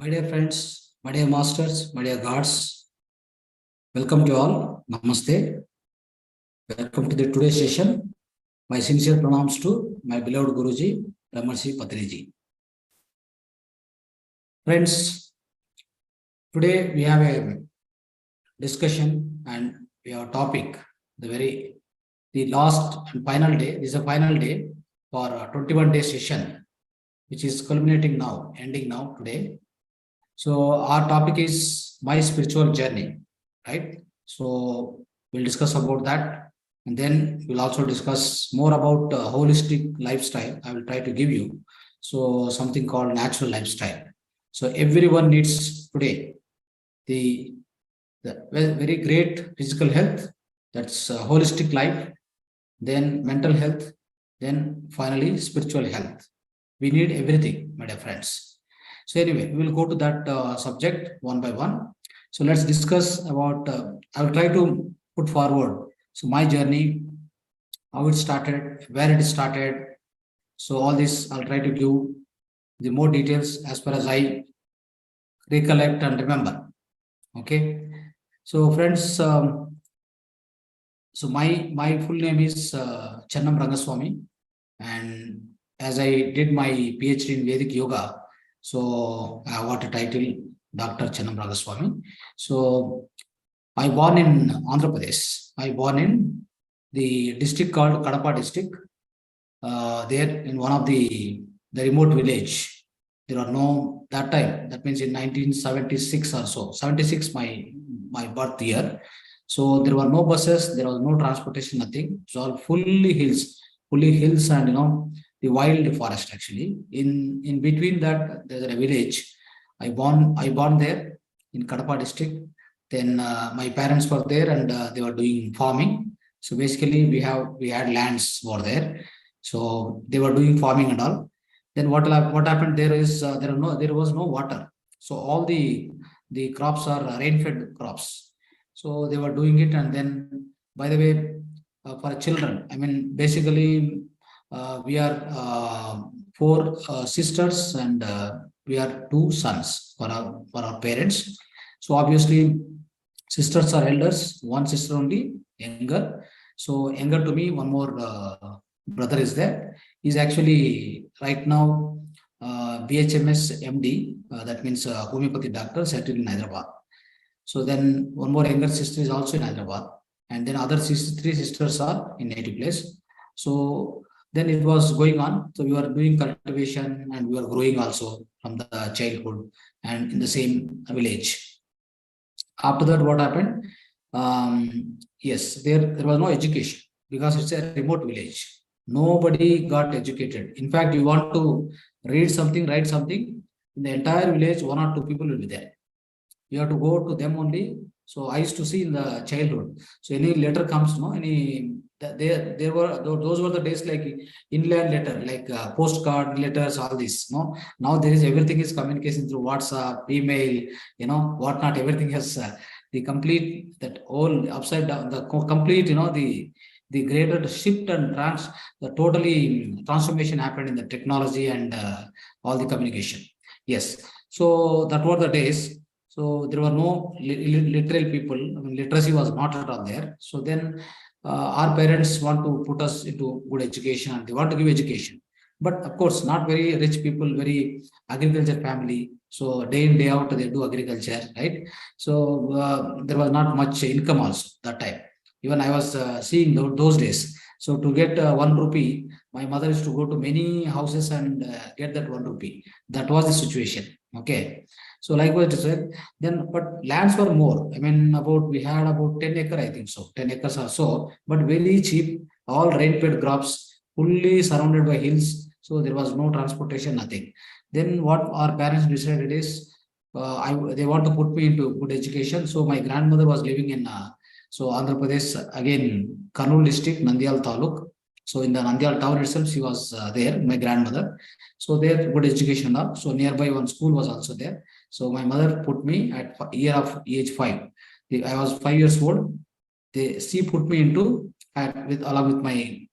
My dear friends, my dear masters, my dear gods, welcome to all. Namaste. Welcome to the today's session. My sincere pranams to my beloved Guruji, Ramarshi Patriji. Friends, today we have a discussion and we have a topic, the last and final day. This is a final day for a 21-day session, which is culminating now, ending now today. So our topic is my spiritual journey, right? So we'll discuss about that, and then we'll also discuss more about holistic lifestyle. I will try to give you something called natural lifestyle. So everyone needs today the very great physical health, that's holistic life, then mental health, then finally spiritual health. We need everything, my dear friends. So anyway, we will go to that subject one by one. So let's discuss about, I will try to put forward, so my journey, how it started, where it started. So all this, I'll try to give the more details as far as I recollect and remember. Okay. So friends, so my full name is Channam Rangaswamy, and as I did my PhD in Vedic Yoga, so I got a title, Dr. Channam Rangaswamy. So I born in Andhra Pradesh. I born in the district called Kadapa district. There in one of the remote village. There are no, that time, that means in 1976 or so, 76 my birth year. So there were no buses, there was no transportation, nothing. It's all fully hills and the wild forest actually. In between that, there's a village. I born there in Kadapa district. Then my parents were there and they were doing farming. So basically we had lands over there. So they were doing farming and all. Then what happened there is there was no water. So all the crops are rain-fed crops. So they were doing it, and then, by the way, for children, I mean, basically we are 4 sisters and we are 2 sons for our parents. So obviously sisters are elders, 1 sister only younger. So younger to me, 1 more brother is there. He's actually right now BHMS MD, that means homeopathy doctor, settled in Hyderabad. So then 1 more younger sister is also in Hyderabad, and then other 3 sisters are in native place. So then it was going on. So we were doing cultivation and we were growing also from the childhood and in the same village. After that, what happened? Yes, there was no education because it's a remote village. Nobody got educated. In fact, you want to read something, write something, in the entire village, 1 or 2 people will be there. You have to go to them only. So I used to see in the childhood. So any letter comes, there were those were the days like inland letter, like postcard letters, all this. Now there is everything is communication through WhatsApp, email, whatnot. Everything has the complete, that all upside down, the complete, the greater shift and the totally transformation happened in the technology and all the communication. Yes. So that were the days. So there were no literal people. I mean, literacy was not at all there. So then our parents want to put us into good education and they want to give education. But of course, not very rich people, very agriculture family. So day in, day out, they do agriculture, right? So there was not much income also that time. Even I was seeing those days. So to get 1 rupee, my mother used to go to many houses and get that 1 rupee. That was the situation. Okay. So likewise to say, then, but lands were more. I mean, we had about 10 acres, I think so, 10 acres or so, but very cheap, all rain-fed crops, fully surrounded by hills. So there was no transportation, nothing. Then what our parents decided is, they want to put me into good education. So my grandmother was living in Andhra Pradesh, again, Kurnool district, Nandyal Taluk. So in the Nandyal town itself, she was there, my grandmother. So there, good education up. So nearby 1 school was also there. So my mother put me at age 5. I was 5 years old. She put me into along with my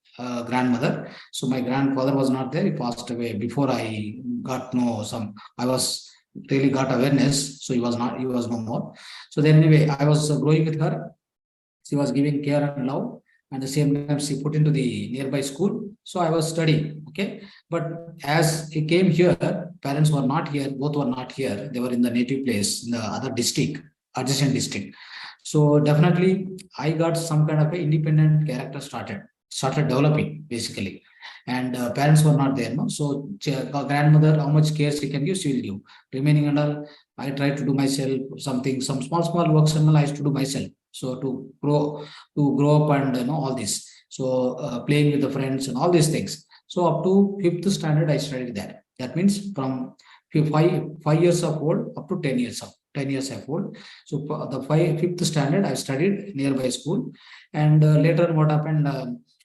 grandmother. So my grandfather was not there. He passed away before I got to know I was really got awareness. So he was no more. So then anyway, I was growing with her. She was giving care and love. And the same time, she put into the nearby school. So I was studying. Okay. But as he came here, parents were not here. Both were not here. They were in the native place, in the other district, adjacent district. So definitely, I got some kind of a independent character started developing basically, and parents were not there. No, so grandmother, how much care she can give, she will give. Remaining and all, I tried to do myself something, some small works and all I used to do myself. So to grow up and all this. So playing with the friends and all these things. So up to fifth standard, I studied that. That means from 5 years of old up to 10 years of old. So for the fifth standard, I studied nearby school, and later on what happened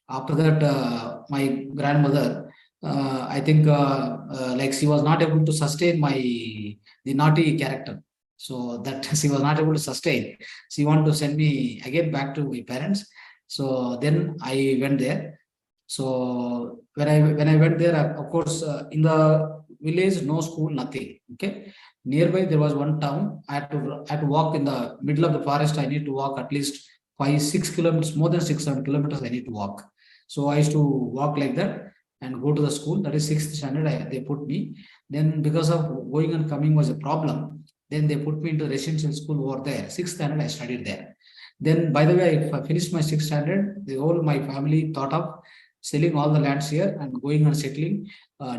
after that, my grandmother, I think, like she was not able to sustain the naughty character. So that she was not able to sustain. She wanted to send me again back to my parents. So then I went there. So when I went there, of course, in the village, no school, nothing. Okay, nearby there was one town. I had to walk in the middle of the forest. I need to walk at least 5 6 kilometers, more than 6 7 kilometers. I need to walk. So I used to walk like that and go to the school. That is sixth standard. They put me. Then because of going and coming was a problem. Then they put me into residential school over there. Sixth standard, I studied there. Then, by the way, I finished my sixth standard. The whole my family thought of selling all the lands here and going and settling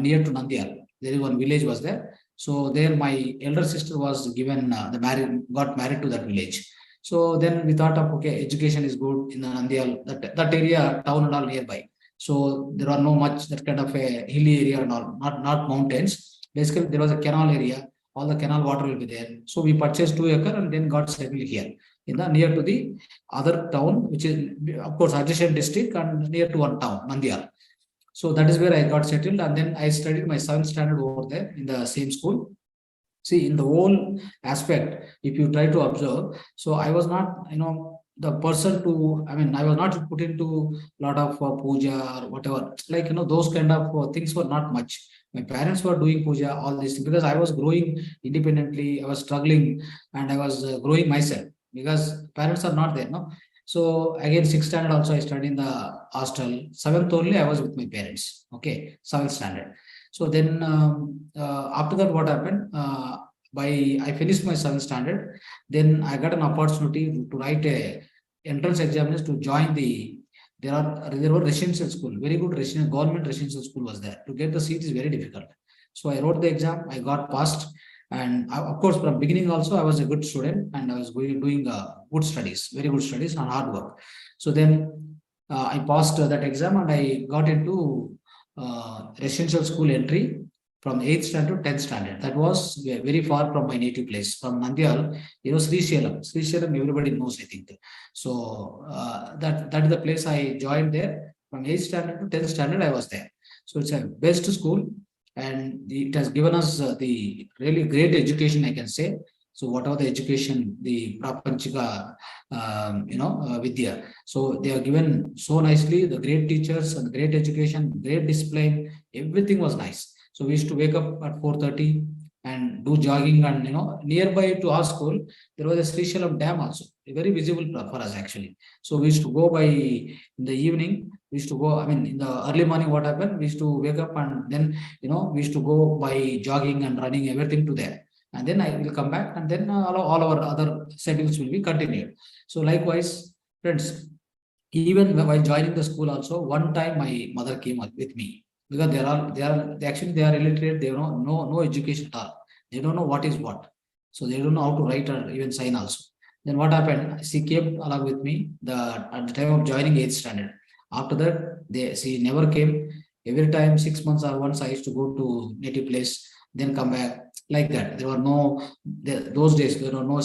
near to Nandyal. There is one village was there. So there, my elder sister was given got married to that village. So then we thought of, okay, education is good in the Nandyal, that area, town and all nearby. So there are no much that kind of a hilly area and all, not mountains. Basically, there was a canal area. All the canal water will be there. So we purchased 2 acre and then got settled here in the near to the other town, which is of course adjacent district and near to one town, Nandyal. So that is where I got settled, and then I studied my seventh standard over there in the same school. See, in the whole aspect, if you try to observe, so I was not, the person to, I mean, I was not put into a lot of puja or whatever, like, those kind of things were not much. My parents were doing puja, all these things, because I was growing independently, I was struggling, and I was growing myself because parents are not there, no. So again, sixth standard also I studied in the hostel. Seventh only I was with my parents. Okay, seventh standard. So then after that, what happened? By I finished my seventh standard, then I got an opportunity to write a entrance examiners to join the. There were residential school, very good residential government residential school was there. To get the seat is very difficult. So I wrote the exam, I got passed, and of course from beginning also I was a good student and I was doing good studies, very good studies and hard work. So then I passed that exam and I got into residential school entry from 8th standard to 10th standard. That was very far from my native place, from Nandyal, Sri Srisalam. Everybody knows, I think. So that is the place I joined there. From 8th standard to 10th standard, I was there. So it's a best school, and it has given us the really great education, I can say. So whatever the education, the Prapanchika, Vidya. So they are given so nicely, the great teachers and great education, great discipline, everything was nice. So we used to wake up at 4:30 and do jogging, and nearby to our school, there was a Srishalam Dam also, very visible for us actually. So we used to go by in the evening, we used to go, I mean, in the early morning, what happened? We used to wake up and then, we used to go by jogging and running, everything to there. And then I will come back, and then all our other schedules will be continued. So likewise, friends, even while joining the school also, one time my mother came with me, because they are illiterate. They don't know no education at all. They don't know what is what. So they don't know how to write or even sign also. Then what happened? She came along with me at the time of joining 8th standard. After that, she never came. Every time 6 months or once, I used to go to native place, then come back, like that. There were those days, there were no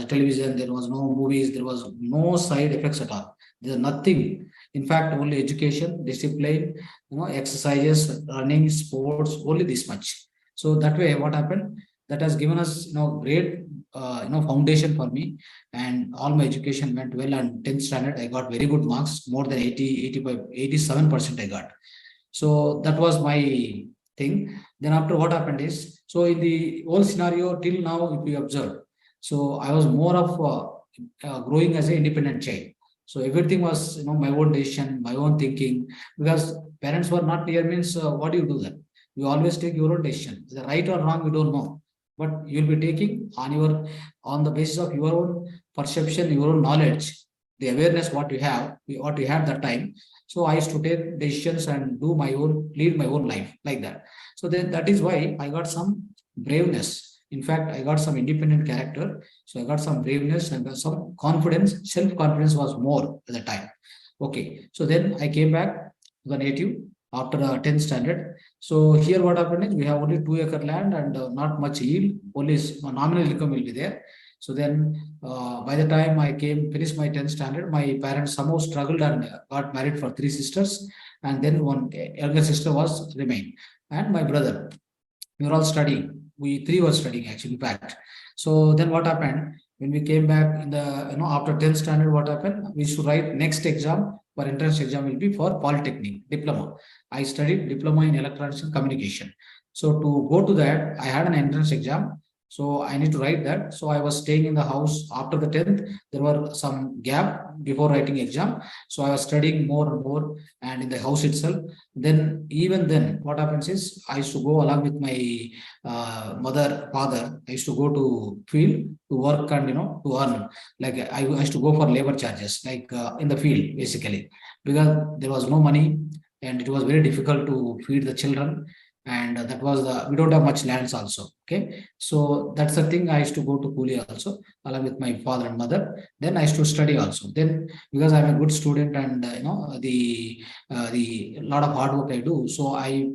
television, there was no movies, there was no side effects at all. There was nothing. In fact, only education, discipline, exercises, running, sports, only this much. So that way, what happened? That has given us, great, foundation for me, and all my education went well. And 10th standard, I got very good marks, more than 80, 85, 87% I got. So that was my thing. Then after what happened is, so in the whole scenario till now, if you observe, so I was more of growing as an independent child. So everything was, my own decision, my own thinking, because parents were not near means, what do you do then? You always take your own decision. The right or wrong, we don't know, but you'll be taking on the basis of your own perception, your own knowledge, the awareness what you had that time. So I used to take decisions and lead my own life like that. So then that is why I got some braveness. In fact, I got some independent character. So I got some braveness and some confidence. Self-confidence was more at the time. Okay. So then I came back to the native after the 10th standard. So here what happened is we have only 2 acre land and not much yield. Only nominal income will be there. So then by the time I finished my 10th standard, my parents somehow struggled and got married for 3 sisters. And then one younger sister was remained. And my brother, we were all studying. We three were studying actually, in fact. So then what happened when we came back in the, after 10th standard, what happened? We should write next exam for entrance exam will be for polytechnic diploma. I studied diploma in electronics and communication. So to go to that, I had an entrance exam. So I need to write that. So I was staying in the house after the 10th. There were some gap before writing exam. So I was studying more and more and in the house itself. Then even then, what happens is I used to go along with my father. I used to go to field to work and to earn. Like I used to go for labor charges, like in the field basically, because there was no money and it was very difficult to feed the children. And that was we don't have much lands also. Okay, so that's the thing. I used to go to Puli also along with my father and mother. Then I used to study also. Then because I'm a good student and the lot of hard work I do, so I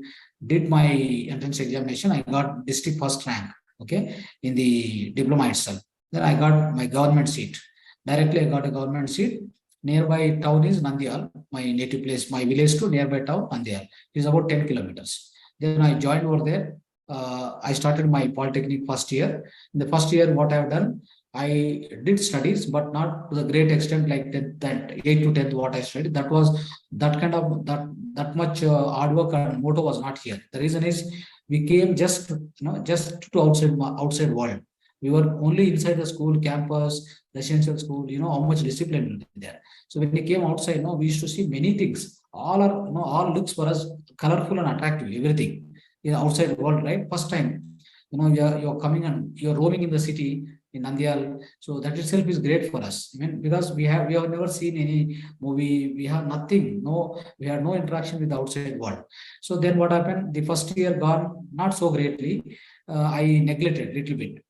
did my entrance examination. I got district first rank. Okay, in the diploma itself. Then I got my government seat. Directly I got a government seat. Nearby town is Nandyal, my native place, my village to nearby town Nandyal. It is about 10 kilometers. Then I joined over there. I started my polytechnic first year. In the first year, what I have done, I did studies, but not to the great extent like that 8 to 10th what I studied. That was that kind of that much hard work and motto was not here. The reason is we came just to outside world. We were only inside the school campus, residential school. How much discipline will be there. So when we came outside, we used to see many things. All looks for us colorful and attractive. Everything outside world, right? First time, you're coming and you're roaming in the city in Nandyal. So that itself is great for us. I mean, because we have never seen any movie. We have nothing. We had no interaction with the outside world. So then what happened? The first year gone not so greatly. I neglected a little bit.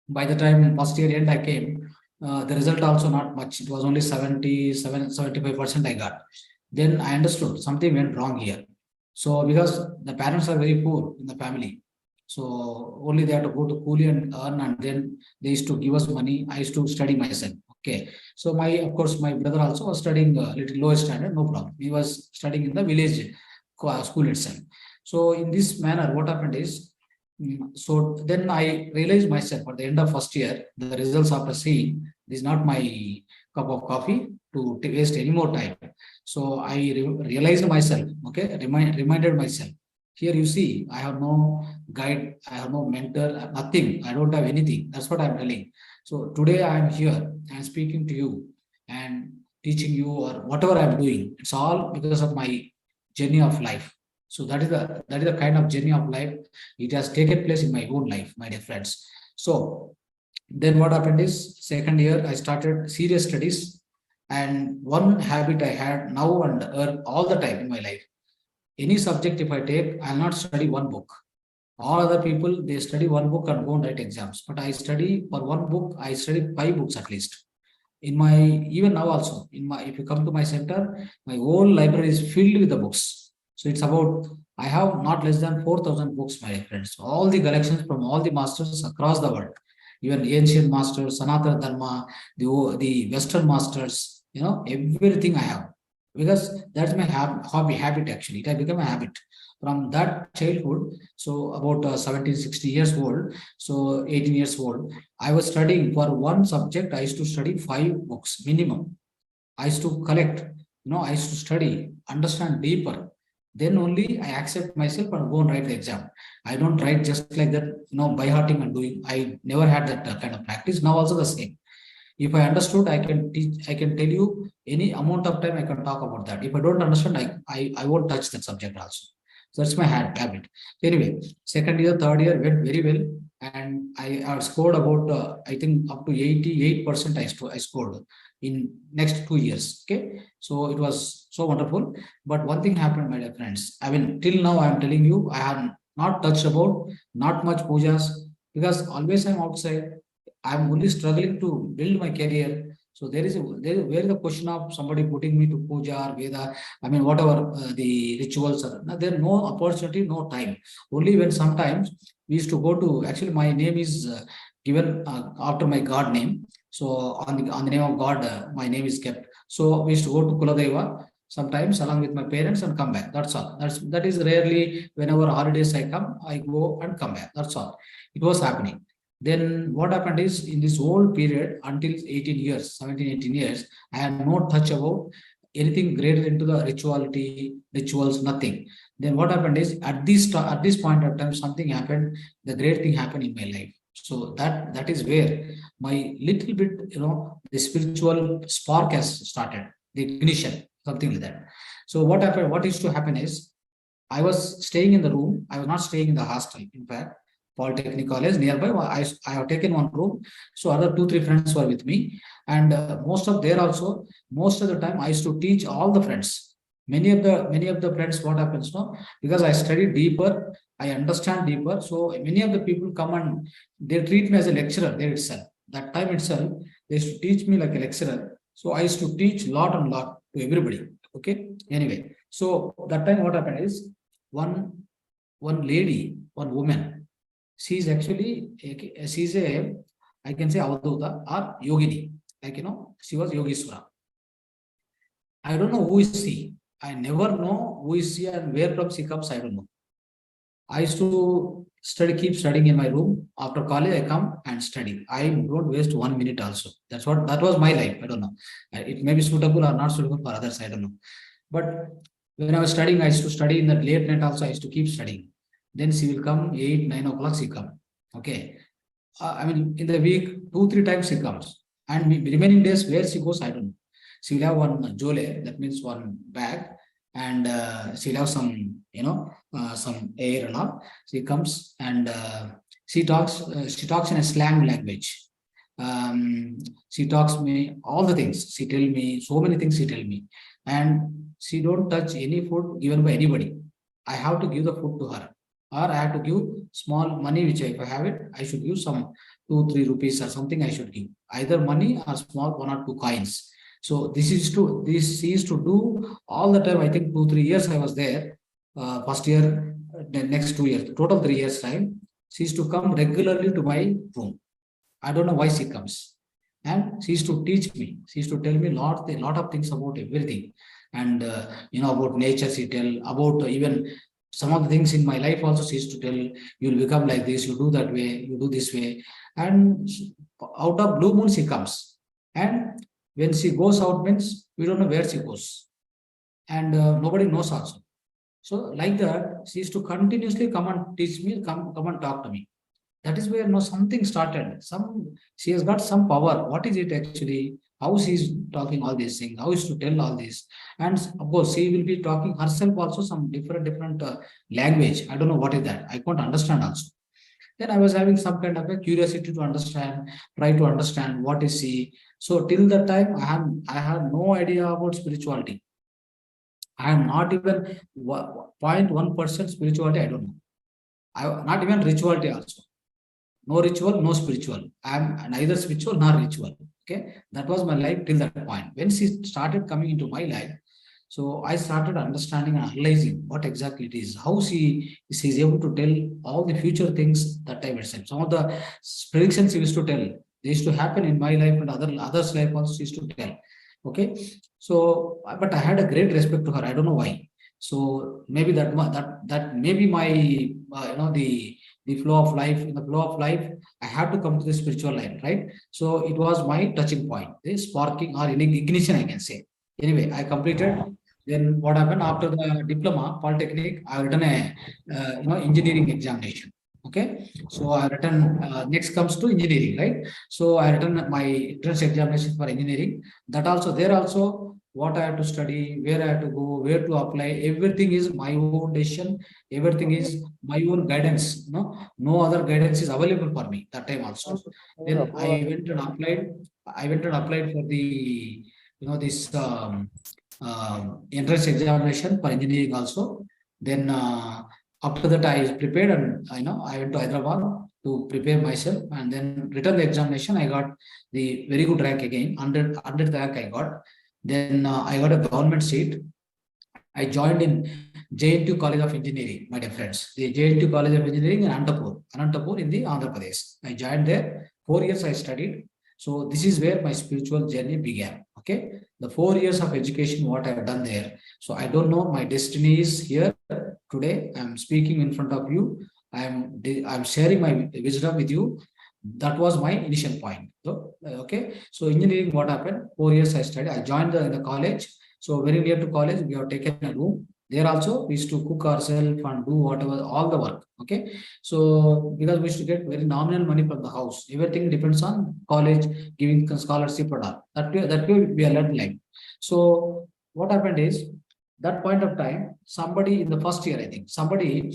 By the time first year end I came, the result also not much. It was only 75% I got. Then I understood something went wrong here. So because the parents are very poor in the family, so only they have to go to coolie and earn, and then they used to give us money. I used to study myself. Okay, so of course my brother also was studying a little lower standard, no problem. He was studying in the village school itself. So in this manner, what happened is, so then I realized myself at the end of first year, the results after seeing, this is not my cup of coffee to waste any more time. So I realized myself, okay, reminded myself. Here you see, I have no guide, I have no mentor, nothing. I don't have anything. That's what I'm telling. So today I am here and speaking to you and teaching you or whatever I'm doing. It's all because of my journey of life. So that is the kind of journey of life. It has taken place in my own life, my dear friends. So then what happened is, second year I started serious studies, and one habit I had now and all the time in my life. Any subject if I take, I'll not study one book. All other people, they study one book and go and write exams. But I study for one book, I study 5 books at least. Even now also, if you come to my center, my whole library is filled with the books. So it's about, I have not less than 4,000 books, my friends. All the collections from all the masters across the world, even ancient masters, Sanatana Dharma, the Western masters, everything I have. Because that's my habit actually. It has become a habit from that childhood. So about 17, 60 years old, so 18 years old, I was studying for one subject. I used to study 5 books minimum. I used to collect, I used to study, understand deeper. then only I accept myself and go and write the exam. I don't write just like that, by hearting and doing. I never had that kind of practice. Now also the same. If I understood, I can teach, I can tell you any amount of time I can talk about that. If I don't understand, I won't touch that subject also. So that's my habit. Anyway, second year, third year went very well. And I scored about, I think up to 88% I scored in next 2 years. Okay. So it was so wonderful. But one thing happened, my dear friends. I mean, till now, I'm telling you, I have not touched about, not much pujas, because always I'm outside. I'm only struggling to build my career. So there is where the question of somebody putting me to puja or Veda, I mean, whatever the rituals are. Now, there no opportunity, no time. Only when sometimes we used to go to, actually, my name is given after my God name. So on the name of God, my name is kept. So we used to go to Kuladeva sometimes along with my parents and come back. That's all. That is rarely. Whenever holidays I come, I go and come back. That's all. It was happening. Then what happened is, in this whole period until 18 years, 17, 18 years, I had no touch about anything greater into the rituals, nothing. Then what happened is, at this point of time, something happened, the great thing happened in my life. So that is where my little bit, the spiritual spark has started, the ignition, something like that. So what happened, what used to happen is, I was staying in the room. I was not staying in the hostel. In fact, Polytechnic College nearby, I have taken one room. So other 2, 3 friends were with me. And most of the time, I used to teach all the friends. Many of the friends, what happens now, because I study deeper, I understand deeper. So many of the people come and they treat me as a lecturer there itself. That time itself, they used to teach me like a lecturer. So I used to teach lot and lot to everybody. Okay. Anyway, so that time what happened is, one lady, one woman, she's actually, she's a, I can say, Avadhuta or Yogini. Like, she was Yogiswara. I don't know who is she. I never know who is she and where from she comes. I don't know. I used to keep studying in my room. After college, I come and study. I don't waste 1 minute also. That was my life. I don't know. It may be suitable or not suitable for others. I don't know. But when I was studying, I used to study in the late night also. I used to keep studying. Then she will come 8, 9 o'clock. She come. Okay. I mean, in the week, 2, 3 times she comes. And remaining days, where she goes, I don't know. She will have one jole, that means one bag, and she'll have some, some air and all. She comes and she talks. She talks in a slang language. She talks me all the things. She tell me so many things. She tell me, and she don't touch any food given by anybody. I have to give the food to her, or I have to give small money, which if I have it, I should give some 2, 3 rupees or something. I should give either money or small 1 or 2 coins. So this she used to do all the time. I think 2, 3 years I was there. First year, the next 2 years, total 3 years time. She used to come regularly to my room. I don't know why she comes. And she used to teach me. She used to tell me a lot of things about everything. And, about nature, she tell, about even some of the things in my life also. She used to tell, you'll become like this, you do that way, you do this way. And out of blue moon, she comes. And when she goes out means, we don't know where she goes. And nobody knows also. So like that, she used to continuously come and teach me, come and talk to me. That is where something started. She has got some power. What is it actually? How she's talking all these things? How is to tell all this? And of course, she will be talking herself also some different language. I don't know what is that. I can't understand also. Then I was having some kind of a curiosity to understand, try to understand what is she. So till that time, I have no idea about spirituality. I am not even 0.1% spirituality. I don't know. Not even rituality also. No ritual, no spiritual. I am neither spiritual nor ritual. Okay, that was my life till that point. When she started coming into my life, so I started understanding and analyzing what exactly it is, how she is able to tell all the future things that time itself. Some of the predictions she used to tell, they used to happen in my life and others' life also she used to tell. Okay, so but I had a great respect to her. I don't know why. So maybe that maybe my the flow of life. In the flow of life, I had to come to the spiritual line, right? So it was my touching point, the sparking or ignition, I can say. Anyway, I completed. Then what happened after the diploma, polytechnic, I written a engineering examination. Okay, so I written next comes to engineering, right? So I written my entrance examination for engineering. That also there also what I have to study, where I have to go, where to apply. Everything is my own decision. Everything is my own guidance. No other guidance is available for me that time also. Then I went and applied. I went and applied for the this entrance examination for engineering also. Then after that I prepared and I went to Hyderabad to prepare myself and then written the examination. I got the very good rank again, 100 rank I got. Then I got a government seat. I joined in JNT College of Engineering, my dear friends. The JNT College of Engineering in Anantapur in the Andhra Pradesh. I joined there. 4 years I studied. So this is where my spiritual journey began. Okay, the 4 years of education, what I have done there. So I don't know. My destiny is here today. I'm speaking in front of you. I'm sharing my wisdom with you. That was my initial point. So okay. So engineering, what happened? 4 years I studied. I joined the college. So very near to college, we have taken a room. There also we used to cook ourselves and do whatever all the work. Okay. So because we used to get very nominal money from the house. Everything depends on college giving scholarship or not. That way we are learning life. So what happened is that point of time, somebody in the first year, I think, somebody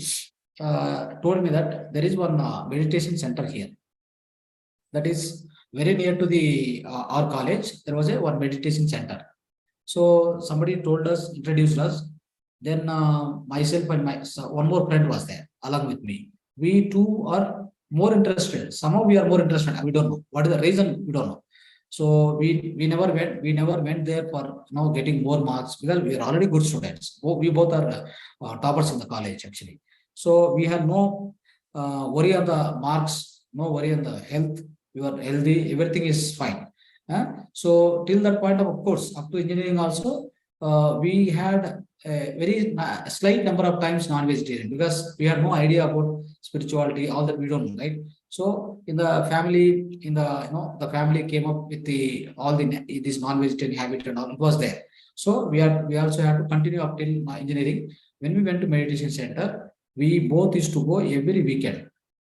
told me that there is one meditation center here that is very near to the our college. There was a one meditation center. So somebody told us, introduced us. Then myself and one more friend was there along with me. We two are more interested. Somehow we are more interested. We don't know what is the reason. We don't know. So we never went. We never went there for getting more marks because we are already good students. We both are toppers in the college actually. So we have no worry on the marks, no worry on the health. We are healthy. Everything is fine. So till that point of course, up to engineering also, we had a very slight number of times non-vegetarian because we had no idea about spirituality, all that we don't know, right? So in the family, the family came up with the all the this non-vegetarian habit and all it was there. So we also had to continue up till engineering. When we went to meditation center, we both used to go every weekend.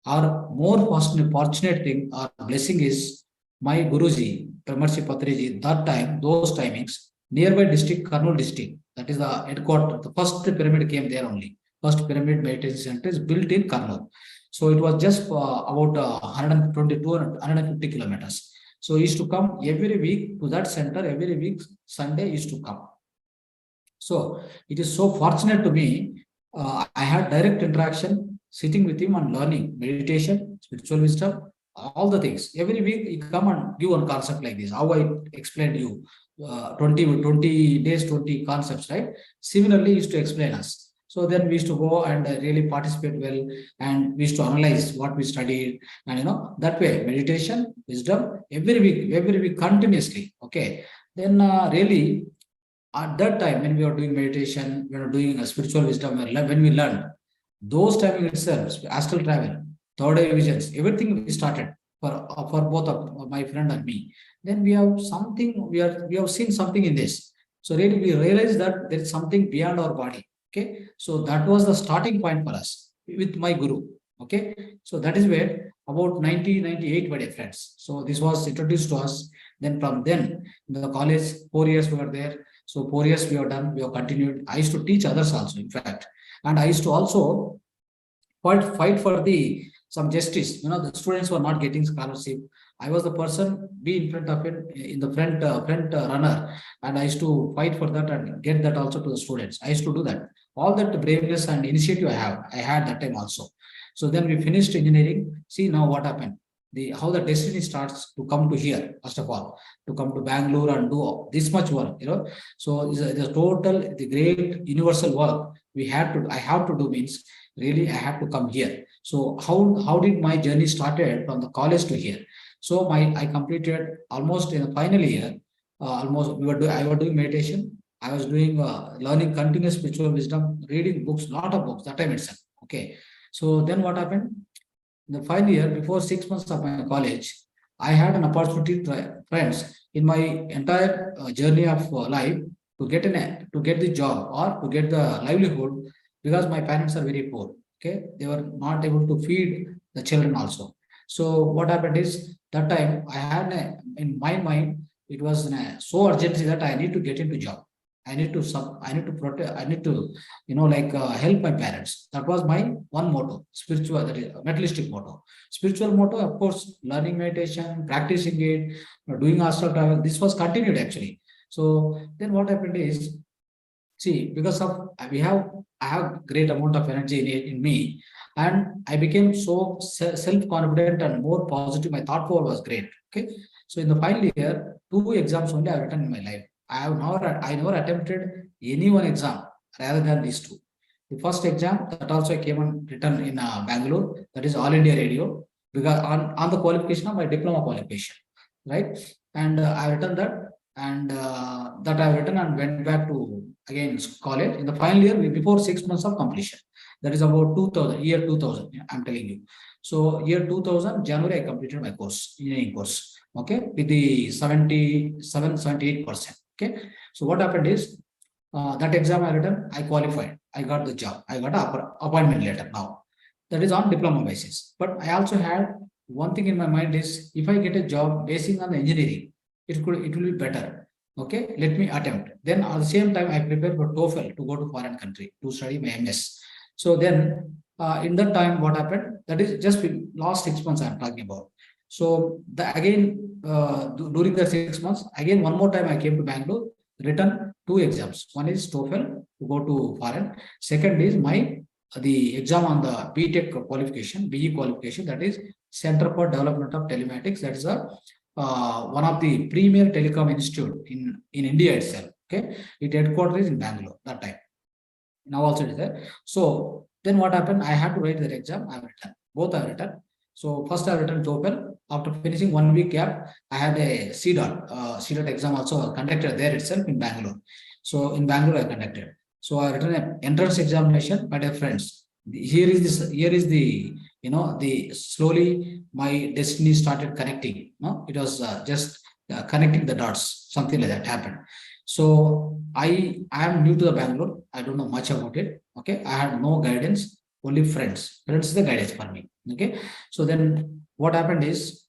Our more fortunate thing, our blessing is my Guruji, Pramarshi Patriji, that time, those timings, nearby district, Kurnool district, that is the headquarters, the first pyramid came there only. First pyramid meditation center is built in Kurnool. So it was just about 122 150 kilometers. So he used to come every week to that center, every week, Sunday used to come. So it is so fortunate to me. I had direct interaction, sitting with him and learning meditation, spiritual wisdom, all the things. Every week he come and give one concept like this. How I explained you 20 days, 20 concepts, right? Similarly, he used to explain us. So then we used to go and really participate well, and we used to analyze what we studied, and that way meditation, wisdom every week continuously. Okay, then really at that time when we were doing meditation, we were doing a spiritual wisdom, when we learned those timing itself, astral travel, third eye visions, everything we started for both of my friend and me. Then we have something, we have seen something in this. So really we realized that there is something beyond our body. Okay, so that was the starting point for us with my guru. Okay, so that is where about 1998 my dear friends. So this was introduced to us. Then from then in the college, 4 years we were there. So 4 years we have done, we have continued. I used to teach others also, in fact, and I used to also fight for the some justice. The students were not getting scholarship. I was the person be in front of it in the front runner, and I used to fight for that and get that also to the students. I used to do that. All that braveness and initiative I had that time also. So then we finished engineering. See now what happened. How the destiny starts to come to here, first of all, to come to Bangalore and do this much work, So the total, the great universal work I have to do means really I have to come here. So how did my journey started from the college to here? So I completed almost in the final year, almost I was doing meditation. I was doing learning continuous spiritual wisdom, reading books, lot of books that time itself. Okay. So then what happened? In the final year, before 6 months of my college, I had an opportunity to friends in my entire journey of life. to get to get the job or to get the livelihood, because my parents are very poor. Okay, they were not able to feed the children also. So what happened is that time I had in my mind, it was so urgency that I need to get into job. I need to protect. I need to, help my parents. That was my one motto, spiritual, that is materialistic motto. Spiritual motto, of course, learning meditation, practicing it, doing astral travel. This was continued actually. So then what happened is, see, because of I have great amount of energy in me, and I became so self-confident and more positive. My thought power was great. Okay. So in the final year, 2 exams only I've written in my life. I never attempted any one exam rather than these two. The first exam that also I came and written in Bangalore, that is All India Radio, because on the qualification of my diploma qualification, right? And I written that, and that I written and went back to again college in the final year before 6 months of completion. That is about 2000, year 2000. I'm telling you. So year 2000 January I completed my course, engineering course. Okay, with the 78%. Okay, so what happened is that exam I written, I qualified, I got the job, I got an appointment letter now. That is on diploma basis. But I also had one thing in my mind is, if I get a job basing on the engineering, it will be better. Okay, let me attempt. Then at the same time, I prepared for TOEFL to go to foreign country to study my MS. So then in that time, what happened? That is just last 6 months I'm talking about. So during the 6 months, again one more time I came to Bangalore, written 2 exams. One is TOEFL to go to foreign. Second is the exam on the BTech qualification, BE qualification, that is Center for Development of Telematics. That is one of the premier telecom institute in India itself. Okay, it headquarters in Bangalore that time. Now also it is there. So then what happened? I had to write that exam. I have written both. I have written. So first I have written TOEFL. After finishing 1 week gap, I had a CDOT exam also conducted there itself in Bangalore. So in Bangalore I conducted. So I written an entrance examination. My dear friends, here is the the slowly my destiny started connecting. No, it was just connecting the dots. Something like that happened. So I am new to the Bangalore. I don't know much about it. Okay, I had no guidance, only friends. Friends is the guidance for me. Okay, so then what happened is,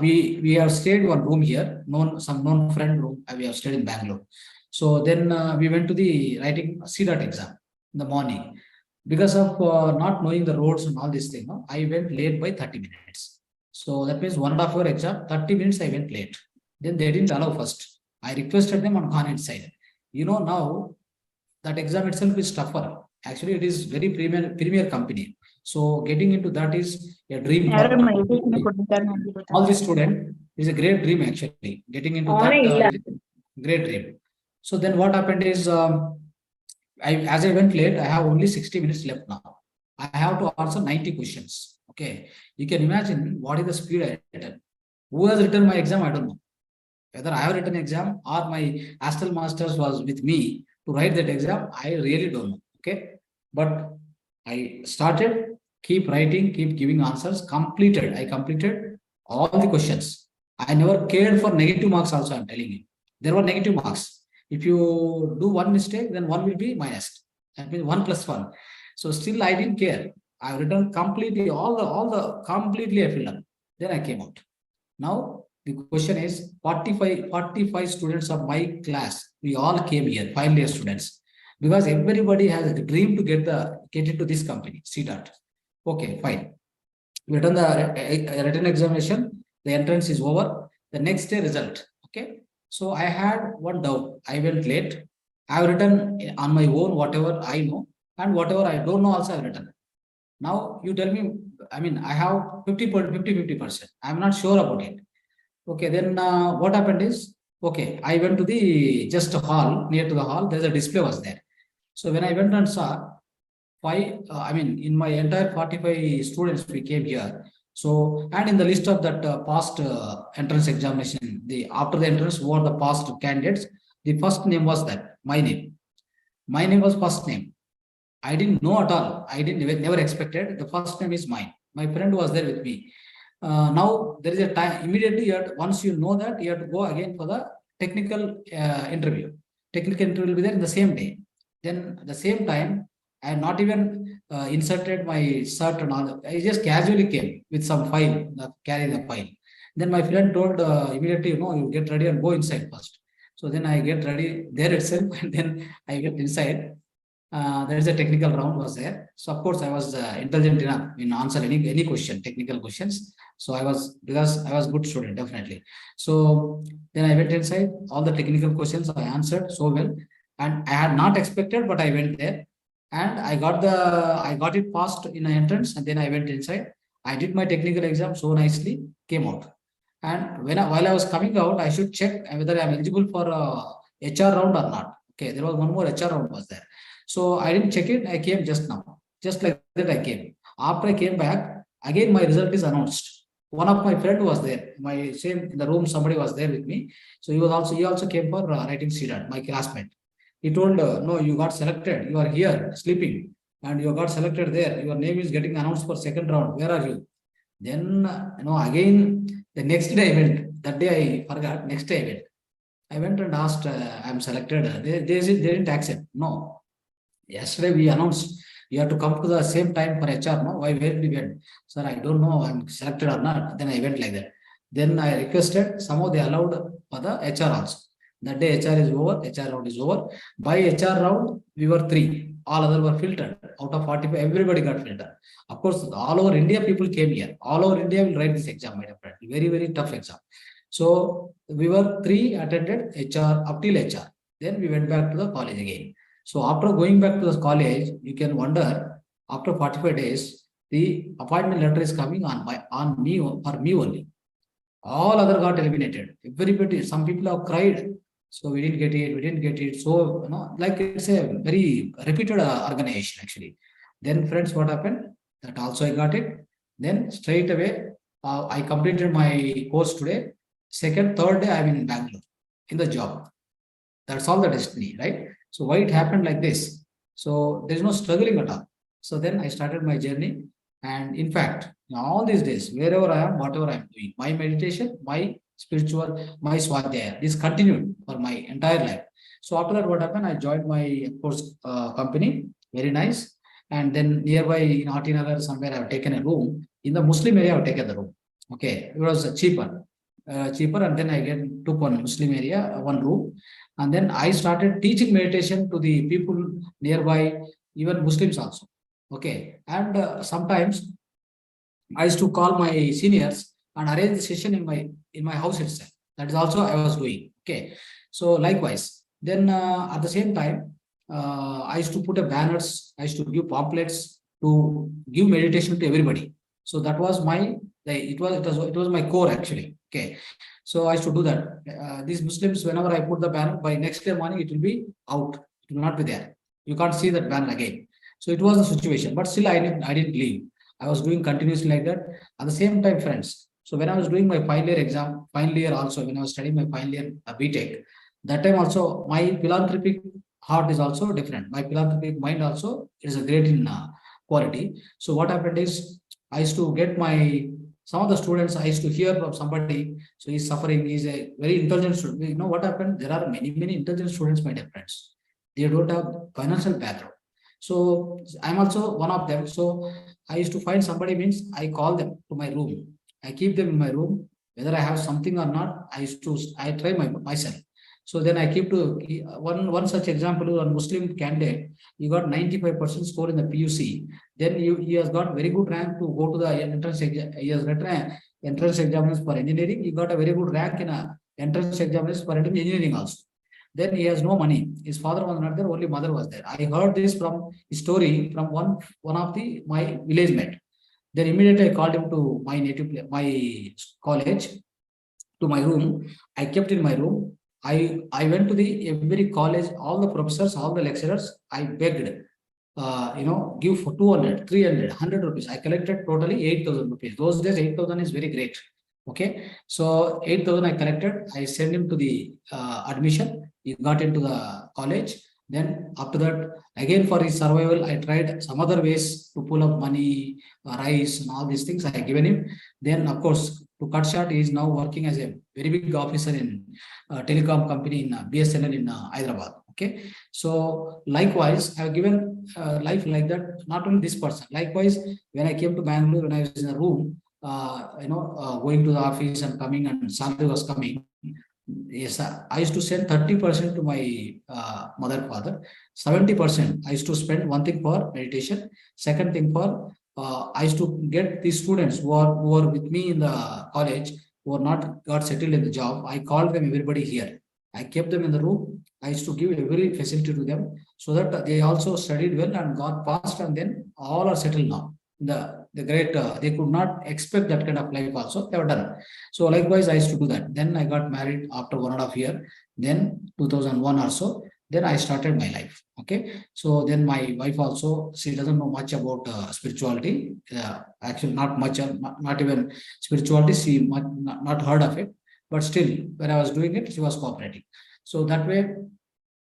we have stayed one room here, some known friend room. We have stayed in Bangalore. So then we went to the writing CDOT exam in the morning. Because of not knowing the roads and all this thing, no, I went late by 30 minutes. So that means 1.5 hour exam, 30 minutes I went late. Then they didn't allow first. I requested them on Khan side. Now that exam itself is tougher. Actually, it is very premier company. So getting into that is a dream for all the student. Is a great dream actually. Getting into that is a great dream. So then what happened is, as I went late, I have only 60 minutes left now. I have to answer 90 questions. Okay, you can imagine what is the speed I written. Who has written my exam? I don't know. Whether I have written exam or my astral masters was with me to write that exam, I really don't know. Okay, but I started, keep writing, keep giving answers. I completed all the questions. I never cared for negative marks. Also, I'm telling you, there were negative marks. If you do one mistake, then one will be minus. That means 1 + 1. So still I didn't care. I've written completely all the completely I filled up. Then I came out. Now the question is, 45 students of my class, we all came here, final year students, because everybody has a dream to get into this company, CDOT. Okay, fine. We done the written examination. The entrance is over. The next day result. Okay. So I had one doubt. I went late. I've written on my own whatever I know, and whatever I don't know also I've written. Now you tell me, I mean, I have 50%. I'm not sure about it. Okay, then what happened is, okay, I went to the just hall, near to the hall, there's a display was there. So when I went and saw in my entire 45 students, we came here. So, and in the list of that past entrance examination, after the entrance, who are the past candidates, the first name was that, my name. My name was first name. I didn't know at all. I never expected. The first name is mine. My friend was there with me. Now there is a time immediately. Once you know that, you have to go again for the technical interview. technical interview will be there in the same day. Then the same time, I had not even inserted my shirt and all. I just casually came with some file, carrying the file. Then my friend told immediately, you get ready and go inside first. So then I get ready there itself, and then I get inside. There is a technical round was there. So of course I was intelligent enough in answer any question, technical questions. So because I was good student, definitely. So then I went inside, all the technical questions I answered so well, and I had not expected, but I went there, and I got it passed in an entrance, and then I went inside. I did my technical exam so nicely, came out. And while I was coming out, I should check whether I'm eligible for HR round or not. Okay, there was one more HR round was there. So I didn't check it. I came just now. Just like that, I came. After I came back, again my result is announced. One of my friend was there. My same in the room, somebody was there with me. So he also came for writing CDAT, my classmate. He told, no, you got selected. You are here sleeping, and you got selected there. Your name is getting announced for second round. Where are you? Then again the next day I went. That day I forgot. Next day I went. I went and asked, I'm selected. They didn't accept. No. Yesterday we announced you have to come to the same time for HR. No, why where we went? Sir, I don't know I'm selected or not. Then I went like that. Then I requested, somehow they allowed for the HR also. That day HR is over, HR round is over. By HR round, we were 3. All other were filtered. Out of 45, everybody got filtered. Of course, all over India people came here. All over India will write this exam, my dear friend. Very, very tough exam. So we were 3 attended HR up till HR. Then we went back to the college again. So after going back to the college, you can wonder, after 45 days, the appointment letter is coming on me for me only. All other got eliminated. Everybody, some people have cried. So we didn't get it. So, like it's a very repeated organization actually. Then friends, what happened? That also I got it. Then straight away, I completed my course today. Second, third day, I'm in Bangalore in the job. That's all the destiny, right? So why it happened like this? So there's no struggling at all. So then I started my journey. And in fact, all these days, wherever I am, whatever I'm doing, my meditation, my spiritual, my swadhyaya, this continued for my entire life. So after that, what happened? I joined my, of course, company. Very nice. And then nearby in Atinagar, somewhere I've taken a room. In the Muslim area, I've taken the room. Okay. It was cheaper. And then I took one Muslim area, one room. And then I started teaching meditation to the people nearby, even Muslims also. Okay. And sometimes I used to call my seniors and arrange the session in my house itself. That is also I was doing. Okay. So likewise, then at the same time, I used to put up banners. I used to give pamphlets to give meditation to everybody. So that was it was my core actually. Okay. So I used to do that. These Muslims, whenever I put the banner, by next day morning, it will be out. It will not be there. You can't see that banner again. So it was the situation. But still, I didn't leave. I was doing continuously like that. At the same time, friends. So when I was doing my final year exam, final year also, when I was studying my final year BTech, that time also, my philanthropic heart is also different. My philanthropic mind also is a great in quality. So what happened is, I used to get some of the students, I used to hear from somebody, so he's suffering, he's a very intelligent student. You know what happened? There are many, many intelligent students, my dear friends. They don't have financial background. So I'm also one of them. So I used to find somebody, means I call them to my room. I keep them in my room. Whether I have something or not, I try myself. So then I keep to one such example, one Muslim candidate, he got 95% score in the PUC. Then he has got very good rank to go to the entrance exam. He has written entrance examinations for engineering. He got a very good rank in entrance examinations for engineering also. Then he has no money. His father was not there, only mother was there. I heard this from his story from one of my village mate. Then immediately I called him to my college, to my room. I kept in my room. I went to every college, all the professors, all the lecturers. I begged, give for 200, 300, 100 rupees. I collected totally 8,000 rupees. Those days, 8,000 is very great. Okay. So 8,000 I collected. I sent him to the admission. He got into the college. Then after that, again for his survival, I tried some other ways to pull up money, rice, and all these things I given him. Then, of course, to cut short, he is now working as a very big officer in telecom company in BSNL in Hyderabad. Okay, so likewise, I've given life like that. Not only this person. Likewise, when I came to Bangalore, when I was in a room, going to the office and coming, and salary was coming. Yes, I used to send 30% to my mother, father. 70% I used to spend, one thing for meditation. Second thing for I used to get these students who are with me in the college, who are not got settled in the job. I called them, everybody here. I kept them in the room. I used to give every facility to them so that they also studied well and got passed, and then all are settled now. The great they could not expect that kind of life also. They were done. So likewise, I used to do that. Then I got married after 1.5 years. Then 2001 or so. Then I started my life. Okay. So then my wife also, she doesn't know much about spirituality. Actually, not much, not even spirituality. She not heard of it. But still, when I was doing it, she was cooperating. So that way,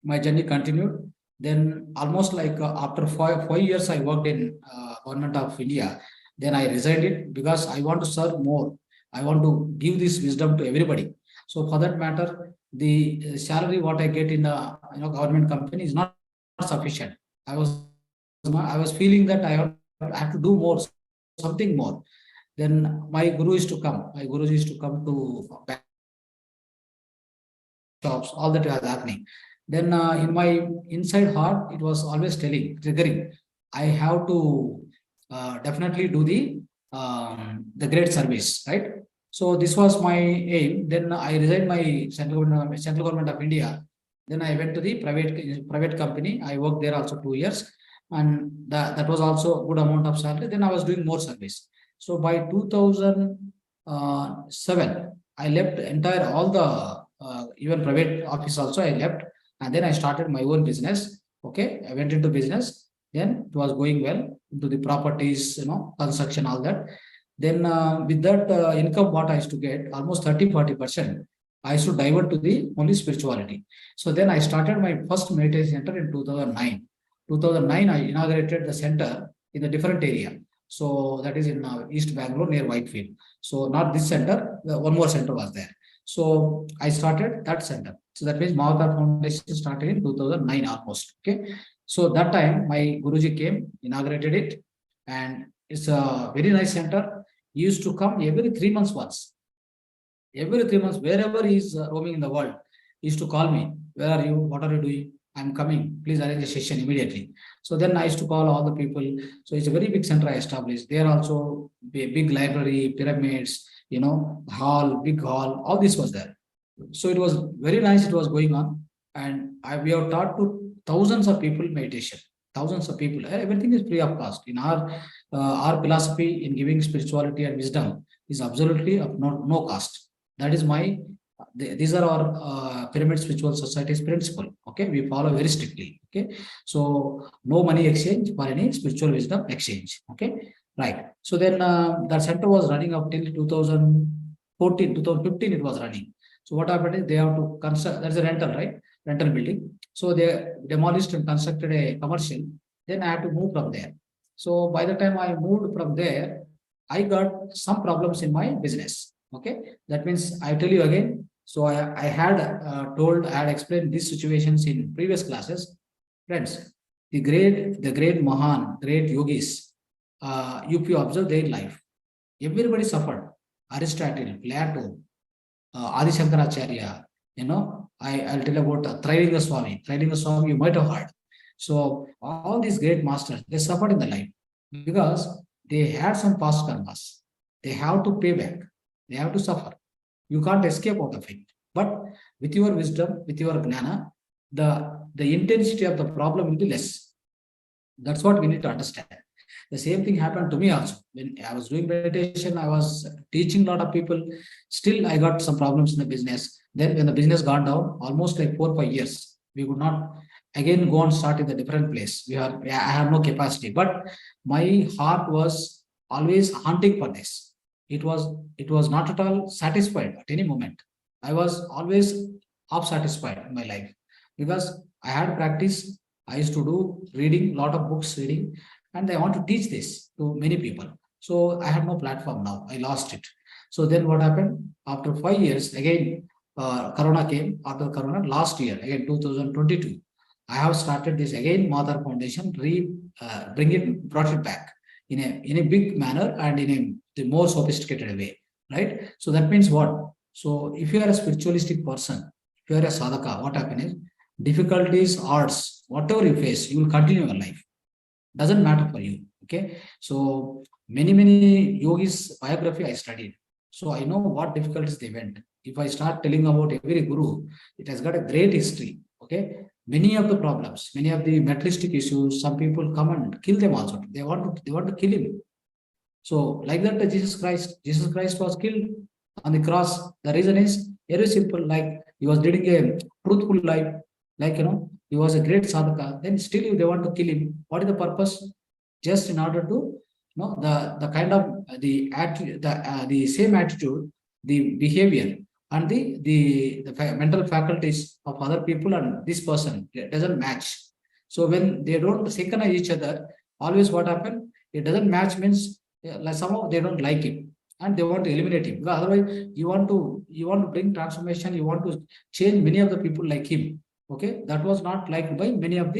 my journey continued. Then almost like after 5 years, I worked in government of India. Then I resigned it because I want to serve more. I want to give this wisdom to everybody. So for that matter, the salary what I get in a government company is not sufficient. I was feeling that I have to do more, something more. Then my guru is to come. My guru is to come to shops. All that was happening. Then in my inside heart, it was always triggering. I have to definitely do the great service, right? So this was my aim. Then I resigned my central government of India. Then I went to the private company. I worked there also 2 years, and that was also a good amount of salary. Then I was doing more service. So by 2007, I left entire all the even private office also I left, and then I started my own business. Okay, I went into business. Then it was going well into the properties, construction, all that. Then with that income, what I used to get, almost 30-40%, I used to divert to the only spirituality. So then I started my first meditation center in 2009. 2009, I inaugurated the center in a different area. So that is in East Bangalore near Whitefield. So not this center, one more center was there. So I started that center. So that means Mahavatar Foundation started in 2009 almost. Okay. So that time my Guruji came, inaugurated it, and it's a very nice center. He used to come every 3 months once. Every 3 months, wherever he is roaming in the world, he used to call me. Where are you? What are you doing? I'm coming. Please arrange a session immediately. So then I used to call all the people. So it's a very big center I established. There also a big library, pyramids, hall, big hall. All this was there. So it was very nice. It was going on, and we have taught to thousands of people meditation. Thousands of people. Everything is free of cost. In our philosophy in giving spirituality and wisdom is absolutely of no cost. That is these are our pyramid spiritual society's principle. Okay, we follow very strictly. Okay, so no money exchange for any spiritual wisdom exchange. Okay, right. So then that center was running up till 2014, 2015. It was running. So what happened is they have to construct. That's a rental, right? Rental building. So they demolished and constructed a commercial. Then I had to move from there. So by the time I moved from there, I got some problems in my business. Okay, that means I tell you again. So I had I had explained these situations in previous classes. Friends, the great Mahan, great yogis, if you observe their life, everybody suffered. Aristotle, Plato, Adi Shankaracharya, I'll tell about Trilinga Swami. Trilinga Swami, you might have heard. So all these great masters, they suffered in the life because they had some past karmas. They have to pay back. They have to suffer. You can't escape out of it. But with your wisdom, with your gnana, the intensity of the problem will be less. That's what we need to understand. The same thing happened to me also. When I was doing meditation, I was teaching a lot of people. Still, I got some problems in the business. Then when the business got down, almost like 4 or 5 years, we could not again go and start in a different place. I have no capacity. But my heart was always hunting for this. It was not at all satisfied at any moment. I was always half satisfied in my life because I had practice. I used to do reading, lot of books reading, and I want to teach this to many people. So I have no platform now. I lost it. So then what happened? After 5 years, again, Corona came. After Corona, last year, again 2022. I have started this again, Mahavatar Foundation, brought it back in a big manner and in the more sophisticated way, right? So that means what? So if you are a spiritualistic person, if you are a sadhaka, what happens is difficulties, odds, whatever you face, you will continue your life. Doesn't matter for you. Okay. So many yogis biography I studied. So I know what difficulties they went. If I start telling about every guru, it has got a great history. Okay. Many of the problems, many of the materialistic issues, some people come and kill them also. They want to kill him. So like that, Jesus Christ was killed on the cross. The reason is very simple. Like he was leading a truthful life. Like he was a great sadhaka. Then still they want to kill him. What is the purpose? Just in order to the kind of the attitude, the same attitude, the behavior, and the mental faculties of other people and this person, it doesn't match. So when they don't synchronize each other, always what happen? It doesn't match means like somehow they don't like him and they want to eliminate him. Because otherwise, you want to bring transformation. You want to change many of the people like him. Okay, that was not liked by many of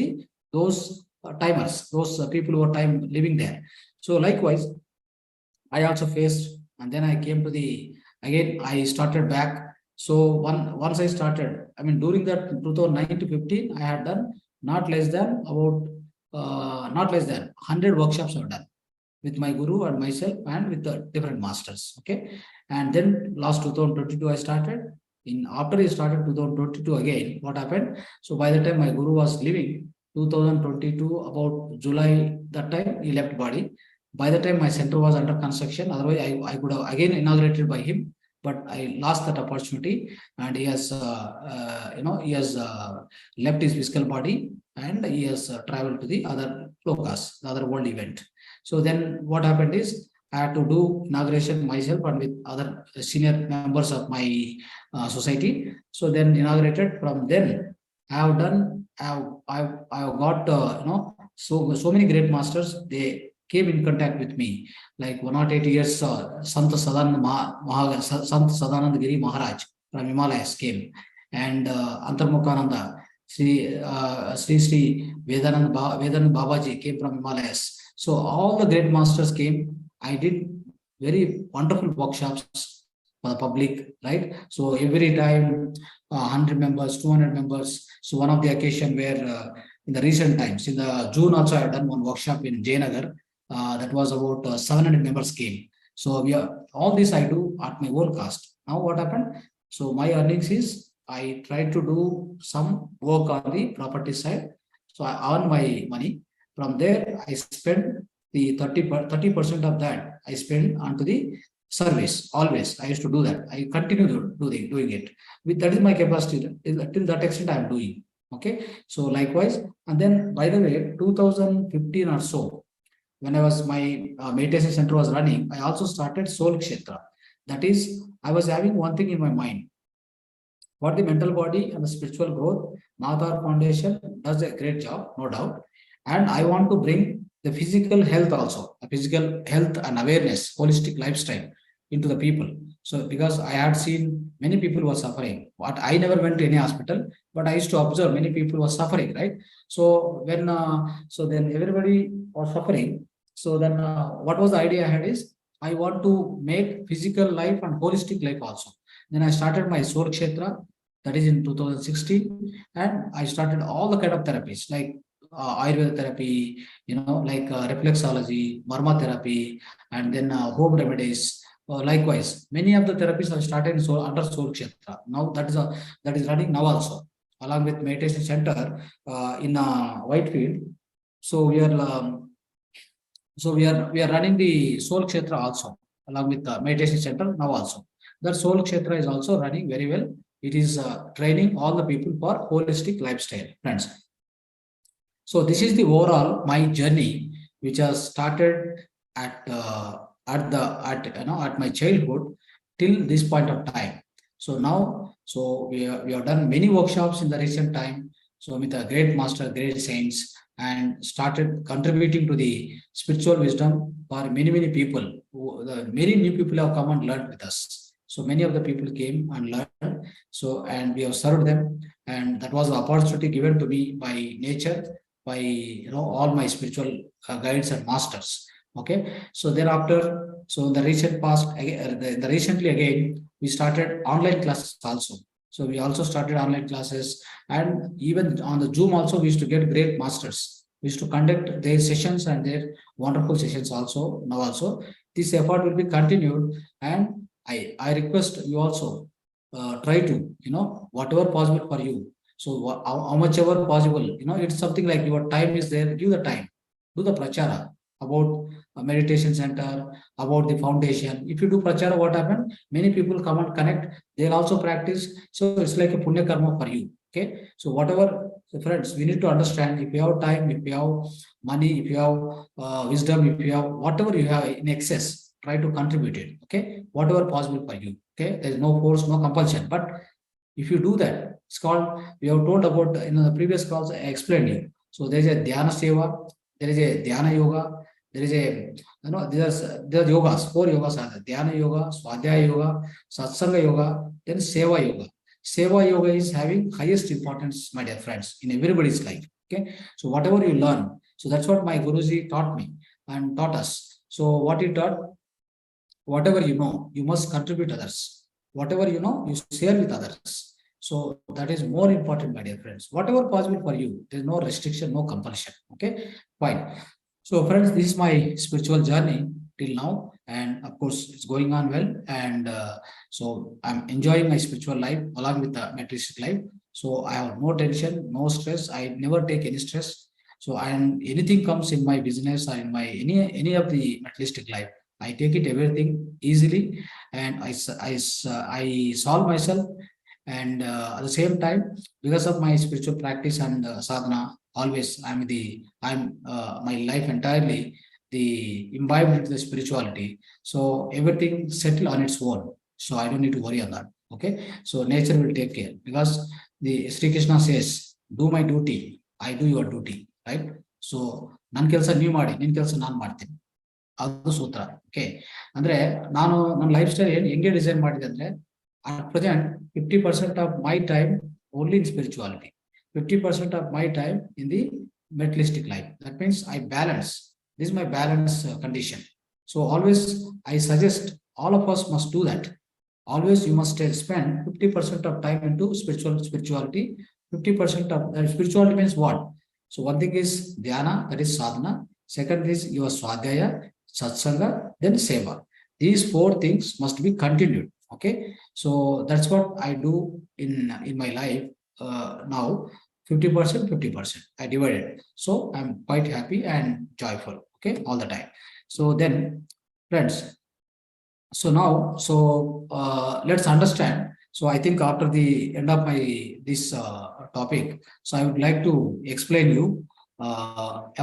those timers, those people who are time living there. So likewise, I also faced, and then I came to again I started back. So once I started, I mean during that 2009 to 15, I had done not less than 100 workshops I've done with my guru and myself and with the different masters. Okay. And then last 2022, I started. After I started 2022 again, what happened? So by the time my guru was leaving, 2022, about July, that time he left body. By the time my center was under construction, otherwise I could have again inaugurated by him, but I lost that opportunity, and he has left his physical body and he has traveled to the other lokas, the other world event. So then what happened is I had to do inauguration myself and with other senior members of my society. So then inaugurated. From then I have done. I've got so many great masters. They came in contact with me. Like 108 years, Sant Sadanand Giri Maharaj from Himalayas came, and Antarmukhananda, Sri Vedanand Babaji came from Himalayas. So all the great masters came. I did very wonderful workshops for the public, right? So every time 100 members, 200 members. So one of the occasion where in the recent times, in the June also I have done one workshop in Jayanagar. That was about 700 members came. So all this I do at my own cost. Now what happened? So my earnings is I try to do some work on the property side. So I earn my money. From there, I spend the 30% of that I spend onto the service. Always, I used to do that. I continue doing it. That is my capacity. Till that extent, I am doing. Okay. So likewise, and then by the way, 2015 or so, when my meditation center was running, I also started Soul Kshetra. That is, I was having one thing in my mind. For the mental body and the spiritual growth, Mahavatar Foundation does a great job, no doubt. And I want to bring the physical health also, a physical health and awareness, holistic lifestyle into the people. So because I had seen many people were suffering. What I never went to any hospital, but I used to observe many people were suffering, right? So when so then everybody was suffering. So then what was the idea I had is I want to make physical life and holistic life also. Then I started my Soul Kshetra, that is in 2016, and I started all the kind of therapies like Ayurvedic therapy, like reflexology, marma therapy, and then home remedies. Likewise, many of the therapies have started under Soul Kshetra. Now that is running now also, along with meditation center in Whitefield. So we are running the Soul Kshetra also, along with the meditation center now also. The Soul Kshetra is also running very well. It is training all the people for holistic lifestyle, friends. So this is the overall my journey, which has started at my childhood till this point of time. So now, we have done many workshops in the recent time. So with a great master, great saints, and started contributing to the spiritual wisdom for many people. Many new people have come and learned with us. So many of the people came and learned. So and we have served them. and that was the opportunity given to me by nature, by all my spiritual guides and masters. Okay, so thereafter, so in the recent past, the recently again, we started online classes also. So we also started online classes, and even on the Zoom also, we used to get great masters. We used to conduct their sessions and their wonderful sessions also. Now also, this effort will be continued, and I request you also try to whatever possible for you. So how much ever possible, it's something like your time is there. Give the time, do the prachara about a meditation center, about the foundation. If you do prachara, what happens? Many people come and connect. They'll also practice. So it's like a punya karma for you. Okay. So whatever, so friends, we need to understand, if you have time, if you have money, if you have wisdom, if you have whatever you have in excess, try to contribute it. Okay. Whatever possible for you. Okay. There's no force, no compulsion. But if you do that, it's called, we have told about in the previous calls, I explained you. So there's a Dhyana Seva, there is a Dhyana Yoga, there is a, there's yogas, 4 yogas are there: Dhyana Yoga, Swadhyaya Yoga, Satsanga Yoga, then Seva Yoga. Seva Yoga is having highest importance, my dear friends, in everybody's life. Okay, so whatever you learn, so that's what my Guruji taught me and taught us. So what he taught, whatever you know, you must contribute others. Whatever you know, you share with others. So that is more important, my dear friends. Whatever possible for you, there is no restriction, no compulsion. Okay, fine. So friends, this is my spiritual journey till now, and of course it's going on well, and so I'm enjoying my spiritual life along with the materialistic life. So I have no tension, no stress. I never take any stress. So and anything comes in my business or in my any of the materialistic life, I take it everything easily, and I solve myself. And at the same time, because of my spiritual practice and sadhana, always I'm my life entirely the imbibed into the spirituality. So everything settle on its own. So I don't need to worry on that. Okay. So nature will take care, because the Sri Krishna says, "Do my duty, I do your duty." Right. So ನನ್ನ ಕೆಲಸ ನೀವು ಮಾಡಿ, ನಿನ್ನ ಕೆಲಸ ನಾನು ಮಾಡ್ತೀನಿ. ಅದು ಸೂತ್ರ. ಓಕೆ, ಅಂದ್ರೆ ನಾನು ನನ್ನ ಲೈಫ್ ಸ್ಟೈಲ್ ಹೆಂಗೆ ಡಿಸೈನ್ ಮಾಡಿದೆ ಅಂದ್ರೆ, at present 50% of my time only in spirituality, 50% of my time in the materialistic life. That means I balance. This is my balance condition. So always I suggest all of us must do that. Always you must spend 50% of time into spirituality. 50% of spirituality means what? So one thing is dhyana, that is sadhana. Second is your swadhyaya, satsanga, then seva. These 4 things must be continued. Okay, so that's what I do in my life now. 50%, 50%. I divided. So I'm quite happy and joyful. Okay, all the time. So then, friends. So now, let's understand. So I think after the end of this topic, so I would like to explain you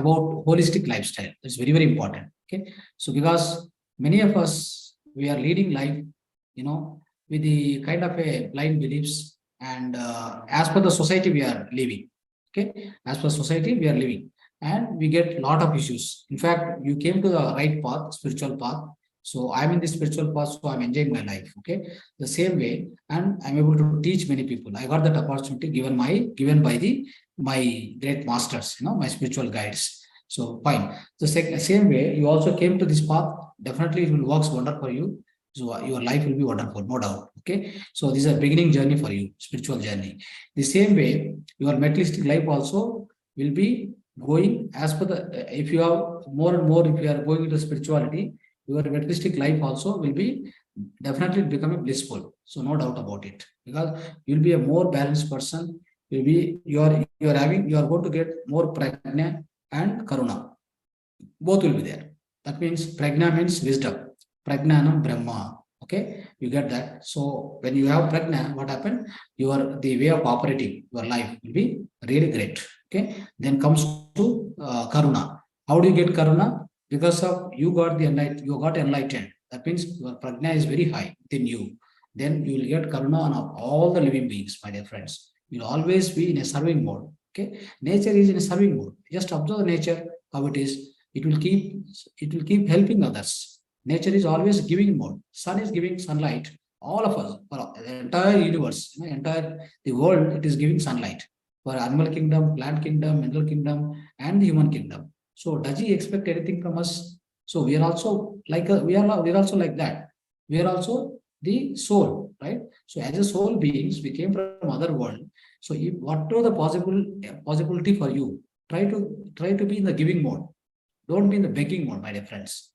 about holistic lifestyle. It's very, very important. Okay, so because many of us, we are leading life, with the kind of a blind beliefs, and as per the society we are living. Okay, as per society we are living, and we get a lot of issues. In fact, you came to the right path, spiritual path. So I'm in the spiritual path, so I'm enjoying my life. Okay, the same way, and I'm able to teach many people. I got that opportunity given by my great masters, my spiritual guides. So fine. The same way, you also came to this path. Definitely, it will work wonder for you. So your life will be wonderful, no doubt. Okay, so this is a beginning journey for you, spiritual journey. The same way, your materialistic life also will be going as per the. If you have more and more, if you are going into spirituality, your materialistic life also will be definitely becoming blissful. So no doubt about it, because you'll be a more balanced person. You are going to get more prajna and karuna. Both will be there. That means prajna means wisdom. Prajnanam Brahma. Okay, you get that. So when you have prajna, what happened? The way of operating your life will be really great. Okay, then comes to karuna. How do you get karuna? Because of you got enlightened. That means your prajna is very high within you. Then you will get karuna on all the living beings, my dear friends. You'll always be in a serving mode. Okay, nature is in a serving mode. Just observe nature, how it is. It will keep helping others. Nature is always giving mode. Sun is giving sunlight. All of us, for the entire universe, entire the world, it is giving sunlight for animal kingdom, plant kingdom, mineral kingdom, and the human kingdom. So does he expect anything from us? So we are also like we are also like that. We are also the soul, right? So as a soul beings, we came from other world. So if whatever the possibility for you, try to be in the giving mode. Don't be in the begging mode, my dear friends.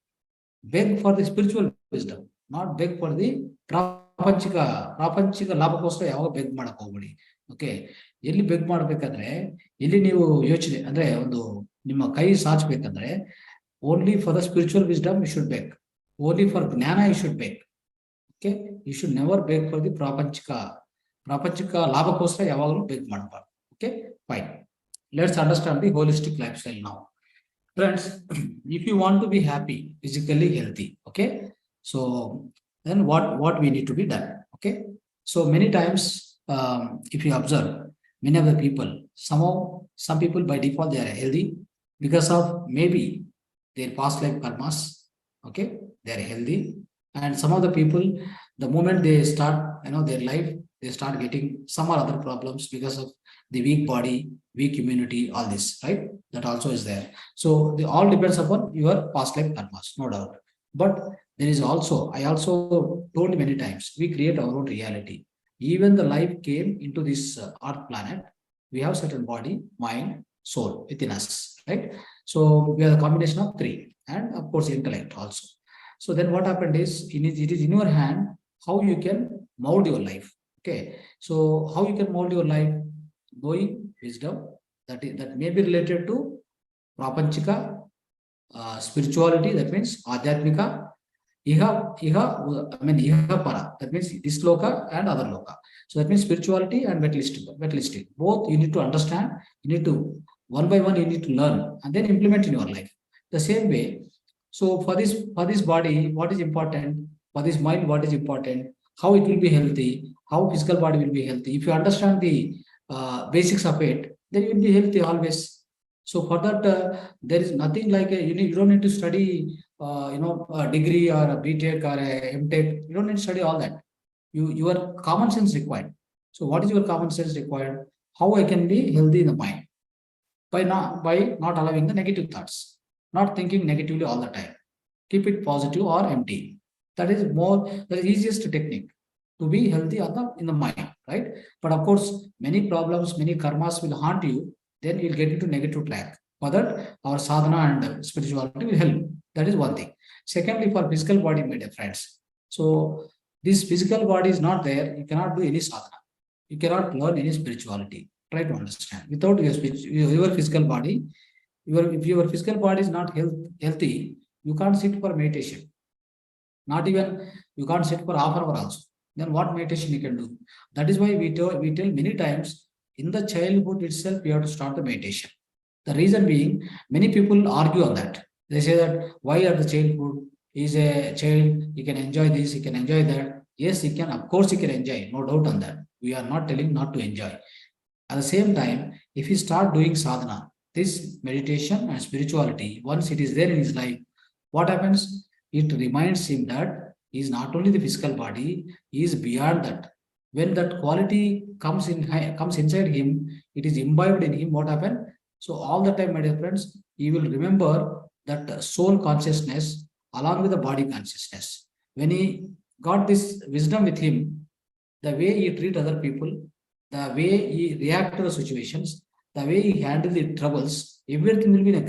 Beg for the spiritual wisdom, not beg for the ಪ್ರಾಪಂಚಿಕ ಲಾಭಕ್ಕೋಸ್ಕರ ಯಾವಾಗ beg ಮಾಡಕ್ ಹೋಗ್ಬೇಡಿ. Okay, ಎಲ್ಲಿ beg ಮಾಡ್ಬೇಕಂದ್ರೆ, ಎಲ್ಲಿ ನೀವು ಯೋಚನೆ ಅಂದ್ರೆ ಒಂದು ನಿಮ್ಮ ಕೈ ಸಾಚಬೇಕಂದ್ರೆ, only for the spiritual wisdom you should beg, only for ಜ್ಞಾನ you should beg. Okay, you should never beg for the ಪ್ರಾಪಂಚಿಕ ಲಾಭಕ್ಕೋಸ್ಕರ ಯಾವಾಗಲೂ ಬೆಗ್ ಮಾಡಬಾರ್ದು. Okay, fine. Let's understand the holistic life style ನಾವು. Friends, if you want to be happy, physically healthy, okay, so then what we need to be done, okay? So many times, if you observe, many of the people, some people by default they are healthy because of maybe their past life karmas, okay, they are healthy. And some of the people, the moment they start their life, they start getting some or other problems because of the weak body, weak immunity, all this, right? That also is there. So they all depends upon your past life karmas, no doubt. But there is also, I also told many times, we create our own reality. Even the life came into this earth planet, we have certain body, mind, soul within us, right? So we are a combination of three, and of course intellect also. So then what happened is, it is in your hand how you can mold your life. Okay, so how you can mold your life? Knowing wisdom that may be related to prapanchika, spirituality, that means adhyatmika, iha para, that means this loka and other loka. So that means spirituality and materialistic. Both you need to understand, you need to one by one you need to learn and then implement in your life. The same way, so for this body, what is important? For this mind, what is important? How it will be healthy? How physical body will be healthy? If you understand the basics of it, then you will be healthy always. So for that, there is nothing like you don't need to study, a degree or a BTech or a MTech. You don't need to study all that. Your common sense required. So what is your common sense required? How I can be healthy in the mind? By not allowing the negative thoughts, not thinking negatively all the time. Keep it positive or empty. That is the easiest technique to be healthy in the mind, right? But of course, many problems, many karmas will haunt you, then you'll get into negative track. For that, our sadhana and spirituality will help. That is one thing. Secondly, for physical body, my dear friends. So this physical body is not there, you cannot do any sadhana. You cannot learn any spirituality. Try to understand. Without your physical body, if your physical body is not healthy, you can't sit for meditation. Not even you can't sit for half an hour also. Then what meditation you can do? That is why we tell many times, in the childhood itself we have to start the meditation. The reason being, many people argue on that. They say that why at the childhood, is a child, he can enjoy this, he can enjoy that. Yes, he can, of course he can enjoy, no doubt on that. We are not telling not to enjoy. At the same time, if he start doing sadhana, this meditation and spirituality, once it is there in his life, what happens? It reminds him that he is not only the physical body, he is beyond that. When that quality comes inside him, it is imbibed in him. What happened? So all the time, my dear friends, he will remember that soul consciousness along with the body consciousness. When he got this wisdom with him, the way he treat other people, the way he react to the situations, the way he handle the troubles, everything will be in a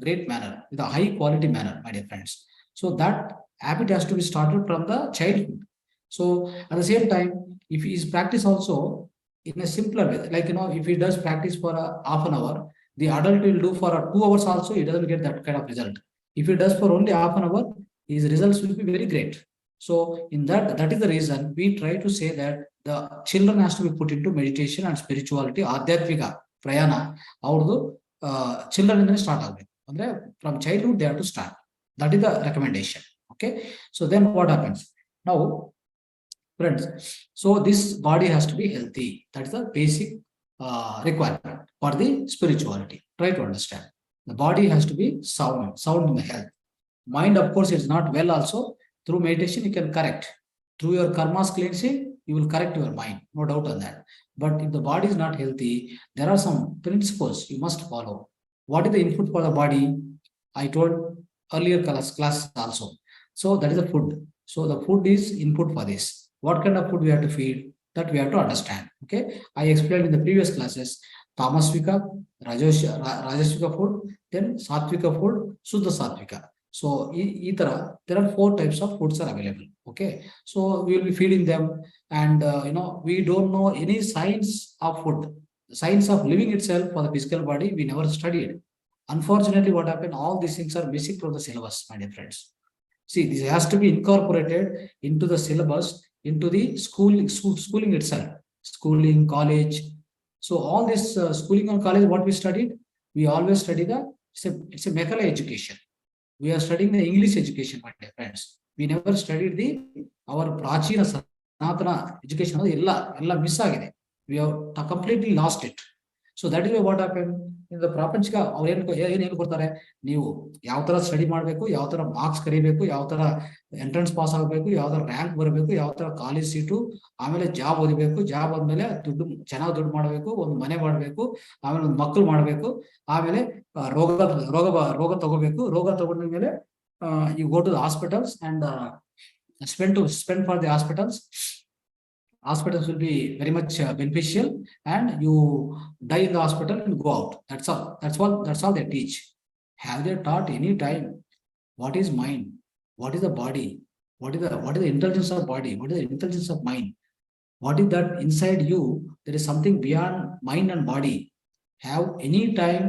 great manner, with a high quality manner, my dear friends. So that habit has to be started from the childhood. So at the same time, if he is practice also in a simpler way, like if he does practice for a half an hour, the adult will do for 2 hours also, he doesn't get that kind of result. If he does for only half an hour, his results will be very great. So in that is the reason we try to say that the children has to be put into meditation and spirituality, adhyatmika prayana. Our children start out ಅಂದ್ರೆ from childhood they have to start. That is the recommendation. Okay, so then what happens now, friends? So this body has to be healthy. That is the basic requirement for the spirituality. Try to understand. The body has to be sound in the health. Mind, of course, is not well also. Through meditation, you can correct. Through your karmas cleansing, you will correct your mind, no doubt on that. But if the body is not healthy, there are some principles you must follow. What is the input for the body? I told earlier class also. So that is the food. So the food is input for this. What kind of food we have to feed? That we have to understand. Okay. I explained in the previous classes. Tamasvika, Rajasvika food, then Satvika food, Suddha Satvika. So there are 4 types of foods are available. Okay. So we will be feeding them, and we don't know any science of food, science of living itself for the physical body. We never studied. Unfortunately, what happened? All these things are missing from the syllabus, my dear friends. See, this has to be incorporated into the syllabus, into the schooling itself, schooling, college. So all this schooling and college, what we studied, we always study it's a Mekala education. We are studying the English education, my dear friends. We never studied our Prachina Sanatana education. Ella miss agide. We have completely lost it. So that is why what happened in the ಪ್ರಾಪಂಚಿಕ ಅವ್ರು ಏನು ಕೊಡ್ತಾರೆ, ನೀವು ಯಾವ ತರ study ಮಾಡಬೇಕು, ಯಾವ ತರ ಮಾರ್ಕ್ಸ್ ಕರಿಬೇಕು, ಯಾವ ತರ ಎಂಟ್ರೆನ್ಸ್ ಪಾಸ್ ಆಗಬೇಕು, ಯಾವ ತರ ರ್ಯಾಂಕ್ ಬರಬೇಕು, ಯಾವ ತರ ಕಾಲೇಜ್ ಸೀಟು, ಆಮೇಲೆ ಜಾಬ್ ಓದಬೇಕು, ಜಾಬ್ ಆದ್ಮೇಲೆ ಚೆನ್ನಾಗಿ ದುಡ್ಡು ಮಾಡಬೇಕು, ಒಂದು ಮನೆ ಮಾಡಬೇಕು, ಆಮೇಲೆ ಒಂದು ಮಕ್ಕಳು ಮಾಡಬೇಕು, ಆಮೇಲೆ ರೋಗ ತಗೋಬೇಕು, ರೋಗ ತಗೊಂಡ್ಮೇಲೆ you go to the hospitals and spend for the hospitals. Hospitals will be very much beneficial, and you die in the hospital and go out. That's all they teach. Have they taught any time what is mind, what is the body, what is the intelligence of body, what is the intelligence of mind, what is that inside you? There is something beyond mind and body. Have any time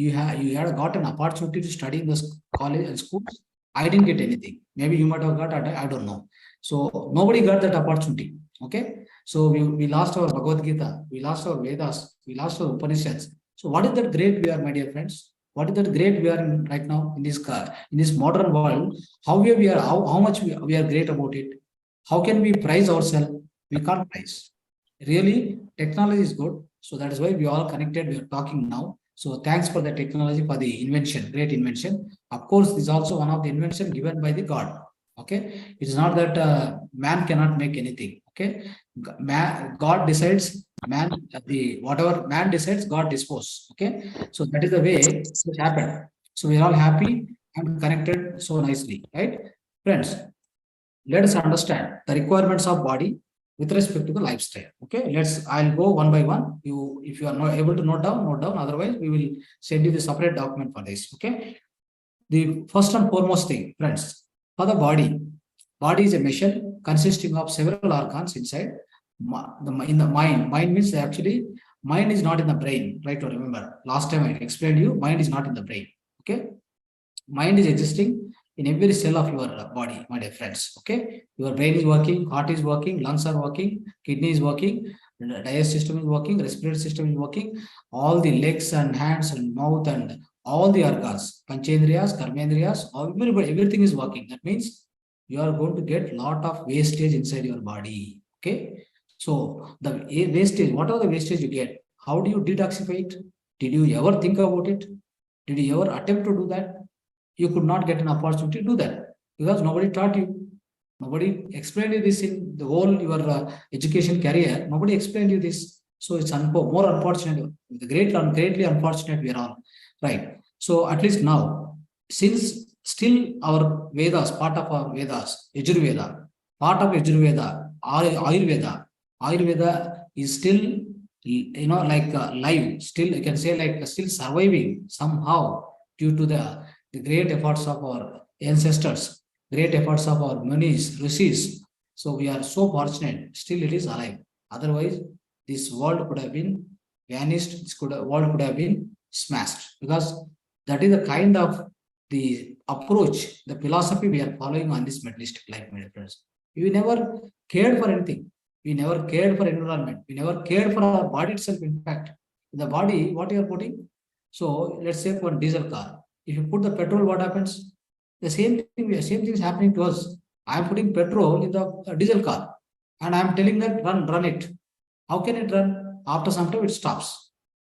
you had got an opportunity to study in the college and schools? I didn't get anything. Maybe you might have got, I don't know. So nobody got that opportunity. Okay, so we lost our Bhagavad Gita, we lost our Vedas, we lost our Upanishads. So what is that great we are, my dear friends? What is that great we are in right now in this modern world? How much we are great about it? How can we prize ourselves? We can't prize. Really, technology is good. So that is why we all connected. We are talking now. So thanks for the technology, for the invention, great invention. Of course, this is also one of the invention given by the God. Okay, it is not that man cannot make anything. Okay, God decides, man whatever man decides, God disposes. Okay, so that is the way it happened. So we are all happy and connected so nicely, right, friends? Let us understand the requirements of body with respect to the lifestyle. Okay, I'll go one by one. If you are not able to note down. Otherwise, we will send you the separate document for this. Okay, the first and foremost thing, friends, for the body is a machine consisting of several organs inside. In the mind means actually mind is not in the brain, right? To remember, last time I explained you, mind is not in the brain. Okay, mind is existing in every cell of your body, my dear friends. Okay, your brain is working, heart is working, lungs are working, kidney is working, digestive system is working, respiratory system is working, all the legs and hands and mouth and all the organs, panchendriyas, karmendriyas, everything is working. That means you are going to get lot of wastage inside your body. Okay, so the wastage, what are the wastage you get? How do you detoxify it? Did you ever think about it? Did you ever attempt to do that? You could not get an opportunity to do that because nobody taught you. Nobody explained you this in the whole your education career. Nobody explained you this. So it's more unfortunate. Greatly unfortunate we are all. Right. So at least now, since still our Vedas, part of our Vedas, Yajurveda, part of Yajurveda, Ayurveda is still, like live, still you can say like still surviving somehow due to the great efforts of our ancestors, great efforts of our munis, rishis. So we are so fortunate, still it is alive. Otherwise, this world could have been vanished, world could have been smashed, because that is the kind of the approach, the philosophy we are following on this materialistic life, my friends. We never cared for anything. We never cared for environment. We never cared for our body itself. In fact, in the body, what you are putting? So let's say for a diesel car, if you put the petrol, what happens? The same thing is happening to us. I am putting petrol in the diesel car and I am telling that run it. How can it run? After some time it stops.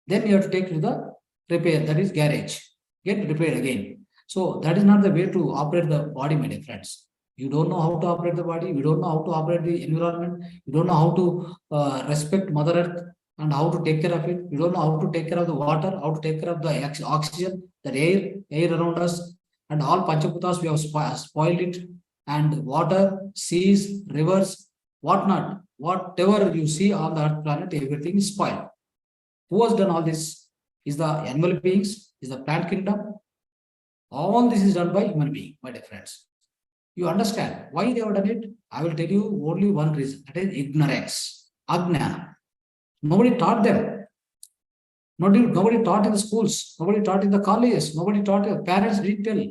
Then you have to take to the repair, that is garage, get repaired again. So that is not the way to operate the body, my dear friends. You don't know how to operate the body. You don't know how to operate the environment. You don't know how to respect Mother Earth and how to take care of it. You don't know how to take care of the water, how to take care of the oxygen, the air around us, and all Panchaputas. We have spoiled it. And water, seas, rivers, whatnot, whatever you see on the Earth planet, everything is spoiled. Who has done all this? Is the animal beings? Is the plant kingdom? All this is done by human being, my dear friends. You understand why they have done it? I will tell you only one reason, that is ignorance, Agnana. Nobody taught them. Nobody taught in the schools, nobody taught in the colleges, nobody taught your parents didn't tell.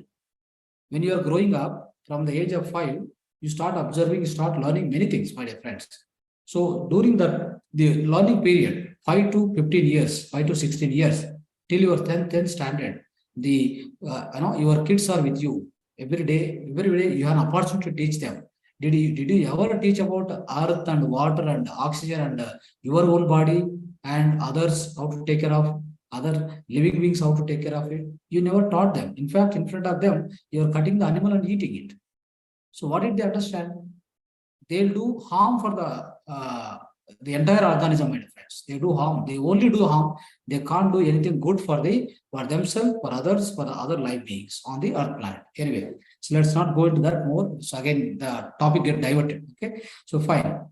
When you are growing up from the age of 5, you start observing, you start learning many things, my dear friends. So during the learning period, 5 to 15 years, 5 to 16 years, till your 10th standard, your kids are with you every day you have an opportunity to teach them. Did you ever teach about earth and water and oxygen and your own body and others, how to take care of other living beings, how to take care of it? You never taught them. In fact, in front of them, you are cutting the animal and eating it. So what did they understand? They'll do harm for the entire organism, my friends. They do harm. They only do harm. They can't do anything good for themselves, for others, for the other life beings on the Earth planet. Anyway, so let's not go into that more. So again, the topic get diverted. Okay, so fine,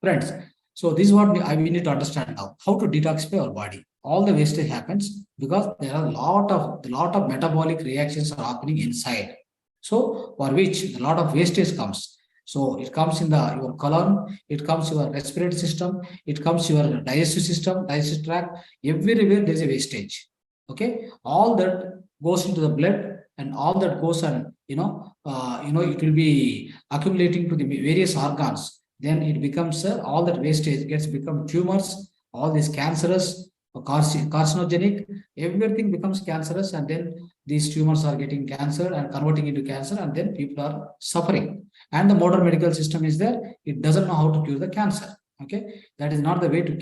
friends. So this is what we need to understand now: how to detoxify our body. All the wastage happens because there are a lot of metabolic reactions are happening inside. So for which a lot of wastage comes. So it comes in your colon, it comes your respiratory system, it comes your digestive system, digestive tract. Everywhere there is a wastage. Okay, all that goes into the blood, and all that goes and it will be accumulating to the various organs. Then it becomes all that wastage gets become tumors, all these cancerous, carcinogenic, everything becomes cancerous, and then these tumors are getting cancer and converting into cancer, and then people are suffering. And the modern medical system is there, it doesn't know how to cure the cancer. Okay, that is not the way to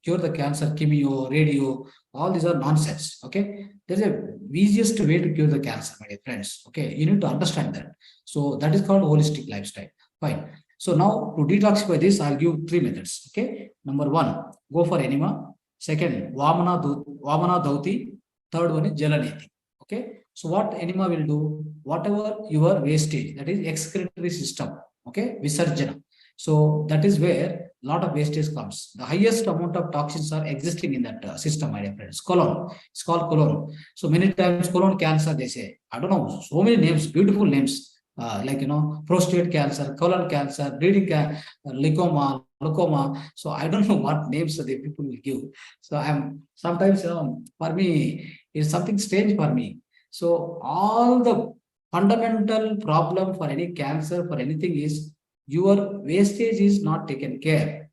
cure the cancer. Chemio, radio, all these are nonsense. Okay, there's a easiest way to cure the cancer, my dear friends. Okay, you need to understand that. So that is called holistic lifestyle. Fine. So now to detoxify this, I'll give 3 methods. Okay, number 1, go for enema. Second, Vamana Dhauti. Third one is Jalaneti. Okay. So what enema will do? Whatever your wastage, that is excretory system. Okay. Visarjana. So that is where a lot of wastage comes. The highest amount of toxins are existing in that system, my dear friends. Colon. It's called colon. So many times colon cancer, they say. I don't know. So many names, beautiful names. Prostate cancer, colon cancer, bleeding cancer, leukemia. So I don't know what names the people will give. So I'm sometimes, for me, it's something strange for me. So all the fundamental problem for any cancer, for anything is your wastage is not taken care.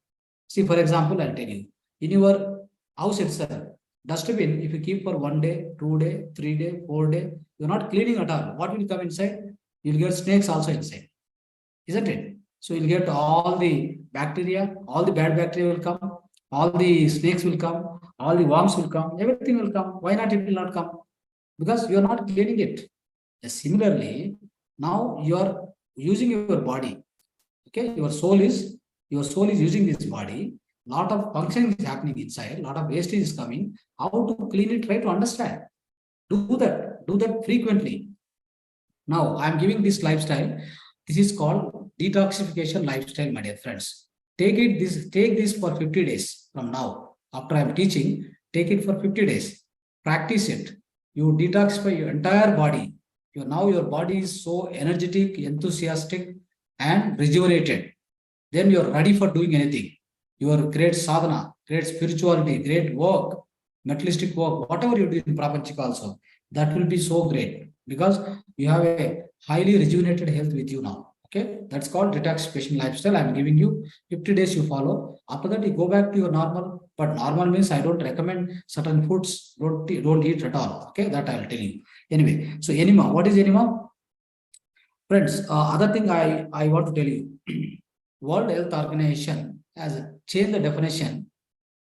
See, for example, I'll tell you, in your house itself, dustbin, if you keep for 1 day, 2 day, 3 day, 4 day, you're not cleaning at all. What will come inside? You'll get snakes also inside, isn't it? So you'll get all the bacteria, all the bad bacteria will come, all the snakes will come, all the worms will come, everything will come. Why not? It will not come because you are not cleaning it. Similarly, now you are using your body. Okay, your soul is using this body. Lot of functioning is happening inside. Lot of wastage is coming. How to clean it? Try to understand. Do that frequently. Now, I'm giving this lifestyle. This is called detoxification lifestyle, my dear friends. Take this for 50 days from now. After I'm teaching, take it for 50 days. Practice it. You detoxify your entire body. Your body is so energetic, enthusiastic, and rejuvenated. Then you're ready for doing anything. Your great sadhana, great spirituality, great work, materialistic work, whatever you do in Prapanchika also, that will be so great because you have a highly rejuvenated health with you now. Okay, that's called detoxification lifestyle. I'm giving you 50 days you follow. After that, you go back to your normal. But normal means I don't recommend certain foods. Don't eat at all. Okay, that I'll tell you. Anyway, so enema. What is enema? Friends, other thing I want to tell you. World Health Organization has changed the definition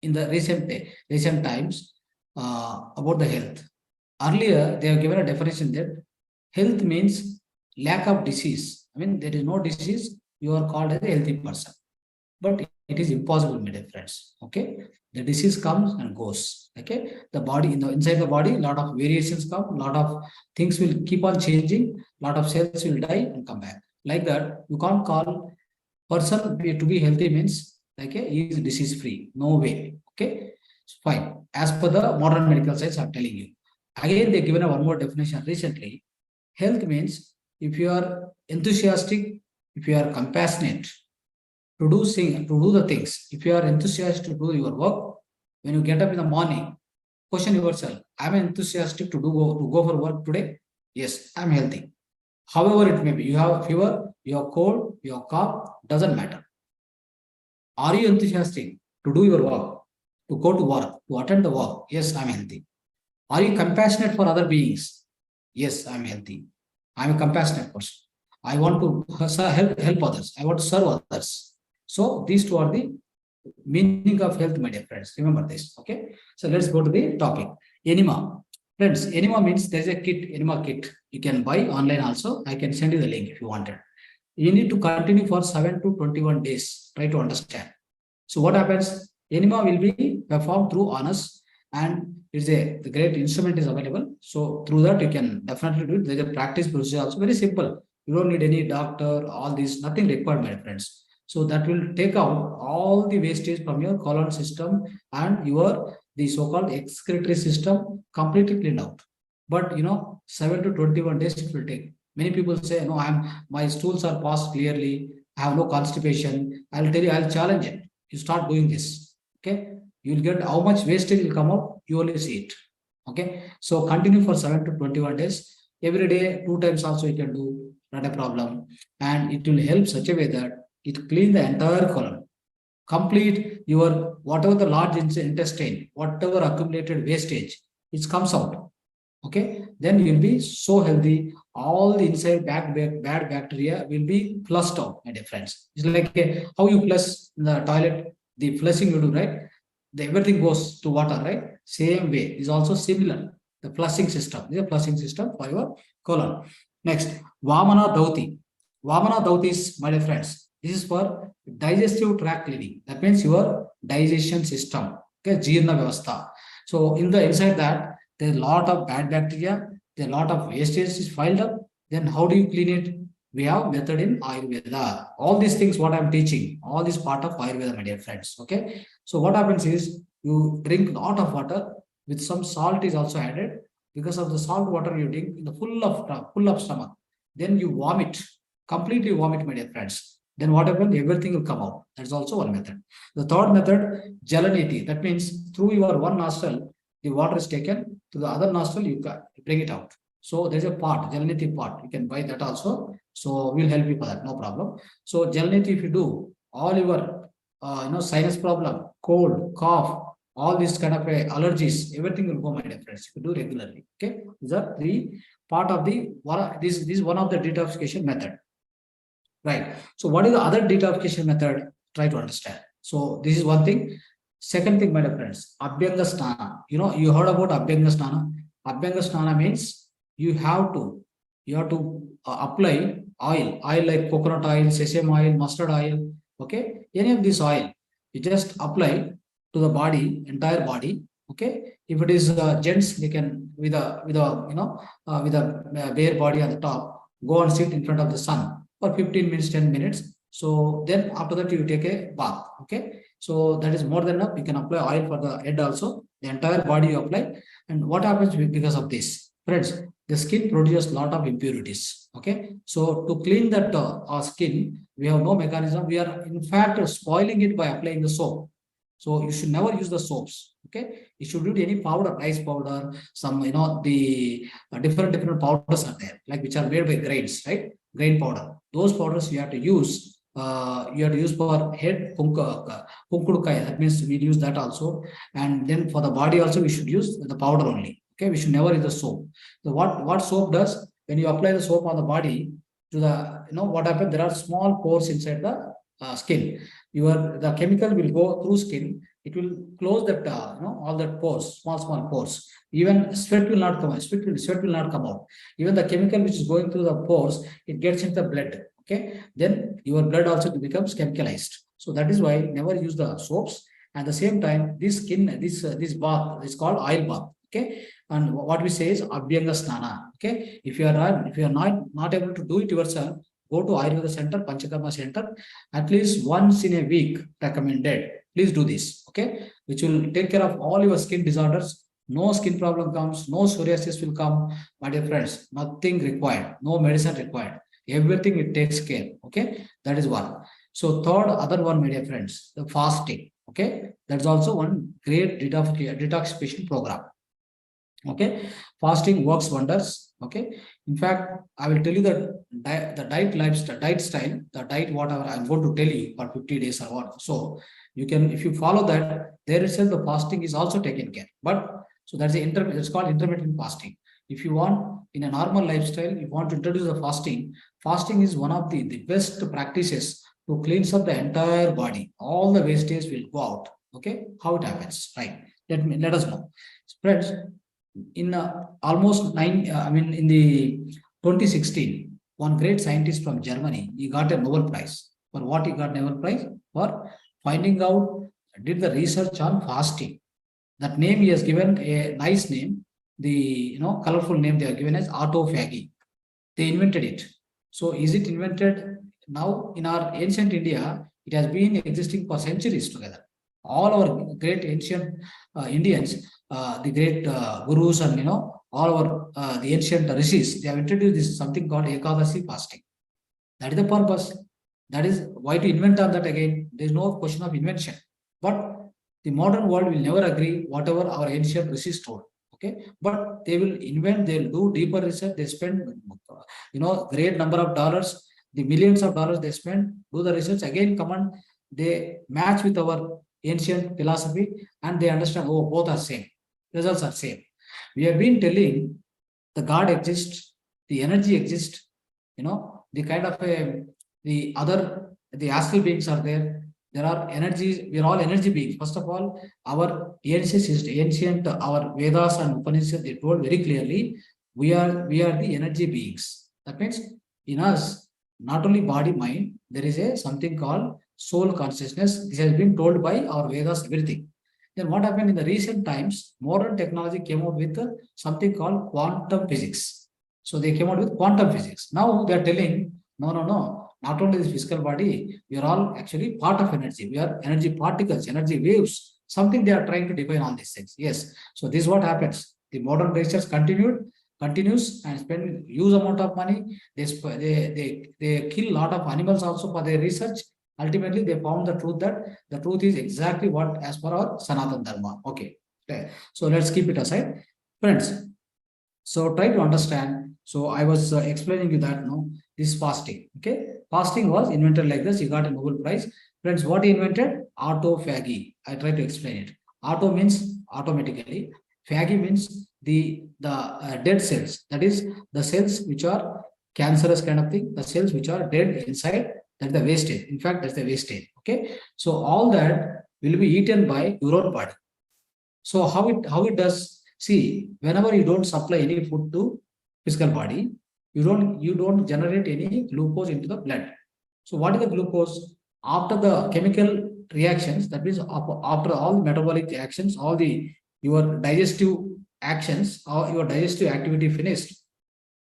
in the recent times about the health. Earlier, they have given a definition that health means lack of disease I mean, there is no disease, you are called as a healthy person. But it is impossible, my dear friends. Okay, the disease comes and goes. Okay, the body, inside the body, a lot of variations come, a lot of things will keep on changing, a lot of cells will die and come back. Like that, you can't call person to be healthy means like he is disease free. No way. Okay, fine. As per the modern medical science, I'm telling you. Again, they given a one more definition recently. Health means if you are enthusiastic, if you are compassionate, to do the things. If you are enthusiastic to do your work, when you get up in the morning, question yourself: am I enthusiastic to go for work today? Yes, I'm healthy. However, it may be you have fever, you have cold, you have cough, doesn't matter. Are you enthusiastic to do your work, to go to work, to attend the work? Yes, I'm healthy. Are you compassionate for other beings? Yes, I'm healthy. I'm a compassionate person. I want to help others. I want to serve others. So these two are the meaning of health, my dear friends. Remember this. Okay. So let's go to the topic. Enema. Friends, enema means there's a kit, enema kit. You can buy online also. I can send you the link if you wanted. You need to continue for 7 to 21 days. Try to understand. So what happens? Enema will be performed through anus, and the great instrument is available. So through that you can definitely do it. There's a practice procedure also, very simple. You don't need any doctor, all this, nothing required, my friends. So that will take out all the wastage from your colon system and the so-called excretory system completely cleaned out. But 7 to 21 days it will take. Many people say, no, my stools are passed clearly. I have no constipation. I'll tell you, I'll challenge it. You start doing this. Okay. You'll get how much wastage will come out. You only see it. Okay. So continue for 7 to 21 days. Every day, 2 times also you can do. Not a problem. And it will help such a way that it clean the entire colon. Complete your whatever the large intestine, whatever accumulated wastage, it comes out. Okay, then you'll be so healthy. All the inside bad bacteria will be flushed out, my dear friends. It's like how you flush in the toilet, the flushing you do, right? Everything goes to water, right? Same way is also similar. The flushing system. This is a flushing system for your colon. Next, Vamana Dauti. Vamana Dauti is, my dear friends, this is for digestive tract cleaning. That means your digestion system. Okay, Jirna Vyavastha. So inside that, there's a lot of bad bacteria, there's a lot of wastage is piled up. Then how do you clean it? We have method in Ayurveda. All these things, what I'm teaching, all this part of Ayurveda, my dear friends. Okay. So what happens is you drink a lot of water with some salt is also added. Because of the salt water you drink in the full of stomach. Then you vomit, completely vomit, my dear friends. Then what happens? Everything will come out. That's also one method. The third method, Jalaniti. That means through your one nostril, the water is taken to the other nostril, you can bring it out. So there's a part, Jalaniti part. You can buy that also. So we'll help you for that, no problem. So Jalaniti, if you do, all your sinus problem, cold, cough, all these kind of allergies, everything will go, my dear friends, if you do regularly. Okay, these are the part of this is one of the detoxification method. Right. So what is the other detoxification method? Try to understand. So this is one thing. Second thing, my dear friends, Abhyanga Snana. You heard about Abhyanga Snana. Abhyanga Snana means you have to apply oil like coconut oil, sesame oil, mustard oil. Okay, any of this oil, you just apply to the body, entire body. Okay, if it is gents, they can with a bare body on the top, go and sit in front of the sun for 15 minutes, 10 minutes. So then after that you take a bath. Okay, so that is more than enough. You can apply oil for the head also, the entire body you apply. And what happens because of this, friends? The skin produces a lot of impurities. Okay, so to clean that our skin, we have no mechanism. We are in fact spoiling it by applying the soap. So you should never use the soaps. Okay, you should use any powder, rice powder, some the different powders are there, like which are made by grains, right? Grain powder. Those powders you have to use. You have to use for head kunkudukai. That means we use that also. And then for the body also we should use the powder only. Okay, we should never use the soap. So what soap does, when you apply the soap on the body, to the what happens? There are small pores inside the skin. The chemical will go through skin. It will close that all that pores, small pores. Even sweat will not come out. Sweat will not come out. Even the chemical which is going through the pores, it gets into the blood. Okay, then your blood also becomes chemicalized. So that is why never use the soaps. At the same time, this skin, this bath is called oil bath. Okay, and what we say is abhyanga snana. Okay, if you are not able to do it yourself, go to Ayurveda center, Panchakarma center, at least once in a week, recommended. Please do this. Okay, which will take care of all your skin disorders. No skin problem comes, no psoriasis will come. My dear friends, nothing required, no medicine required. Everything it takes care. Okay, that is one. So third, other one, my dear friends, the fasting. Okay, that's also one great detoxification program. Okay, fasting works wonders. Okay, in fact, I will tell you that the diet lifestyle, diet style, the diet whatever I'm going to tell you for 50 days or what. So you can, if you follow that, there itself the fasting is also taken care. But so that's the it's called intermittent fasting. If you want in a normal lifestyle, you want to introduce the fasting. Fasting is one of the best practices to cleanse up the entire body. All the wastage will go out. Okay, how it happens, right? Let us know. Friends, in almost in the 2016, one great scientist from Germany, he got a Nobel Prize. For what he got Nobel Prize? For finding out, did the research on fasting. That name he has given a nice name. The colorful name they are given as autophagy. They invented it. So is it invented now in our ancient India? It has been existing for centuries together. All our great ancient Indians, the great gurus and all our the ancient rishis, they have introduced this something called Ekadasi fasting. That is the purpose. That is why to invent on that again. There is no question of invention. But the modern world will never agree whatever our ancient rishis told. Okay, but they will invent. They will do deeper research. They spend great number of dollars, the millions of dollars they spend, do the research again. Come on, they match with our ancient philosophy and they understand. Oh, both are same. Results are same. We have been telling the God exists, the energy exists. The kind of the astral beings are there. There are energies. We are all energy beings. First of all, our ancient our Vedas and Upanishads, they told very clearly, we are the energy beings. That means in us, not only body, mind, there is a something called soul consciousness. This has been told by our Vedas, everything. Then what happened in the recent times, modern technology came out with something called quantum physics. So they came out with quantum physics. Now they are telling, no. Not only this physical body, we are all actually part of energy. We are energy particles, energy waves, something they are trying to define all these things. Yes. So this is what happens. The modern research continues and spend huge amount of money. They kill a lot of animals also for their research. Ultimately, they found the truth that the truth is exactly what as per our Sanatana Dharma. Okay. So let's keep it aside. Friends, so try to understand. So I was explaining you that this fasting. Okay. Fasting was invented like this. He got a Nobel Prize. Friends, what he invented? Autophagy. I try to explain it. Auto means automatically. Phagy means the dead cells. That is the cells which are cancerous kind of thing. The cells which are dead inside. That's the wastage. In fact, that's the wastage. Okay. So all that will be eaten by your own body. So how it does? See, whenever you don't supply any food to physical body, you don't generate any glucose into the blood. So what is the glucose? After the chemical reactions, that means after all the metabolic actions, all your digestive actions or your digestive activity finished,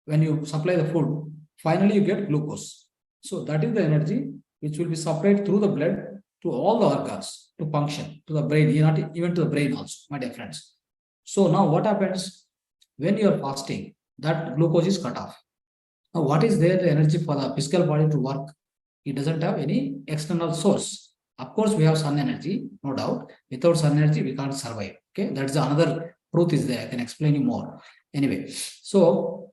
when you supply the food, finally you get glucose. So that is the energy which will be supplied through the blood to all the organs to function, to the brain, even to the brain also, my dear friends. So now what happens when you are fasting? That glucose is cut off. Now what is there the energy for the physical body to work? It doesn't have any external source. Of course, we have sun energy, no doubt. Without sun energy, we can't survive. Okay, that's another truth is there. I can explain you more. Anyway, so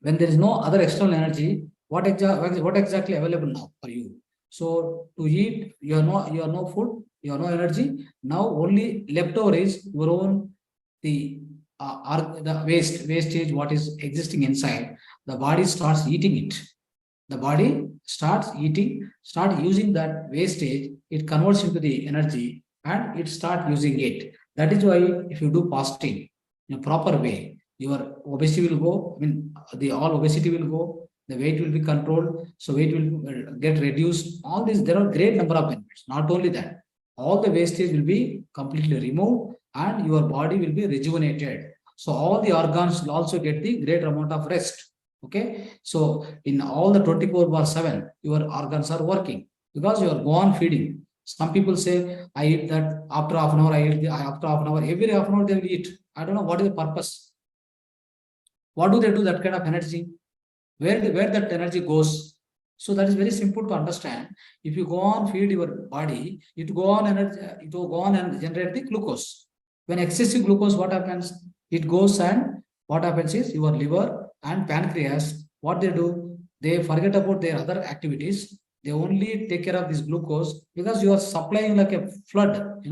when there is no other external energy, what exactly available now for you? So to eat, you have no food, you have no energy. Now only leftover is your own the wastage what is existing inside. The body starts eating it. The body starts using that wastage. It converts into the energy and it starts using it. That is why if you do fasting in a proper way, your obesity will go. All obesity will go. the weight will be controlled, so weight will get reduced. All these, there are great number of benefits. Not only that, all the wastage will be completely removed and your body will be rejuvenated. So all the organs will also get the great amount of rest. Okay, so in all the 24/7, your organs are working because you are go on feeding. Some people say, I eat that after half an hour, I eat after half an hour, every half an hour they will eat. I don't know what is the purpose. What do they do that kind of energy? Where that energy goes? So that is very simple to understand. If you go on feed your body, it go on energy, it will go on and generate the glucose. When excessive glucose, what happens? It goes, and what happens is your liver and pancreas, what they do, they forget about their other activities. They only take care of this glucose because you are supplying like a flood,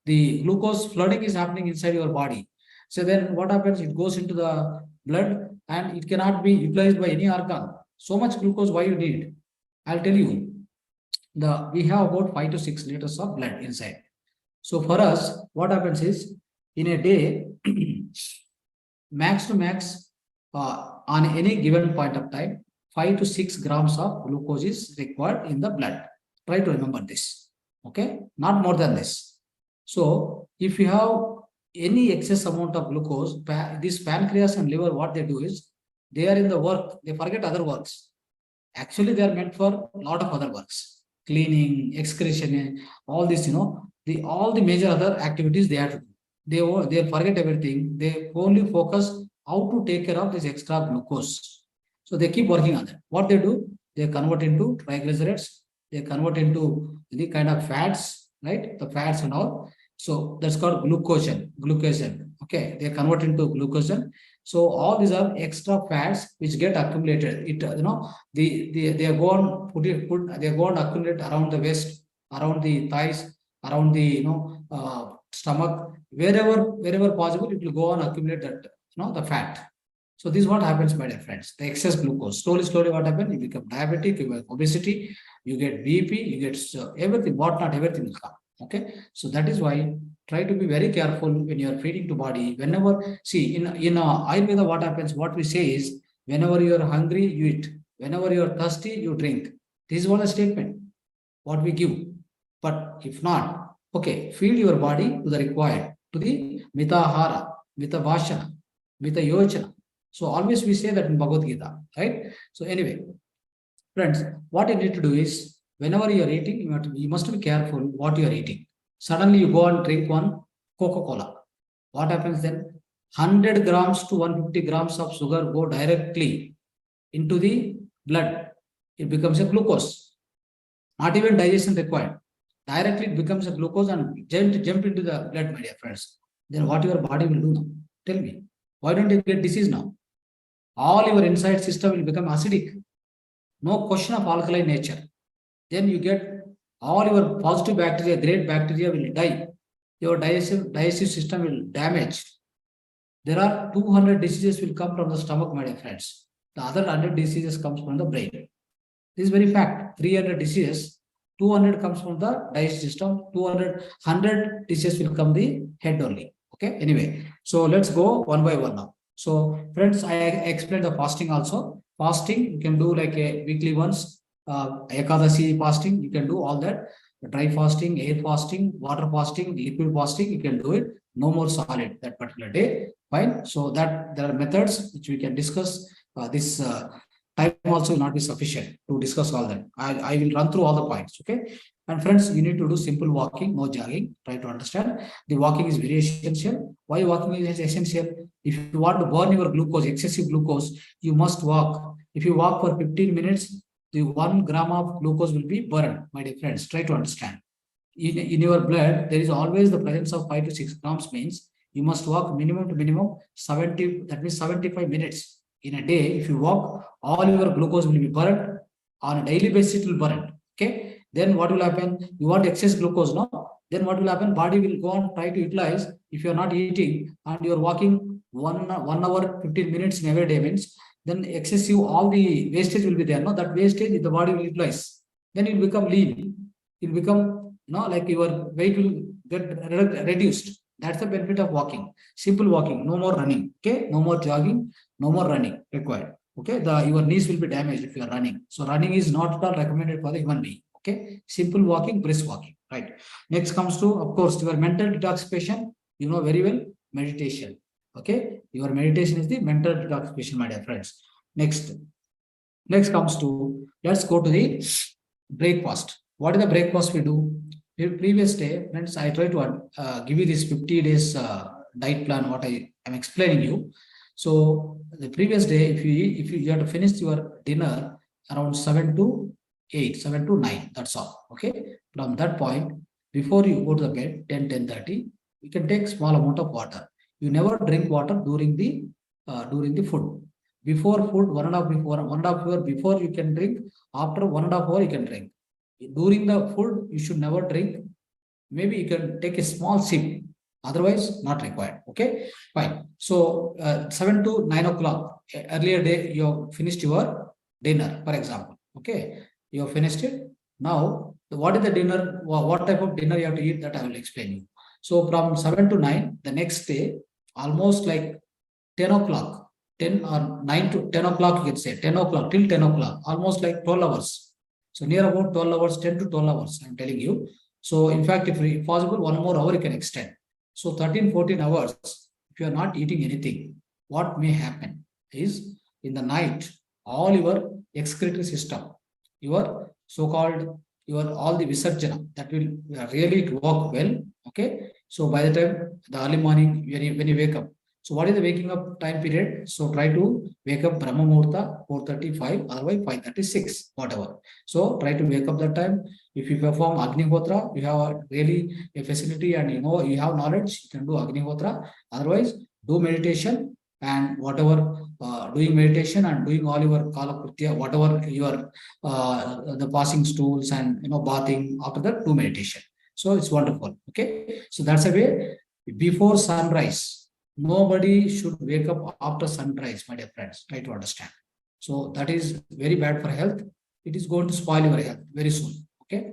the glucose flooding is happening inside your body. So then what happens? It goes into the blood and it cannot be utilized by any organ. So much glucose, why you need? I'll tell you. We have about 5 to 6 liters of blood inside. So for us, what happens is, in a day, max to max, on any given point of time, 5 to 6 grams of glucose is required in the blood. Try to remember this. Okay, not more than this. So if you have any excess amount of glucose, this pancreas and liver, what they do is, they are in the work, they forget other works. Actually, they are meant for a lot of other works, cleaning, excretion, all this, all the major other activities they have to do. They forget everything. They only focus how to take care of this extra glucose. So they keep working on that. What they do, they convert into triglycerides, they convert into any kind of fats, right? The fats and all. So that's called glucogen. Okay, they convert into glucogen. So all these are extra fats which get accumulated. They go on they go on accumulate around the waist, around the thighs, around the stomach, wherever possible, it will go on accumulate that the fat. So this is what happens, my dear friends. The excess glucose. Slowly, what happens? You become diabetic, you get obesity, you get BP, you get everything. Not everything will come. Okay, so that is why try to be very careful when you are feeding to body. Whenever, see, in Ayurveda, what happens? What we say is, whenever you are hungry, you eat. Whenever you are thirsty, you drink. This is what a statement. What we give. But if not, okay, feed your body to the required, to the mitahara, mitabhashana, mitayochana. So always we say that in Bhagavad Gita, right? So anyway, friends, what you need to do is, whenever you are eating, you must be careful what you are eating. Suddenly you go and drink one Coca-Cola. What happens then? 100 grams to 150 grams of sugar go directly into the blood. It becomes a glucose. Not even digestion required. Directly it becomes a glucose and jump into the blood, my dear friends. Then what your body will do now? Tell me. Why don't you get disease now? All your inside system will become acidic. No question of alkaline nature. Then you get all your positive bacteria, great bacteria will die. Your digestive system will damage. There are 200 diseases will come from the stomach, my dear friends. The other 100 diseases comes from the brain. This is very fact. 300 diseases, 200 comes from the digestive system, 100 diseases will come the head only. Okay, anyway, so let's go one by one now. So friends, I explained the fasting also. Fasting, you can do like a weekly once, Ekadasi fasting, you can do all that. Dry fasting, air fasting, water fasting, liquid fasting, you can do it. No more solid that particular day. Fine. So that there are methods which we can discuss. This time also will not be sufficient to discuss all that. I will run through all the points. Okay. And friends, you need to do simple walking, no jogging. Try to understand. The walking is very essential. Why walking is essential? If you want to burn your glucose, excessive glucose, you must walk. If you walk for 15 minutes, the 1 gram of glucose will be burned, my dear friends. Try to understand. In your blood, there is always the presence of 5 to 6 grams, means you must walk minimum to minimum 70, that means 75 minutes. In a day, if you walk, all your glucose will be burned. On a daily basis, it will burn. Okay. Then what will happen? You want excess glucose, no? Then what will happen? Body will go and try to utilize. If you are not eating and you are walking 1 hour, 15 minutes in every day, means then excessive, all the wastage will be there. No, that wastage the body will utilize. Then it will become lean. It will become, like your weight will get reduced. That's the benefit of walking. Simple walking, no more running. Okay, no more jogging, no more running required. Okay, your knees will be damaged if you are running. So running is not at all recommended for the human being. Okay, simple walking, brisk walking, right? Next comes to, of course, your mental detoxification. You know very well, meditation. Okay, your meditation is the mental detoxification, my dear friends. Next comes to, let's go to the breakfast. What is the breakfast we do? The previous day, friends, I try to give you this 50 days diet plan, what I am explaining you. So the previous day, if you have to finish your dinner around 7 to 8, 7 to 9, that's all. Okay. From that point, before you go to the bed, 10, 10:30, you can take small amount of water. You never drink water during the food. Before food, 1.5 hour before you can drink. After 1.5 hour, you can drink. During the food, you should never drink. Maybe you can take a small sip. Otherwise, not required. Okay, fine. So 7 to 9 o'clock, earlier day, you have finished your dinner, for example. Okay, you have finished it. Now, what is the dinner? What type of dinner you have to eat? That I will explain you. So from 7 to 9, the next day, almost like 10 o'clock, 10 or 9 to 10 o'clock, you can say 10 o'clock till 10 o'clock, almost like 12 hours. So near about 12 hours, 10 to 12 hours, I'm telling you. So in fact, if possible, 1 more hour you can extend. So 13, 14 hours, if you are not eating anything, what may happen is in the night, all your excretory system, your so-called, your all the visarjana, that will really work well. Okay. So by the time the early morning, when you wake up, so what is the waking up time period? So try to wake up Brahma Muhurta 4:35, otherwise 5:36, whatever. So try to wake up that time. If you perform Agnihotra, you have really a facility and you have knowledge, you can do Agnihotra. Otherwise, do meditation and whatever doing meditation and doing all your Kalakritya, whatever your the passing stools and bathing, after that do meditation. So it's wonderful. Okay. So that's a way. Before sunrise, nobody should wake up after sunrise, my dear friends. Try to understand. So that is very bad for health. It is going to spoil your health very soon. Okay.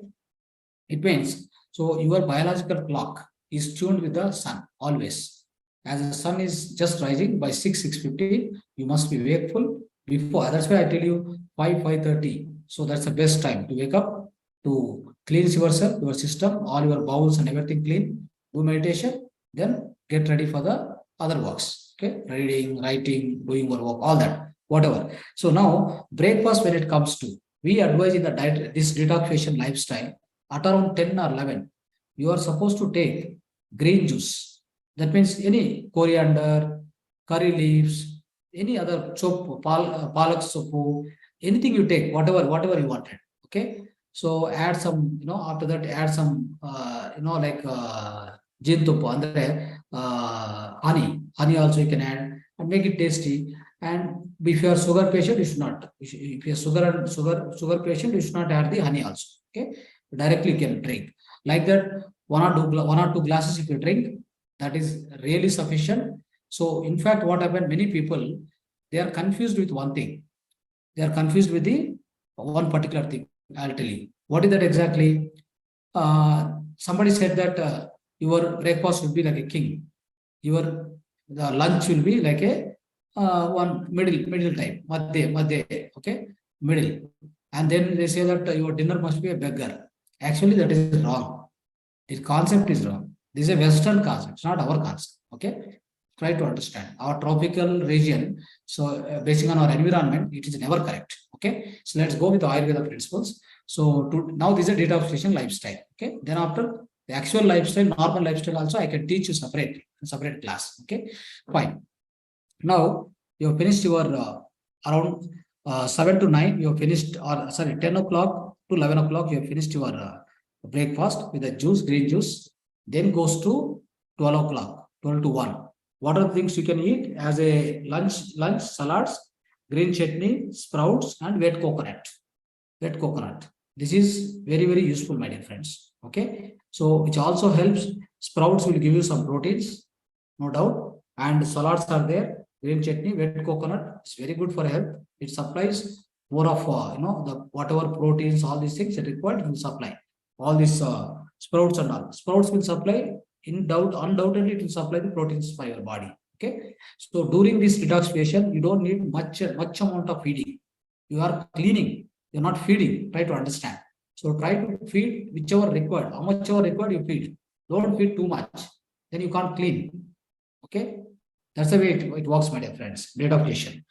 It means, so your biological clock is tuned with the sun always. As the sun is just rising by 6:50, you must be wakeful before. That's why I tell you 5:30. So that's the best time to wake up, to cleanse yourself, your system, all your bowels and everything clean, do meditation, then get ready for the other works. Okay, reading, writing, doing your work, all that, whatever. So now breakfast, when it comes to, we advise in the diet, this detoxification lifestyle, at around 10 or 11, you are supposed to take green juice. That means any coriander, curry leaves, any other chop, palak sopu, anything you take, whatever you wanted. Okay. So add some, after that, add some, like jintuppu, andre honey also you can add and make it tasty. And if you are sugar patient, you should not. If you are sugar patient, you should not add the honey also. Okay, directly you can drink like that. One or two glasses if you drink, that is really sufficient. So in fact, what happened? Many people, they are confused with one thing. They are confused with the one particular thing. I'll tell you what is that exactly. Somebody said that your breakfast will be like a king. The lunch will be like a one middle time, madhe, okay, middle. And then they say that your dinner must be a beggar. Actually, that is wrong. This concept is wrong. This is a Western concept, it's not our concept. Okay, try to understand our tropical region. So based on our environment, it is never correct. Okay, so let's go with the Ayurveda principles. So now this is a detoxification lifestyle. Okay, then after the actual lifestyle, normal lifestyle also, I can teach you separate class. Okay, fine. Now you have finished your around 7 to 9. You have finished, or sorry, 10 o'clock to 11 o'clock. You have finished your breakfast with the juice, green juice. Then goes to 12 o'clock, 12 to 1. What are the things you can eat as a lunch? Salads, green chutney, sprouts, and wet coconut. This is very, very useful, my dear friends. Okay, so which also helps. Sprouts will give you some proteins, no doubt, and salads are there. Green chutney, wet coconut is very good for health. It supplies more of the whatever proteins, all these things that required, will supply. All these sprouts and all. Sprouts will supply, undoubtedly it will supply the proteins for your body. Okay. So during this detoxification, you don't need much amount of feeding. You are cleaning, you're not feeding. Try to understand. So try to feed whichever required, how much ever required you feed. Don't feed too much. Then you can't clean. Okay. That's the way it works, my dear friends. Detoxification.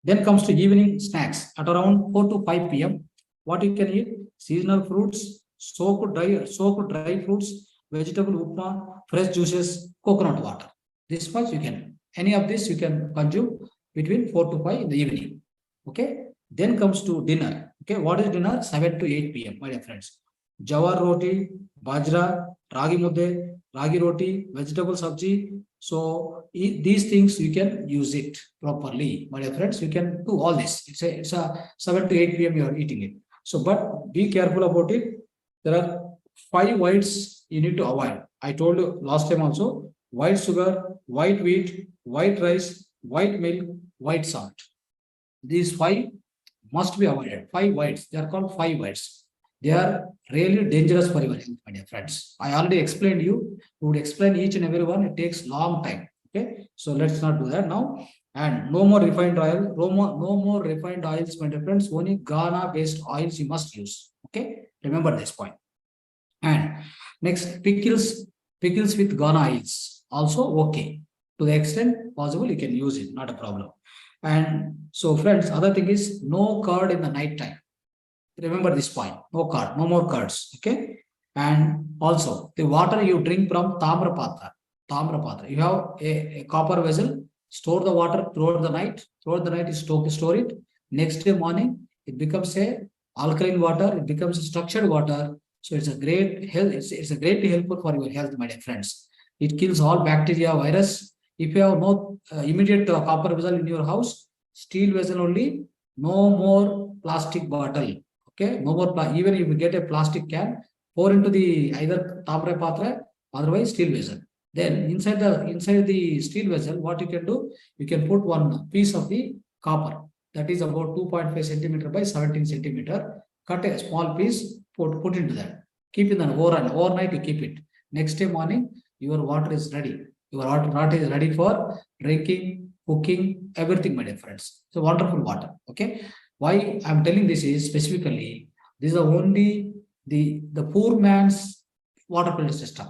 Then comes to evening snacks at around 4 to 5 p.m. What you can eat? Seasonal fruits, soaked dry fruits, vegetable upma, fresh juices, coconut water. This much you can. Any of this you can consume between 4 to 5 in the evening. Okay. Then comes to dinner. Okay. What is dinner? 7 to 8 p.m. My dear friends. Jawar roti, bajra, ragi mudde, ragi roti, vegetable sabji. So these things you can use it properly, my dear friends. You can do all this. It's a 7 to 8 p.m. you are eating it. So, but be careful about it. There are 5 whites you need to avoid. I told you last time also: white sugar, white wheat, white rice, white milk, white salt. These 5 must be avoided. 5 whites. They are called 5 whites. They are really dangerous for your health, my dear friends. I already explained you. We would explain each and every one. It takes long time. Okay. So let's not do that now. And no more refined oil. No more refined oils, my dear friends. Only Ghana based oils you must use. Okay. Remember this point. And next, pickles with Ghana oils. Also okay. To the extent possible, you can use it. Not a problem. And so, friends, other thing is no curd in the night time. Remember this point. No curd, no more curds. Okay. And also the water you drink from Tamra Patra. You have a copper vessel, store the water throughout the night. Throughout the night, you store it. Next day morning, it becomes a alkaline water, it becomes a structured water. So it's a great health, it's a greatly helpful for your health, my dear friends. It kills all bacteria, virus. If you have no immediate copper vessel in your house, steel vessel only, no more plastic bottle. Okay, no more. Even if you get a plastic can, pour into the either tamra patra, otherwise steel vessel. Then inside the steel vessel, what you can do? You can put one piece of the copper that is about 2.5 centimeter by 17 centimeter. Cut a small piece, put into that. Keep in the overnight. You keep it. Next day morning, your water is ready. Your water is ready for drinking, cooking, everything, my dear friends. So wonderful water. Okay. Why I'm telling this is specifically, this is only the poor man's water filter system.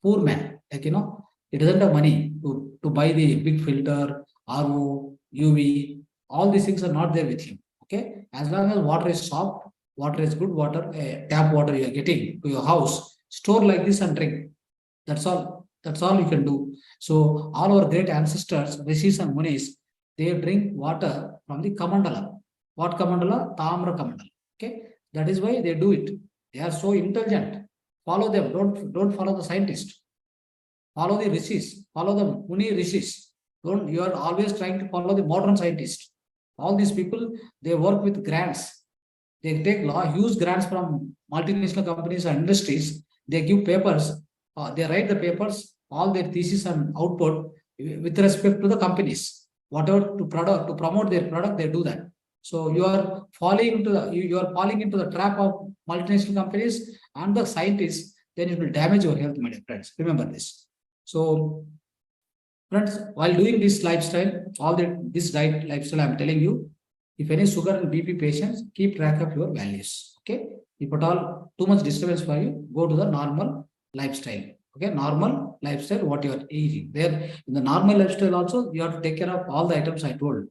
Poor man, like he doesn't have money to buy the big filter, RO, UV, all these things are not there with him. Okay, as long as water is soft, water is good water, tap water you are getting to your house, store like this and drink. That's all. That's all you can do. So all our great ancestors, rishis and munis, they drink water from the Kamandala. What Kamandala? Tamra Kamandala. Okay, that is why they do it. They are so intelligent. Follow them. Don't follow the scientist. Follow the rishis. Follow the muni rishis. Don't. You are always trying to follow the modern scientist. All these people, they work with grants. They take huge grants from multinational companies and industries. They give papers. They write the papers, all their thesis and output with respect to the companies. Whatever to promote their product, they do that. So you are falling into the trap of multinational companies and the scientists. Then it will damage your health, my dear friends. Remember this. So, friends, while doing this lifestyle, this diet lifestyle, I'm telling you, if any sugar and BP patients, keep track of your values. Okay. If at all too much disturbance for you, go to the normal lifestyle. Okay, normal lifestyle, what you are eating. There in the normal lifestyle also, you have to take care of all the items I told.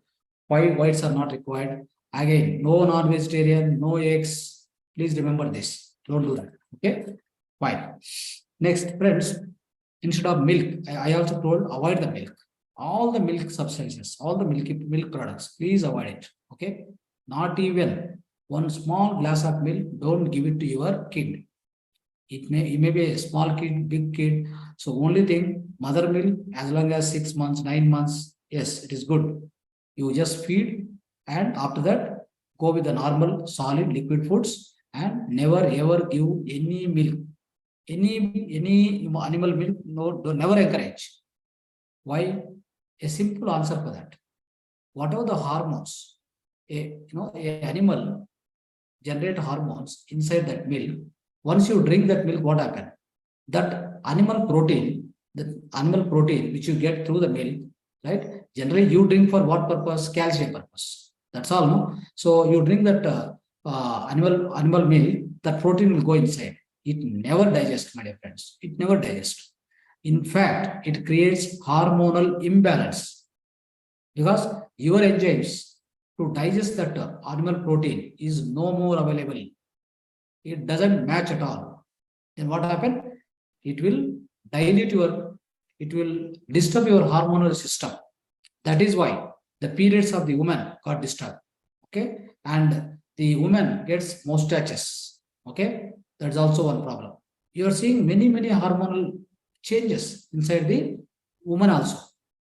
5 whites are not required. Again, no non-vegetarian, no eggs. Please remember this. Don't do that. Okay, fine. Next, friends, instead of milk, I also told avoid the milk. All the milk substances, all the milk products, please avoid it. Okay, not even one small glass of milk. Don't give it to your kid. It may be a small kid, big kid. So only thing, mother milk, as long as 6 months, 9 months, yes, it is good. You just feed, and after that, go with the normal solid liquid foods, and never ever give any milk, any animal milk. No, don't never encourage. Why? A simple answer for that. Whatever the hormones, a animal generate hormones inside that milk. Once you drink that milk, what happens? That animal protein which you get through the milk, right? Generally, you drink for what purpose? Calcium purpose. That's all, no? So you drink that animal milk, that protein will go inside. It never digests, my dear friends. It never digests. In fact, it creates hormonal imbalance because your enzymes to digest that animal protein is no more available. It doesn't match at all. Then what happens? It will dilute your, it will disturb your hormonal system. That is why the periods of the woman got disturbed. Okay, and the woman gets mustaches. Okay, that's also one problem. You are seeing many hormonal changes inside the woman also.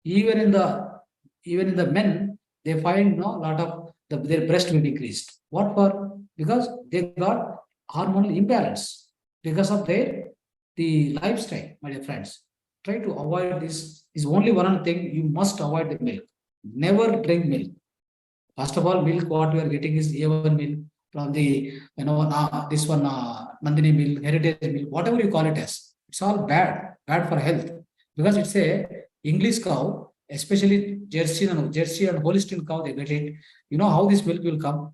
Even in the men, they find a lot of their breast will decreased. What for? Because they got hormonal imbalance because of the lifestyle, my dear friends. Try to avoid this. Is only one thing, you must avoid the milk. Never drink milk. First of all, milk what we are getting is A1 milk from the this one Nandini milk, heritage milk, whatever you call it as. It's all bad for health because it's a English cow, especially Jersey and Holstein cow. They get it. You know how this milk will come.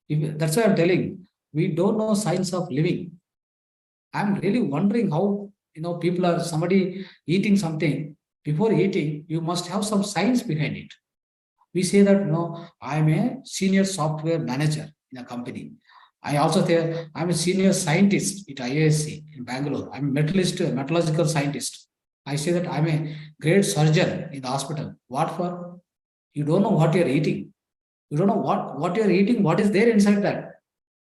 That's why I'm telling. We don't know science of living. I'm really wondering how people are somebody eating something. Before eating, you must have some science behind it. We say that I'm a senior software manager in a company. I also say I'm a senior scientist at IISc in Bangalore. I'm a metallurgical scientist. I say that I'm a great surgeon in the hospital. What for? You don't know what you're eating. You don't know what you're eating, what is there inside that.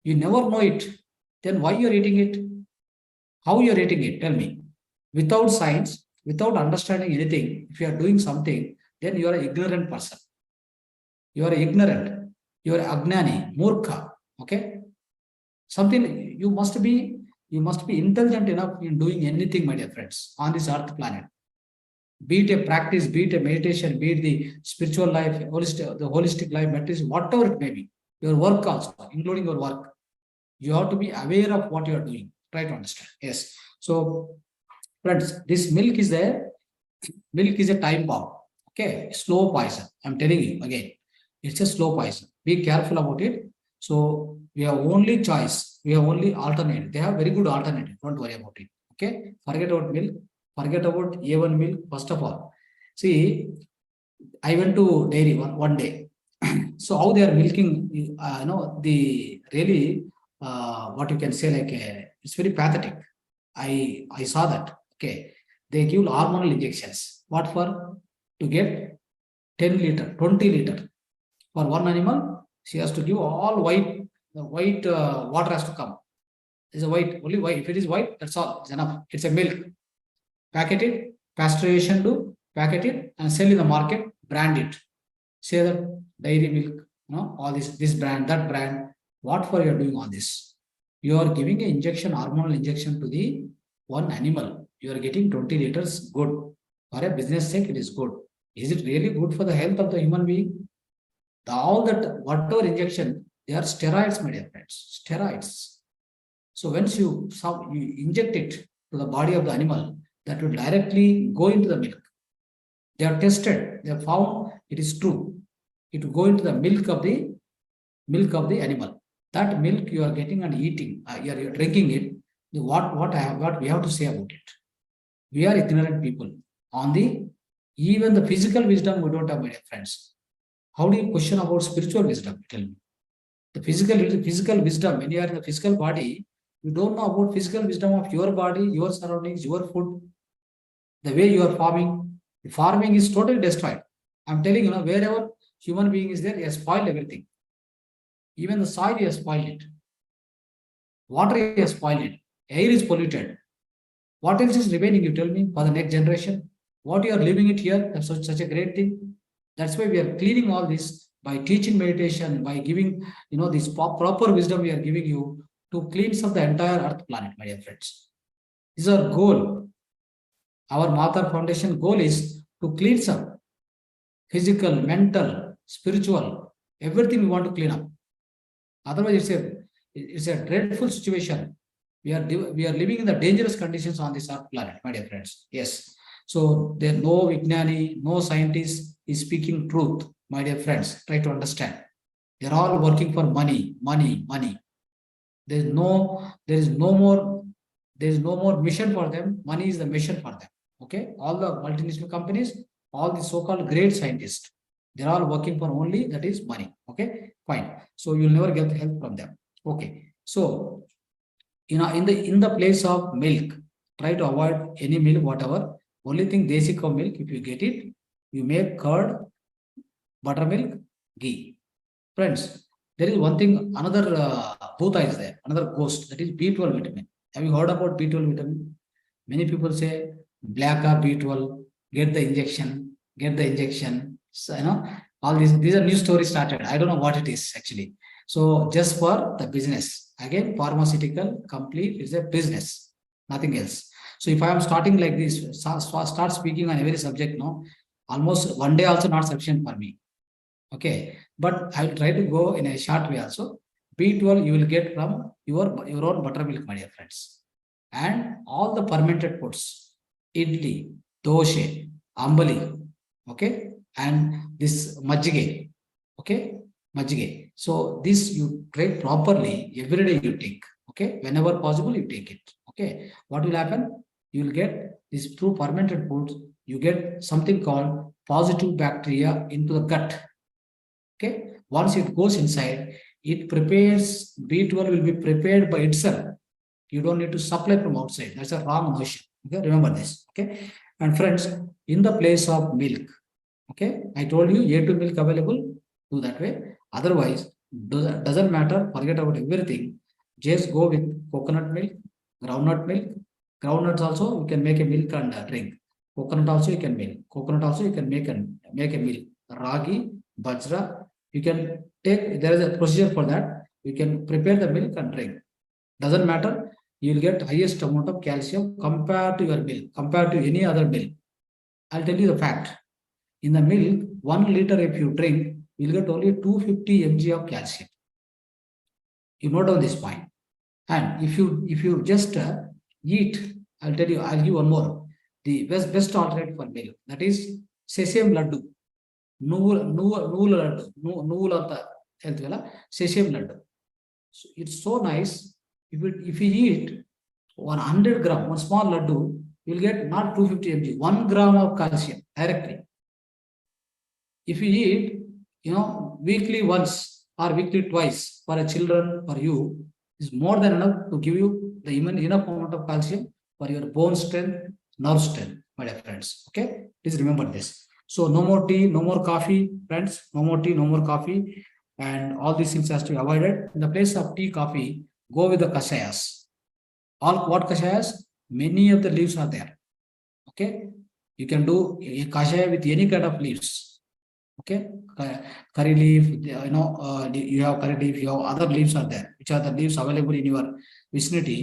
You never know it. Then why you're eating it? How you're eating it? Tell me. Without science, without understanding anything, if you are doing something, then you are an ignorant person. You are ignorant. You are agnani, murkha. Okay. Something you must be intelligent enough in doing anything, my dear friends, on this earth planet. Be it a practice, be it a meditation, be it the spiritual life, the holistic life, meditation, whatever it may be. Your work also, including your work. You have to be aware of what you are doing. Try to understand. Yes. So, friends, this milk is there. Milk is a time bomb. Okay. Slow poison. I'm telling you again. It's a slow poison. Be careful about it. So we have only choice. We have only alternative. They have very good alternative. Don't worry about it. Okay. Forget about milk. Forget about A1 milk. First of all, see, I went to dairy one day. So how they are milking, the really what you can say it's very pathetic. I saw that. Okay, they give hormonal injections. What for? To get 10 liter, 20 liter for one animal. She has to give all white. The white water has to come. It's a white, only white. If it is white, that's all. It's enough. It's a milk. Packet it, pasteurization do, packet it, and sell in the market. Brand it. Say that dairy milk, all this brand, that brand. What for you are doing all this? You are giving an injection, hormonal injection to the one animal. You are getting 20 liters. Good. For a business sake, it is good. Is it really good for the health of the human being? All that, whatever injection, they are steroids, my dear friends. Steroids. So once you inject it to the body of the animal, that will directly go into the milk. They are tested. They have found it is true. It will go into the milk of the animal. That milk you are getting and eating, you are drinking it. What we have to say about it? We are ignorant people. Even the physical wisdom we don't have, my dear friends. How do you question about spiritual wisdom? Tell me. The physical wisdom, when you are in the physical body, you don't know about physical wisdom of your body, your surroundings, your food, the way you are farming. The farming is totally destroyed. I'm telling you, wherever human being is there, he has spoiled everything. Even the soil, he has spoiled it. Water, he has spoiled it. Air is polluted. What else is remaining, you tell me, for the next generation? What you are living it here, that's such a great thing. That's why we are cleaning all this by teaching meditation, by giving, this proper wisdom we are giving you to cleanse up the entire earth planet, my dear friends. This is our goal. Our Mahavatar Foundation goal is to cleanse up physical, mental, spiritual, everything we want to clean up. Otherwise, it's a dreadful situation. We are living in the dangerous conditions on this earth planet, my dear friends. Yes. So there no Vijnani, no scientist is speaking truth, my dear friends. Try to understand. They're all working for money, money, money. There is no more mission for them. Money is the mission for them. Okay, all the multinational companies, all the so-called great scientists, they're all working for only that is money. Okay, fine. So you'll never get help from them. Okay, so in the place of milk, try to avoid any milk, whatever. Only thing desi cow milk, if you get it, you make curd, buttermilk, ghee. Friends, there is one thing, another bhuta is there, another ghost, that is B12 vitamin. Have you heard about B12 vitamin? Many people say black or B12, get the injection, get the injection. So, all these are new stories started. I don't know what it is actually. So just for the business. Again, pharmaceutical complete is a business, nothing else. So if I am starting like this, start speaking on every subject, no, almost one day also not sufficient for me. Okay, but I will try to go in a short way also. B12 you will get from your own buttermilk, my dear friends. And all the fermented foods, idli, doshe, ambali, okay, and this majjige, okay, majjige. So this you take properly, every day you take, okay, whenever possible you take it, okay. What will happen? You will get this through fermented foods, you get something called positive bacteria into the gut. Okay, once it goes inside, it prepares, B12 will be prepared by itself. You don't need to supply from outside. That's a wrong notion. Okay, remember this. Okay, and friends, in the place of milk, okay, I told you A2 milk available, do that way. Otherwise, doesn't matter, forget about everything. Just go with coconut milk, groundnut milk. Groundnuts also you can make a milk and drink. Coconut also you can make. Coconut also you can make a milk. Ragi, bajra, you can take, there is a procedure for that. You can prepare the milk and drink. Doesn't matter. You will get highest amount of calcium compared to your milk, compared to any other milk. I'll tell you the fact. In the milk, 1 liter if you drink, you'll get only 250 mg of calcium. You note down this point. And if you just eat, I'll tell you, I'll give one more. The best alternative for milk, that is sesame laddu. Nool anta ಹೇಳ್ತೀವಲ್ಲ, sesame laddu. So it's so nice. If you eat 100 gram, one small laddu, you'll get not 250 mg, 1 gram of calcium directly. If you eat, weekly once or weekly twice for a children, for you, is more than enough to give you the enough amount of calcium for your bone strength, nerve strength, my dear friends. Okay, please remember this. So no more tea, no more coffee, friends. No more tea, no more coffee, and all these things has to be avoided. In the place of tea, coffee, go with the kashayas. All what kashayas? Many of the leaves are there. Okay, you can do a kashaya with any kind of leaves. Okay, curry leaf, you have curry leaf, you have other leaves are there, which are the leaves available in your vicinity.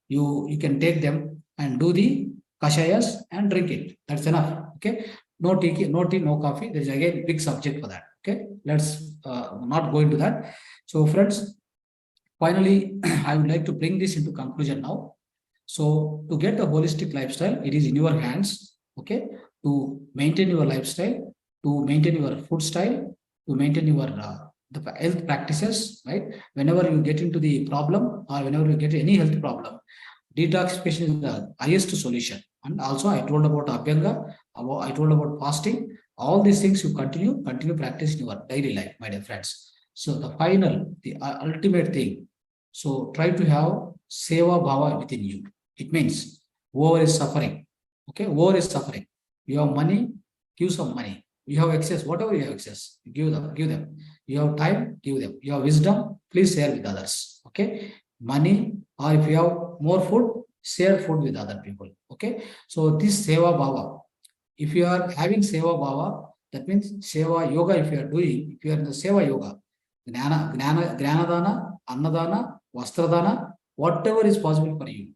You can take them and do the kashayas and drink it. That's enough. Okay, no tea, no coffee. There is again big subject for that. Okay, let's not go into that. So friends, finally, I would like to bring this into conclusion now. So to get a holistic lifestyle, it is in your hands. Okay, to maintain your lifestyle, to maintain your food style, to maintain your the health practices, right? Whenever you get into the problem or whenever you get any health problem, detoxification is the highest solution. And also I told about Abhyanga, I told about fasting. All these things you continue practice in your daily life, my dear friends. So the final, the ultimate thing, so try to have seva bhava within you. It means whoever is suffering, okay, whoever is suffering, you have money, give some money. You have excess, whatever you have excess, give them. You have time, give them. You have wisdom, please share with others. Okay, money, or if you have more food, share food with other people. Okay, so this seva bhava, if you are having seva bhava, that means seva yoga. If you are doing, if you are in the seva yoga, gnanadana, annadana, vastradana, whatever is possible for you.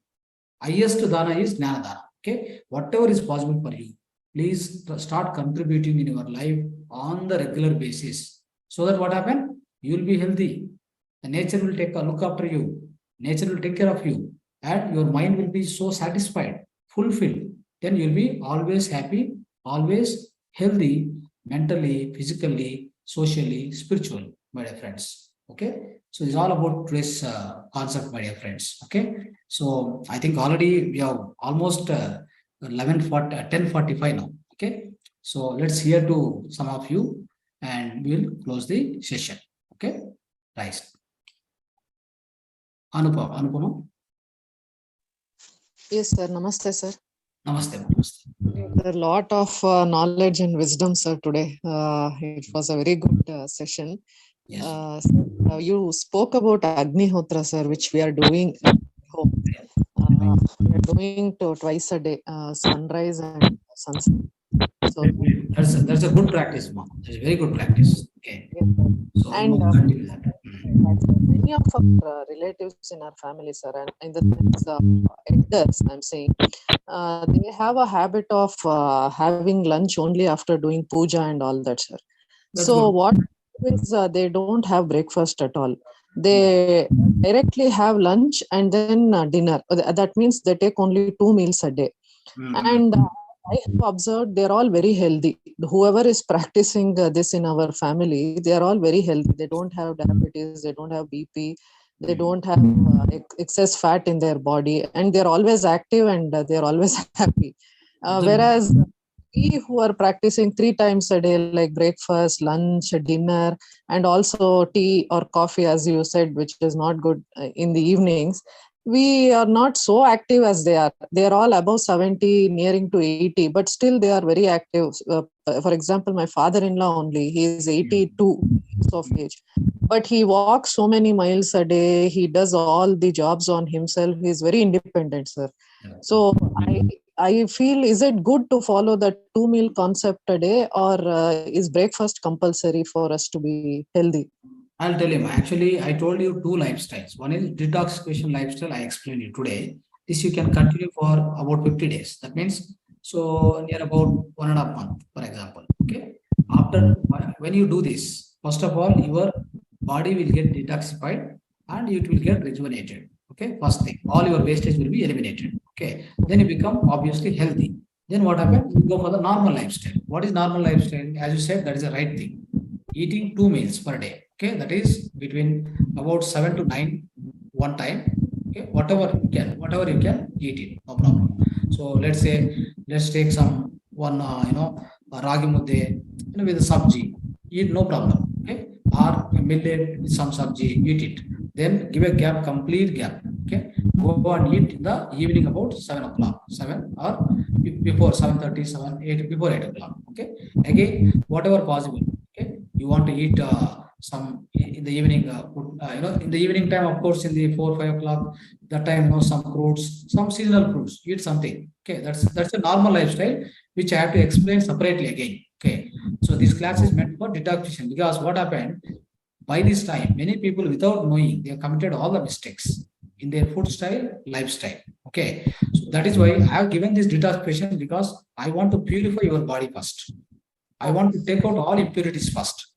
Highest dana is gnanadana. Okay, whatever is possible for you, please start contributing in your life on the regular basis. So that what happen? You will be healthy. The nature will look after you. Nature will take care of you. And your mind will be so satisfied, fulfilled. then you'll be always happy, always healthy, mentally, physically, socially, spiritually, my dear friends. Okay, so it's all about today's concept, my dear friends. Okay, so I think already we have almost 11:40, 10:45 now. Okay, so let's hear to some of you, and we'll close the session. Okay, right. Anupama. Yes, sir. Namaste, sir. Namaste. Namaste. A lot of knowledge and wisdom, sir, today. It was a very good session. Yes. You spoke about Agnihotra, sir, which we are doing at home. We are doing twice a day, sunrise and sunset. So that's a good practice, ma'am. That's a very good practice. Okay. So and continue that. many of our relatives in our family, sir, and in the sense elders, I'm saying, they have a habit of having lunch only after doing puja and all that, sir. That's So good. what is they don't have breakfast at all. They directly have lunch and then dinner. That means they take only 2 meals a day. And I have observed they're all very healthy. Whoever is practicing this in our family, they are all very healthy. They don't have diabetes, they don't have BP, they don't have excess fat in their body, and they're always active and they're always happy. Whereas we who are practicing 3 times a day, like breakfast, lunch, dinner, and also tea or coffee, as you said, which is not good in the evenings, we are not so active as they are. They are all above 70, nearing to 80, but still they are very active. For example, my father-in-law only, he is 82 years of age, but he walks so many miles a day. He does all the jobs on himself. He is very independent, sir. So I feel, is it good to follow the 2 meal concept a day, or is breakfast compulsory for us to be healthy? I'll tell you, actually, I told you two lifestyles. One is detoxification lifestyle, I explained you today. This you can continue for about 50 days. That means, so near about 1.5 months, for example. Okay. After, when you do this, first of all, your body will get detoxified and it will get rejuvenated. Okay. First thing, all your wastage will be eliminated. Okay. Then you become obviously healthy. Then what happens? You go for the normal lifestyle. What is normal lifestyle? As you said, that is the right thing. Eating 2 meals per day. Okay, that is between about 7 to 9 one time. Okay, whatever you can eat it, no problem. So let's take some one a ragi mudde with a sabji, eat, no problem. Okay, or a millet with some sabji, eat it. Then give a gap, complete gap. Okay, go and eat in the evening about 7 o'clock, 7 or before 7:30, 7, 8, before 8 o'clock. Okay, again whatever possible. Okay, you want to eat some in the evening, in the evening time, of course, in the 4, 5 o'clock, that time, some fruits, some seasonal fruits, eat something. Okay, that's a normal lifestyle, which I have to explain separately again. Okay, so this class is meant for detoxification, because what happened, by this time, many people, without knowing, they have committed all the mistakes in their food style, lifestyle. Okay, so that is why I have given this detoxification, because I want to purify your body first. I want to take out all impurities first.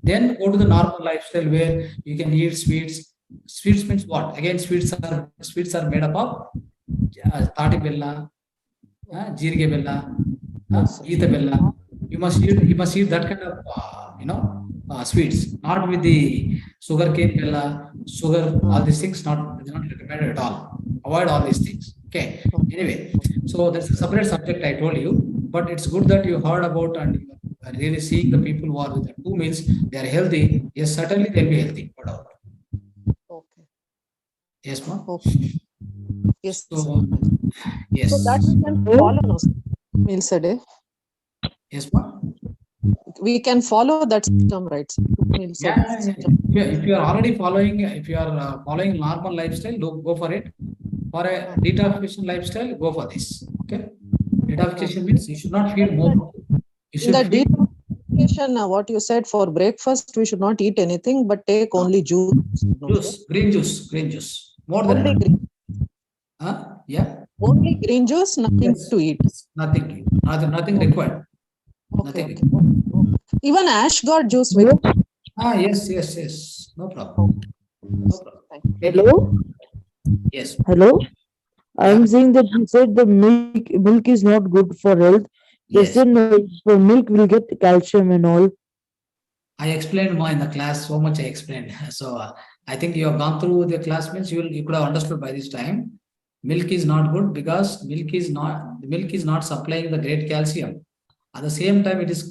Then go to the normal lifestyle where you can eat sweets. Sweets means what? Again, sweets are made up of tati bella, jirige bella, geeta bella. You must eat that kind of sweets, not with the sugar cane bella, sugar, all these things, not recommended at all. Avoid all these things. Okay. Anyway, so that's a separate subject I told you, but it's good that you heard about and you are really seeing the people who are with the 2 meals, they are healthy. Yes, certainly they'll be healthy, no doubt. Okay. Yes, ma'am. Okay. Yes. So, yes. So that we can follow 2 meals a day. Yes, ma'am. We can follow that system, right? 2 meals a day. Yeah. If you are already following, if you are following normal lifestyle, go for it. For a detoxification lifestyle, go for this. Okay. Detoxification means you should not feed more. You should feed. Detoxification, what you said, for breakfast, we should not eat anything, but take only juice. Green juice. More than only enough. green. Yeah. Only green juice, nothing to eat. Nothing required. Okay. Even ash god juice with. Yes. No problem. Hello. Yes. Hello. Yeah. I'm saying that you said the milk is not good for health. They Yes. said no, for milk will get calcium and all. I explained more in the class, so much I explained. So I think you have gone through the class means you could have understood by this time. Milk is not good because milk is not supplying the great calcium. At the same time, it is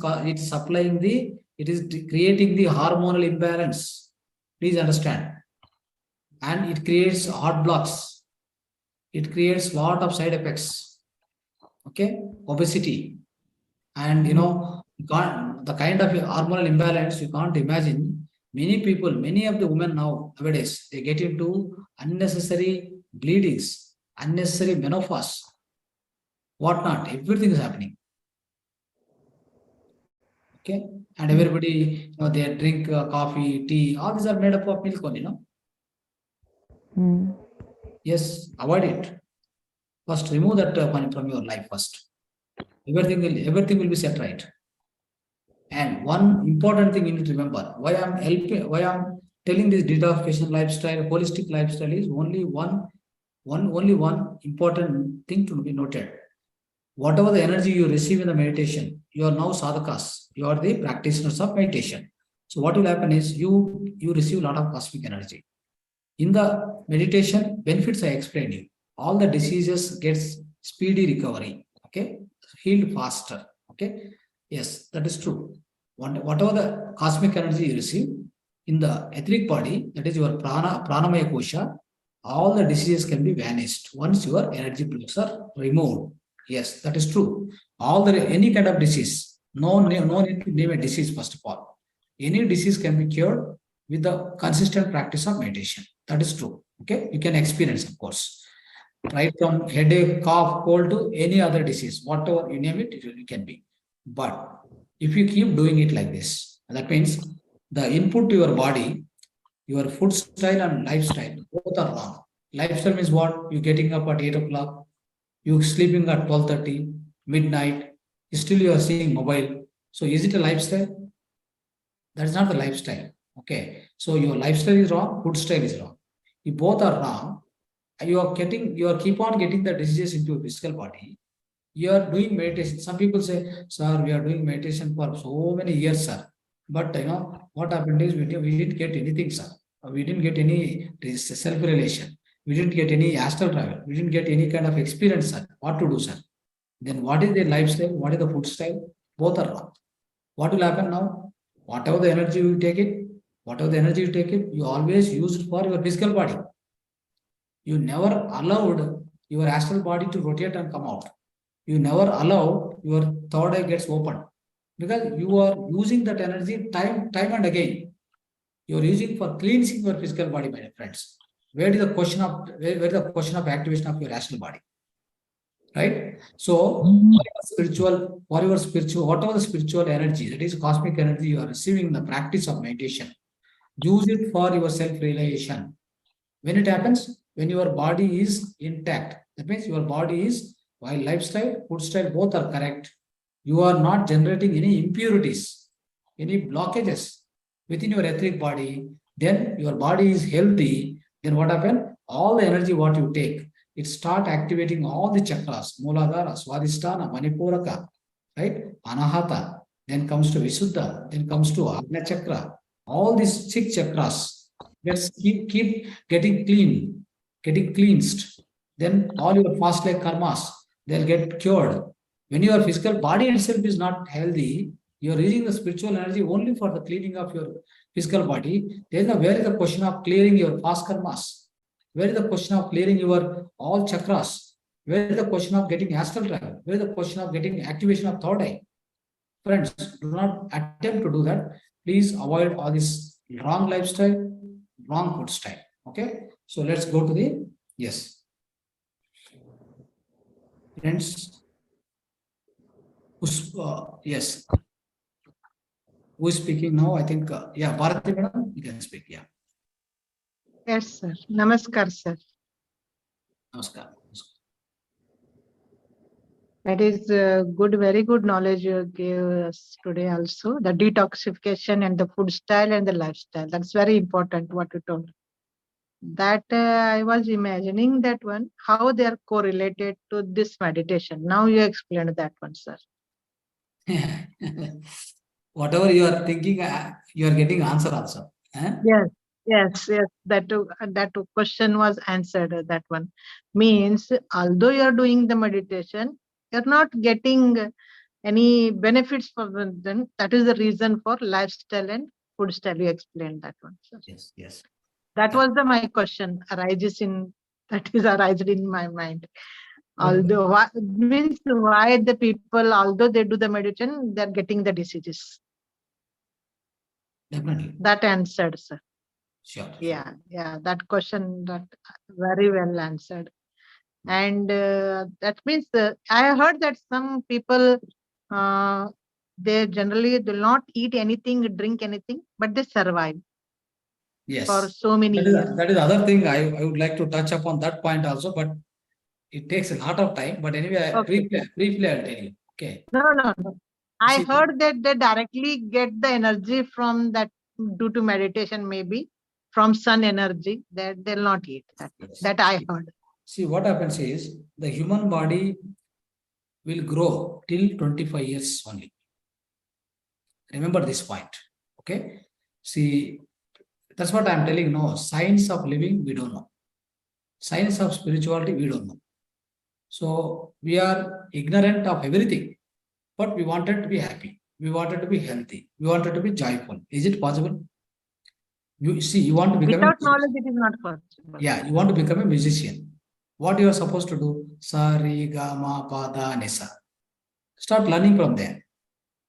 supplying creating the hormonal imbalance. Please understand, and it creates heart blocks. It creates lot of side effects. Okay, obesity, and you can't, the kind of hormonal imbalance you can't imagine. Many people, many of the women nowadays, they get into unnecessary bleedings, unnecessary menopause, whatnot. Everything is happening. Okay, and everybody, they drink coffee, tea. All these are made up of milk only. Hmm. Yes, avoid it. First, remove that from your life first. Everything will be set right. And one important thing you need to remember, why I'm telling this detoxification lifestyle, holistic lifestyle is only one important thing to be noted. Whatever the energy you receive in the meditation, you are now sadhakas, you are the practitioners of meditation. So what will happen is you receive a lot of cosmic energy. In the meditation, benefits I explained you. All the diseases gets speedy recovery. Okay, healed faster. Okay, yes, that is true. Whatever the cosmic energy you receive in the etheric body, that is your pranamaya kosha, all the diseases can be vanished once your energy blocks are removed. Yes, that is true. Any kind of disease, no need to name a disease first of all. Any disease can be cured with the consistent practice of meditation. That is true. Okay, you can experience, of course, right from headache, cough, cold to any other disease, whatever you name it, it can be. But if you keep doing it like this, that means the input to your body, your food style and lifestyle, both are wrong. Lifestyle means what? You getting up at 8 o'clock, you sleeping at 12:30, midnight, still you are seeing mobile. So is it a lifestyle? That is not the lifestyle. Okay. So your lifestyle is wrong, food style is wrong. If both are wrong, you are keep on getting the diseases into your physical body. You are doing meditation. Some people say, sir, we are doing meditation for so many years, sir. But what happened is we didn't get anything, sir. We didn't get any self-relation. We didn't get any astral travel. We didn't get any kind of experience, sir. What to do, sir? Then what is the lifestyle? What is the food style? Both are wrong. What will happen now? Whatever the energy you take it, you always use it for your physical body. You never allowed your astral body to rotate and come out. You never allow your third eye gets open because you are using that energy time and again. You are using for cleansing your physical body, my friends. Where is the question of activation of your astral body? Right? So whatever the spiritual energy, that is cosmic energy you are receiving in the practice of meditation, use it for your self-realization. When it happens, when your body is intact, that means your body is, while lifestyle, food style, both are correct, you are not generating any impurities, any blockages within your etheric body, then your body is healthy. Then what happens? All the energy what you take, it start activating all the chakras, Muladhara, Swadhisthana, Manipuraka, right? Anahata, then comes to Visuddha, then comes to Agna Chakra. All these 6 chakras, let's keep getting cleansed. Then all your fast like karmas, they'll get cured. When your physical body itself is not healthy, you're using the spiritual energy only for the cleaning of your physical body. Then where is the question of clearing your past karmas? Where is the question of clearing your all chakras? Where is the question of getting astral travel? Where is the question of getting activation of third eye? Friends, do not attempt to do that. Please avoid all this wrong lifestyle, wrong food style. Okay. So let's go to the yes. Friends, yes. Who is speaking now? I think, yeah, Bharati madam, you can speak. Yeah. Yes, sir. Namaskar, sir. Namaskar. That is good, very good knowledge you gave us today also. The detoxification and the food style and the lifestyle. That's very important what you told. That I was imagining that one, how they are correlated to this meditation. Now you explained that one, sir. Whatever you are thinking, you are getting answer also. Yes, yes. That question was answered. That one means, although you are doing the meditation, you're not getting any benefits from them. That is the reason for lifestyle and food style. You explained that one, sir. Yes. That was my question that is arised in my mind. Although means why the people, although they do the meditation, they're getting the diseases. Definitely. That answered, sir. Sure. Yeah. That question, that very well answered. And that means I heard that some people they generally do not eat anything, drink anything, but they survive Yes. for so many years. That is the other thing I would like to touch upon that point also, but it takes a lot of time. But anyway, Okay. briefly I'll tell you. Okay. No. I See, heard that they directly get the energy from that due to meditation, maybe from sun energy, that they'll not eat. yes. That I heard. See, what happens is the human body will grow till 25 years only. Remember this point. Okay. See, that's what I'm telling you. No, science of living, we don't know. Science of spirituality, we don't know. So we are ignorant of everything, but we wanted to be happy. We wanted to be healthy. We wanted to be joyful. Is it possible? You see, you want to become Without knowledge, it is not possible. Yeah, you want to become a musician. What you are supposed to do? Sa, re, ga, ma, pa, da, ni, sa. Start learning from there.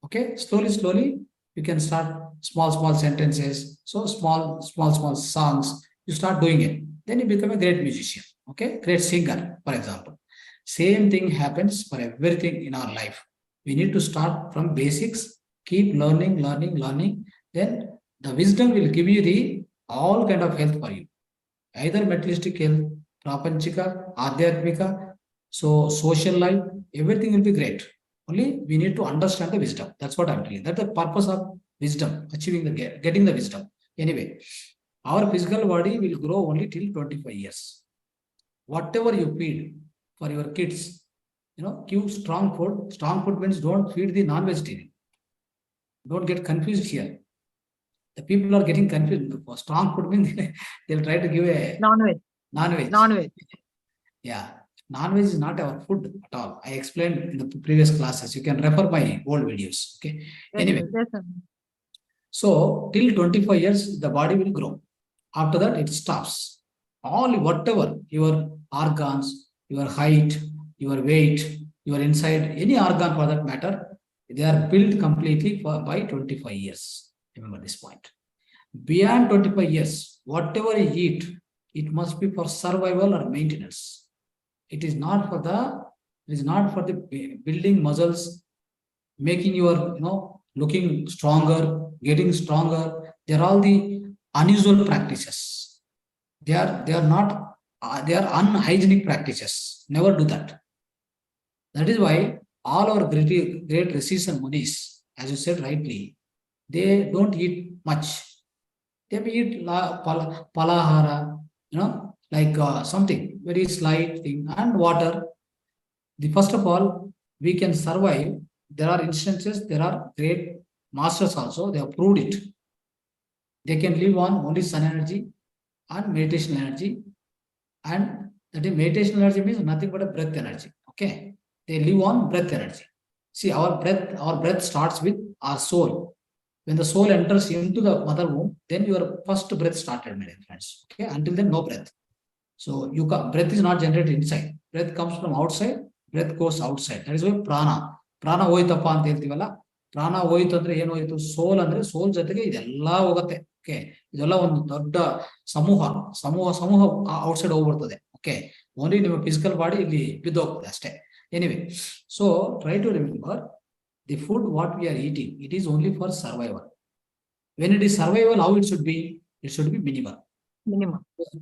Okay, slowly, you can start small sentences. So small songs. You start doing it. Then you become a great musician. Okay, great singer, for example. Same thing happens for everything in our life. We need to start from basics. Keep learning. Then the wisdom will give you the all kind of health for you. Either materialistic health, prapanchika, adhyatmika, so social life, everything will be great. Only we need to understand the wisdom. That's what I'm telling you. That's the purpose of wisdom, getting the wisdom. Anyway, our physical body will grow only till 25 years. Whatever you feed for your kids, give strong food. Strong food means don't feed the non-vegetarian. Don't get confused here. The people are getting confused. For strong food means they'll try to give a non-veg. Yeah. Non-veg is not our food at all. I explained in the previous classes. You can refer my old videos. Okay. Anyway. So till 25 years, the body will grow. After that, it stops. Whatever your organs, your height, your weight, your inside, any organ for that matter, they are built completely by 25 years. Remember this point. Beyond 25 years, whatever you eat, it must be for survival or maintenance. It is not for the building muscles, making your looking stronger, getting stronger. They are all the unusual practices. They are unhygienic practices. Never do that. That is why all our great rishis and munis, as you said rightly, they don't eat much. They may eat palahara, like something very slight thing, and water. First of all, we can survive. There are instances, there are great masters also, they have proved it. They can live on only sun energy and meditation energy. And that is meditation energy means nothing but a breath energy. Okay. They live on breath energy. See, our breath starts with our soul. When the soul enters into the mother womb, then your first breath started, my dear friends. Okay. Until then, no breath. So breath is not generated inside. Breath comes from outside. Breath goes outside. That is why prana. Prana hoytappa anta heltivala. Prana hoytu andre ಏನು ಹೋಯಿತು? ಸೋಲ್ ಅಂದ್ರೆ ಸೋಲ್ ಜೊತೆಗೆ ಇದೆಲ್ಲ ಹೋಗುತ್ತೆ. Okay, ಇದೆಲ್ಲ ಒಂದು ದೊಡ್ಡ ಸಮೂಹ ಔಟ್ಸೈಡ್ ಹೋಗ್ಬಿಡ್ತದೆ. ಓಕೆ, ಓನ್ಲಿ ನಿಮ್ಮ ಫಿಸಿಕಲ್ ಬಾಡಿ ಇಲ್ಲಿ ಬಿದ್ದೋಗ್ತದೆ ಅಷ್ಟೇ. Anyway, so try to remember the food what we are eating, it is only for survival. When it is survival, how it should be? It should be minimal.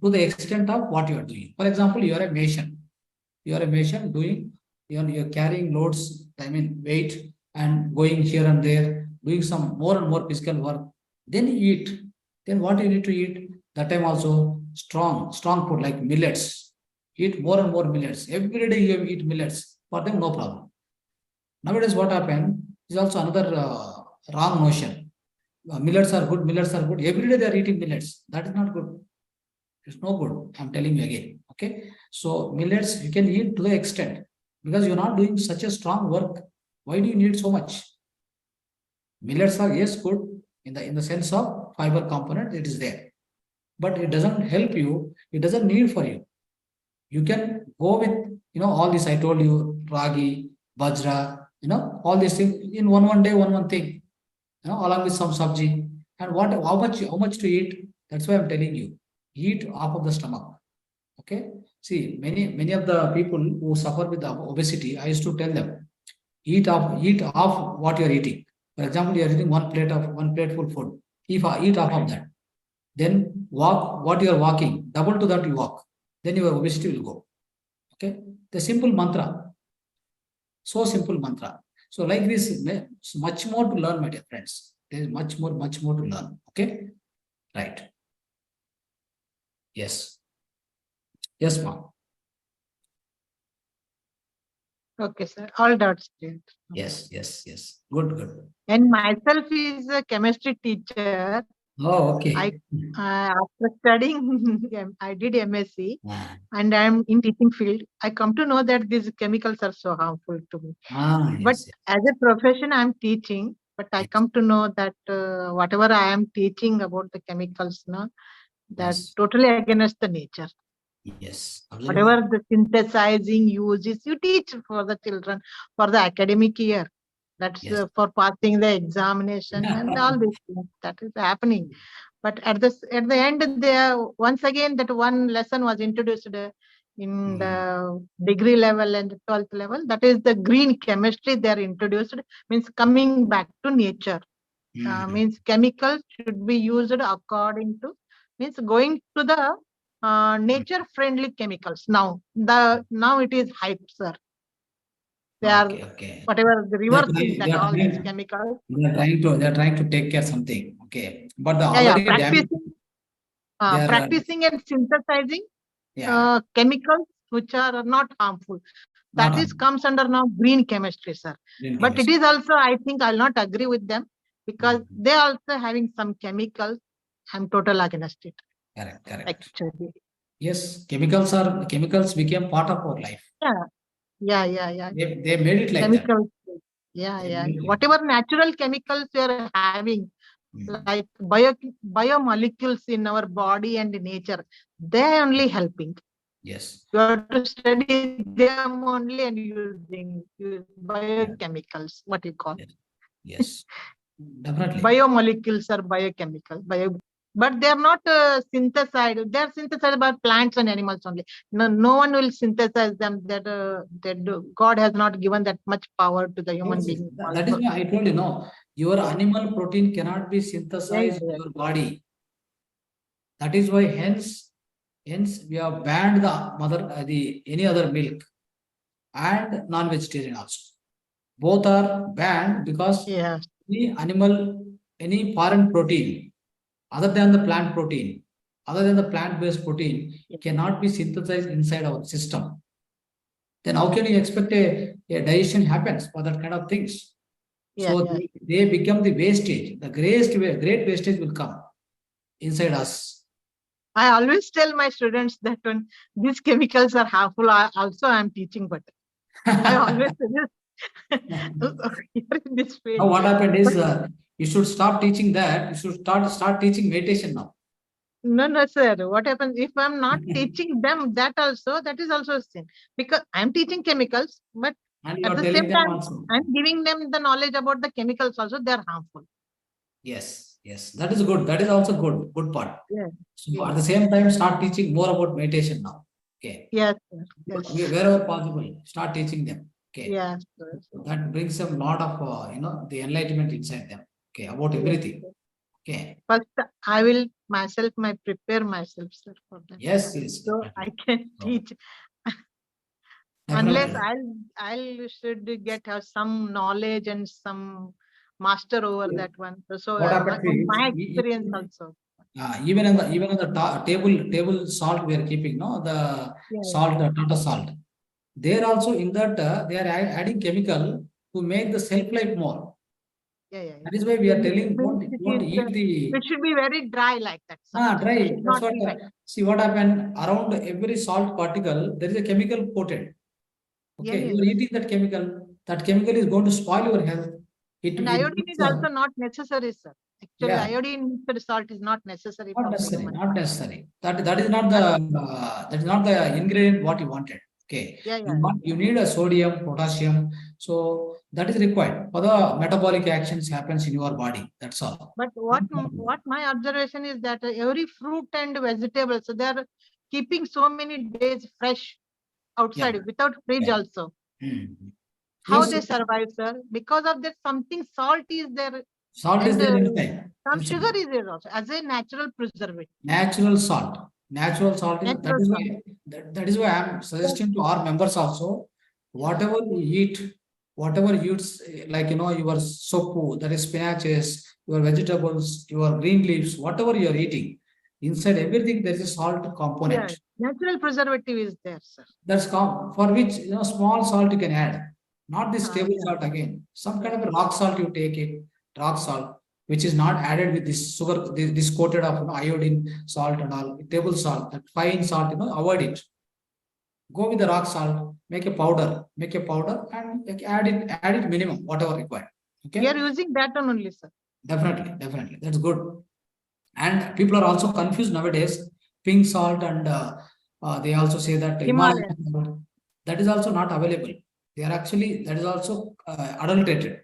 To the extent of what you are doing. For example, you are a mason. You are a mason doing, you are carrying loads, weight, and going here and there, doing some more and more physical work. Then you eat. Then what you need to eat? That time also, strong food like millets. Eat more and more millets. Every day you eat millets. For them, no problem. Nowadays, what happened is also another wrong notion. Millets are good. Every day they are eating millets. That is not good. It's no good. I'm telling you again. Okay. So millets you can eat to the extent because you're not doing such a strong work. Why do you need so much? Millets are yes good in the sense of fiber component. It is there, but it doesn't help you. It doesn't need for you. You can go with all this. I told you ragi, bajra. All these things in one day, one thing. Along with some sabji. And how much to eat? That's why I'm telling you. Eat off of the stomach. Okay. See, many of the people who suffer with obesity, I used to tell them, eat off what you're eating. For example, you're eating one plateful food. Eat off of that. Then walk what you're walking, double to that you walk. Then your obesity will go. Okay. The simple mantra. So simple mantra. So like this, much more to learn, my dear friends. There is much more to learn. Okay. Right. Yes. Yes, ma'am. Okay, sir. All dots clear. Yes. Good. And myself is a chemistry teacher. Oh, okay. After studying, I did MSc Ah, and I'm in teaching field. I come to know that these chemicals are so harmful to me. But yes. as a profession, I'm teaching. But I Yes. come to know that whatever I am teaching about the chemicals, that's Yes. totally against the nature. Yes. Whatever the synthesizing uses, you teach for the children for the academic year. That's Yes. for passing the examination and all these things that is happening. But at the end, there once again that one lesson was introduced in the degree level and the 12th level. That is the green chemistry they are introduced. Means coming back to nature. Means chemicals should be used according to, means going to the nature friendly chemicals. Now it is hype, sir. They are Okay. whatever the reversing They that are all these trying, chemicals. they are trying to take care something. Okay. But the Yeah, already damage. They are, practicing and synthesizing yeah. chemicals which are not harmful. That is comes under now green chemistry, sir. Green But it chemistry. is also, I think I'll not agree with them because they are also having some chemicals. I'm total against it. Correct. Actually. Yes, chemicals became part of our life. Yeah. They made it like that. Chemicals. They Yeah. made it like Whatever natural chemicals we are having, that. like biomolecules in our body and nature, they only helping. Yes. You have to study them only and use biochemicals, what you call. Yes. Definitely. Biomolecules are biochemical, but they are not synthesized. They are synthesized by plants and animals only. No one will synthesize them. God has not given that much power to the human being. That is why I told you, no, your animal protein cannot be synthesized in your body. That is why hence we have banned any other milk and non-vegetarian also. Both are banned because any foreign protein other than the plant protein, other than the plant-based protein cannot be synthesized inside our system. Then how can you expect a digestion happens for that kind of things? They become the wastage. The great wastage will come inside us. I always tell my students that when these chemicals are harmful, I am teaching, but I always suggest in this field. Now what happened is you should stop teaching that. You should start teaching meditation now. No, sir. What happens if I'm not teaching them that is also a sin, because I'm teaching chemicals, but at the same time, I'm giving them the knowledge about the chemicals also. They're harmful. Yes. That is good. That is also good part. So at the same time, start teaching more about meditation now. Okay. Yes. Wherever possible, start teaching them. Okay. Yes. So that brings them a lot of the enlightenment inside them. Okay, about everything. Okay. First, I will prepare myself, sir, for that. Yes. So I can teach. Unless I should have some knowledge and some master over that one. So what happened my is, experience also. Even in the table salt we are keeping, no, the salt, Tata salt. There also in that they are adding chemical to make the shelf life more. That is why we are telling don't eat the. It should be very dry like that. Dry. That's what. See what happened around every salt particle. There is a chemical coated. Okay, you are eating that chemical. That chemical is going to spoil your health. And iodine is also not necessary, sir. Actually, iodine mixed salt is not necessary. Not necessary. Not necessary. That is not the ingredient what you wanted. Okay. You need a sodium, potassium. So that is required for the metabolic actions happens in your body. That's all. But what my observation is that every fruit and vegetable, so they are keeping so many days fresh outside without fridge also. How they survive, sir? Because of that, something salt is there. Salt is there inside. Some sugar is there also as a natural preservative. Natural salt. Natural salt is that is why I am suggesting to our members also, whatever you eat, like your sopu, that is spinaches, your vegetables, your green leaves, whatever you are eating, inside everything there is a salt component. Natural preservative is there, sir. That's for which small salt you can add, not this table salt again. Some kind of a rock salt you take it, rock salt, which is not added with this sugar, this coated of iodine salt and all, table salt, that fine salt, avoid it. Go with the rock salt, make a powder, and add it minimum, whatever required. Okay. We are using that one only, sir. Definitely. That's good. And people are also confused nowadays, pink salt and they also say that Himalayan salt, that is also not available. That is also adulterated.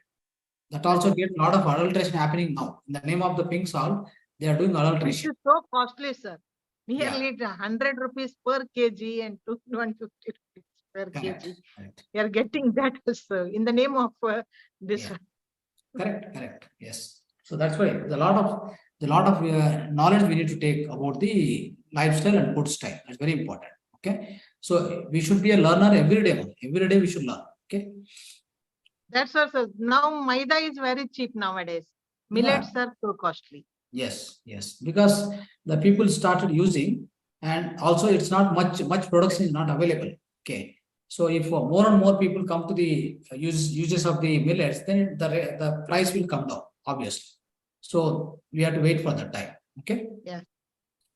That also get a lot of adulteration happening now. In the name of the pink salt, they are doing adulteration. It is so costly, sir. Nearly 100 rupees per kg and 150 rupees per kg. We are getting that also in the name of this one. Correct. Yes. So that's why there's a lot of knowledge we need to take about the lifestyle and food style. That's very important. Okay. So we should be a learner every day. Every day we should learn. Okay. That's also now maida is very cheap nowadays. Millets are so costly. Yes. Because the people started using, and also it's not much production is not available. Okay. So if more and more people come to the uses of the millets, then the price will come down, obviously. So we have to wait for that time. Okay. Yeah.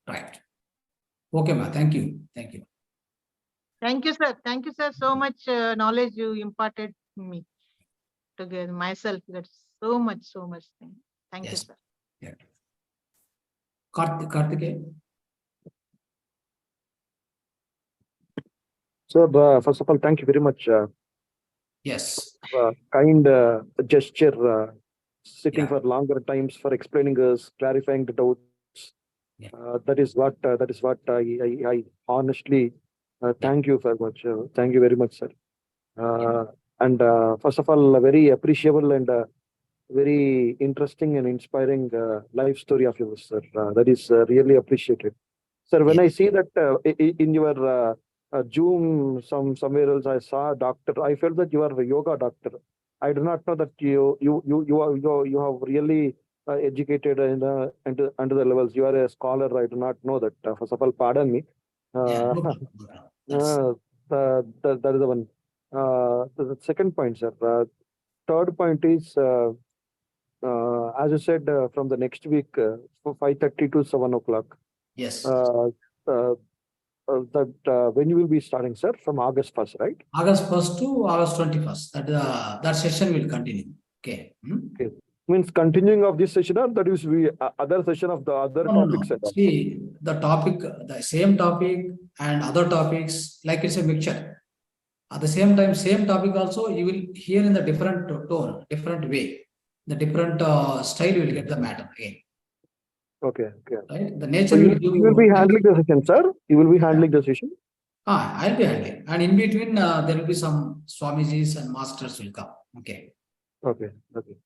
Right. Okay, ma. Thank you. Thank you, sir. Thank you, sir. So much knowledge you imparted to me. Together myself, that's so much thing. Thank you, sir. Yeah. Karthike. So first of all, thank you very much. Yes. Kind gesture, sitting for longer times for explaining us, clarifying the doubts. That is what I honestly thank you very much. Thank you very much, sir. And first of all, a very appreciable and very interesting and inspiring life story of yours, sir. That is really appreciated. Sir, when I see that in your Zoom, somewhere else I saw a doctor, I felt that you are a yoga doctor. I do not know that you have really educated under the levels. You are a scholar. I do not know that. First of all, pardon me. That is the one. The second point, sir. Third point is, as you said, from the next week, 5:30 to 7 o'clock. Yes. When you will be starting, sir? From August 1st, right? August 1st to August 21st. That session will continue. Okay. Okay. Means continuing of this session, or that is the other session of the other topics? No. See, the same topic and other topics, like it's a mixture. At the same time, same topic also, you will hear in the different tone, different way. The different style you will get the matter again. Okay. Right? The nature so you will be handling the session, sir? You will be handling the session? I'll be handling. And in between, there will be some Swamijis and masters will come. Okay.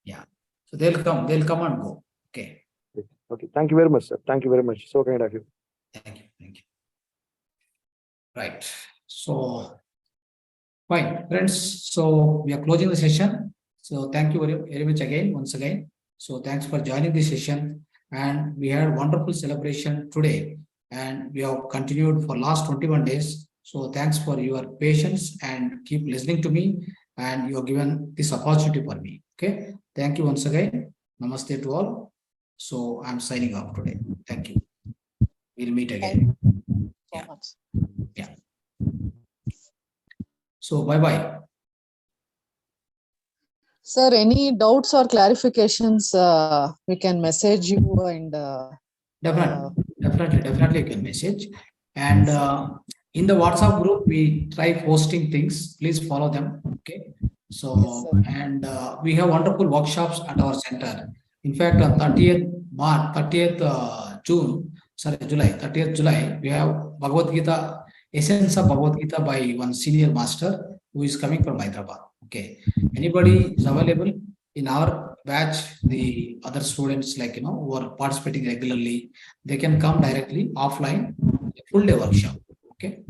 Yeah. So they'll come and go. Okay. Thank you very much, sir. Thank you very much. So kind of you. Thank you. Right. So, fine, friends. So we are closing the session. So thank you very much once again. So thanks for joining this session. and we had wonderful celebration today, and we have continued for last 21 days. So thanks for your patience and keep listening to me, and you have given this opportunity for me. Okay, thank you once again. Namaste to all. So I'm signing off today. Thank you. We'll meet again. So much. Yeah. So bye-bye. Sir, any doubts or clarifications, we can message you and Definitely you can message. And in the WhatsApp group, we try posting things. Please follow them. Okay. So, Yes, and we have wonderful workshops at our center. In fact, on 30th March, 30th July, 30th July, we have Bhagavad Gita, Essence of Bhagavad Gita by one senior master who is coming from Hyderabad. Okay. Anybody is available in our batch, the other students, like, who are participating regularly, they can come directly offline, a full day workshop. Okay.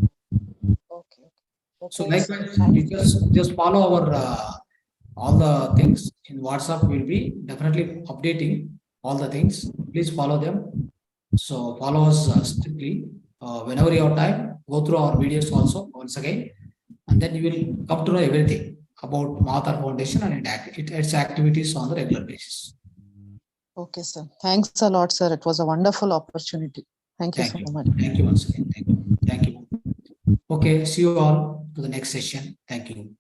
okay. So Okay, sir. likewise, you just follow our all the things in WhatsApp. Will be definitely updating all the things. Please follow them. So follow us strictly. Whenever you have time, go through our videos also once again, and then you will come to know everything about Mahavatar Foundation and its activities on the regular basis. Okay, sir. Thanks a lot, sir. It was a wonderful opportunity. Thank you so much. Thank you once again. Thank you. Okay, see you all to the next session. Thank you.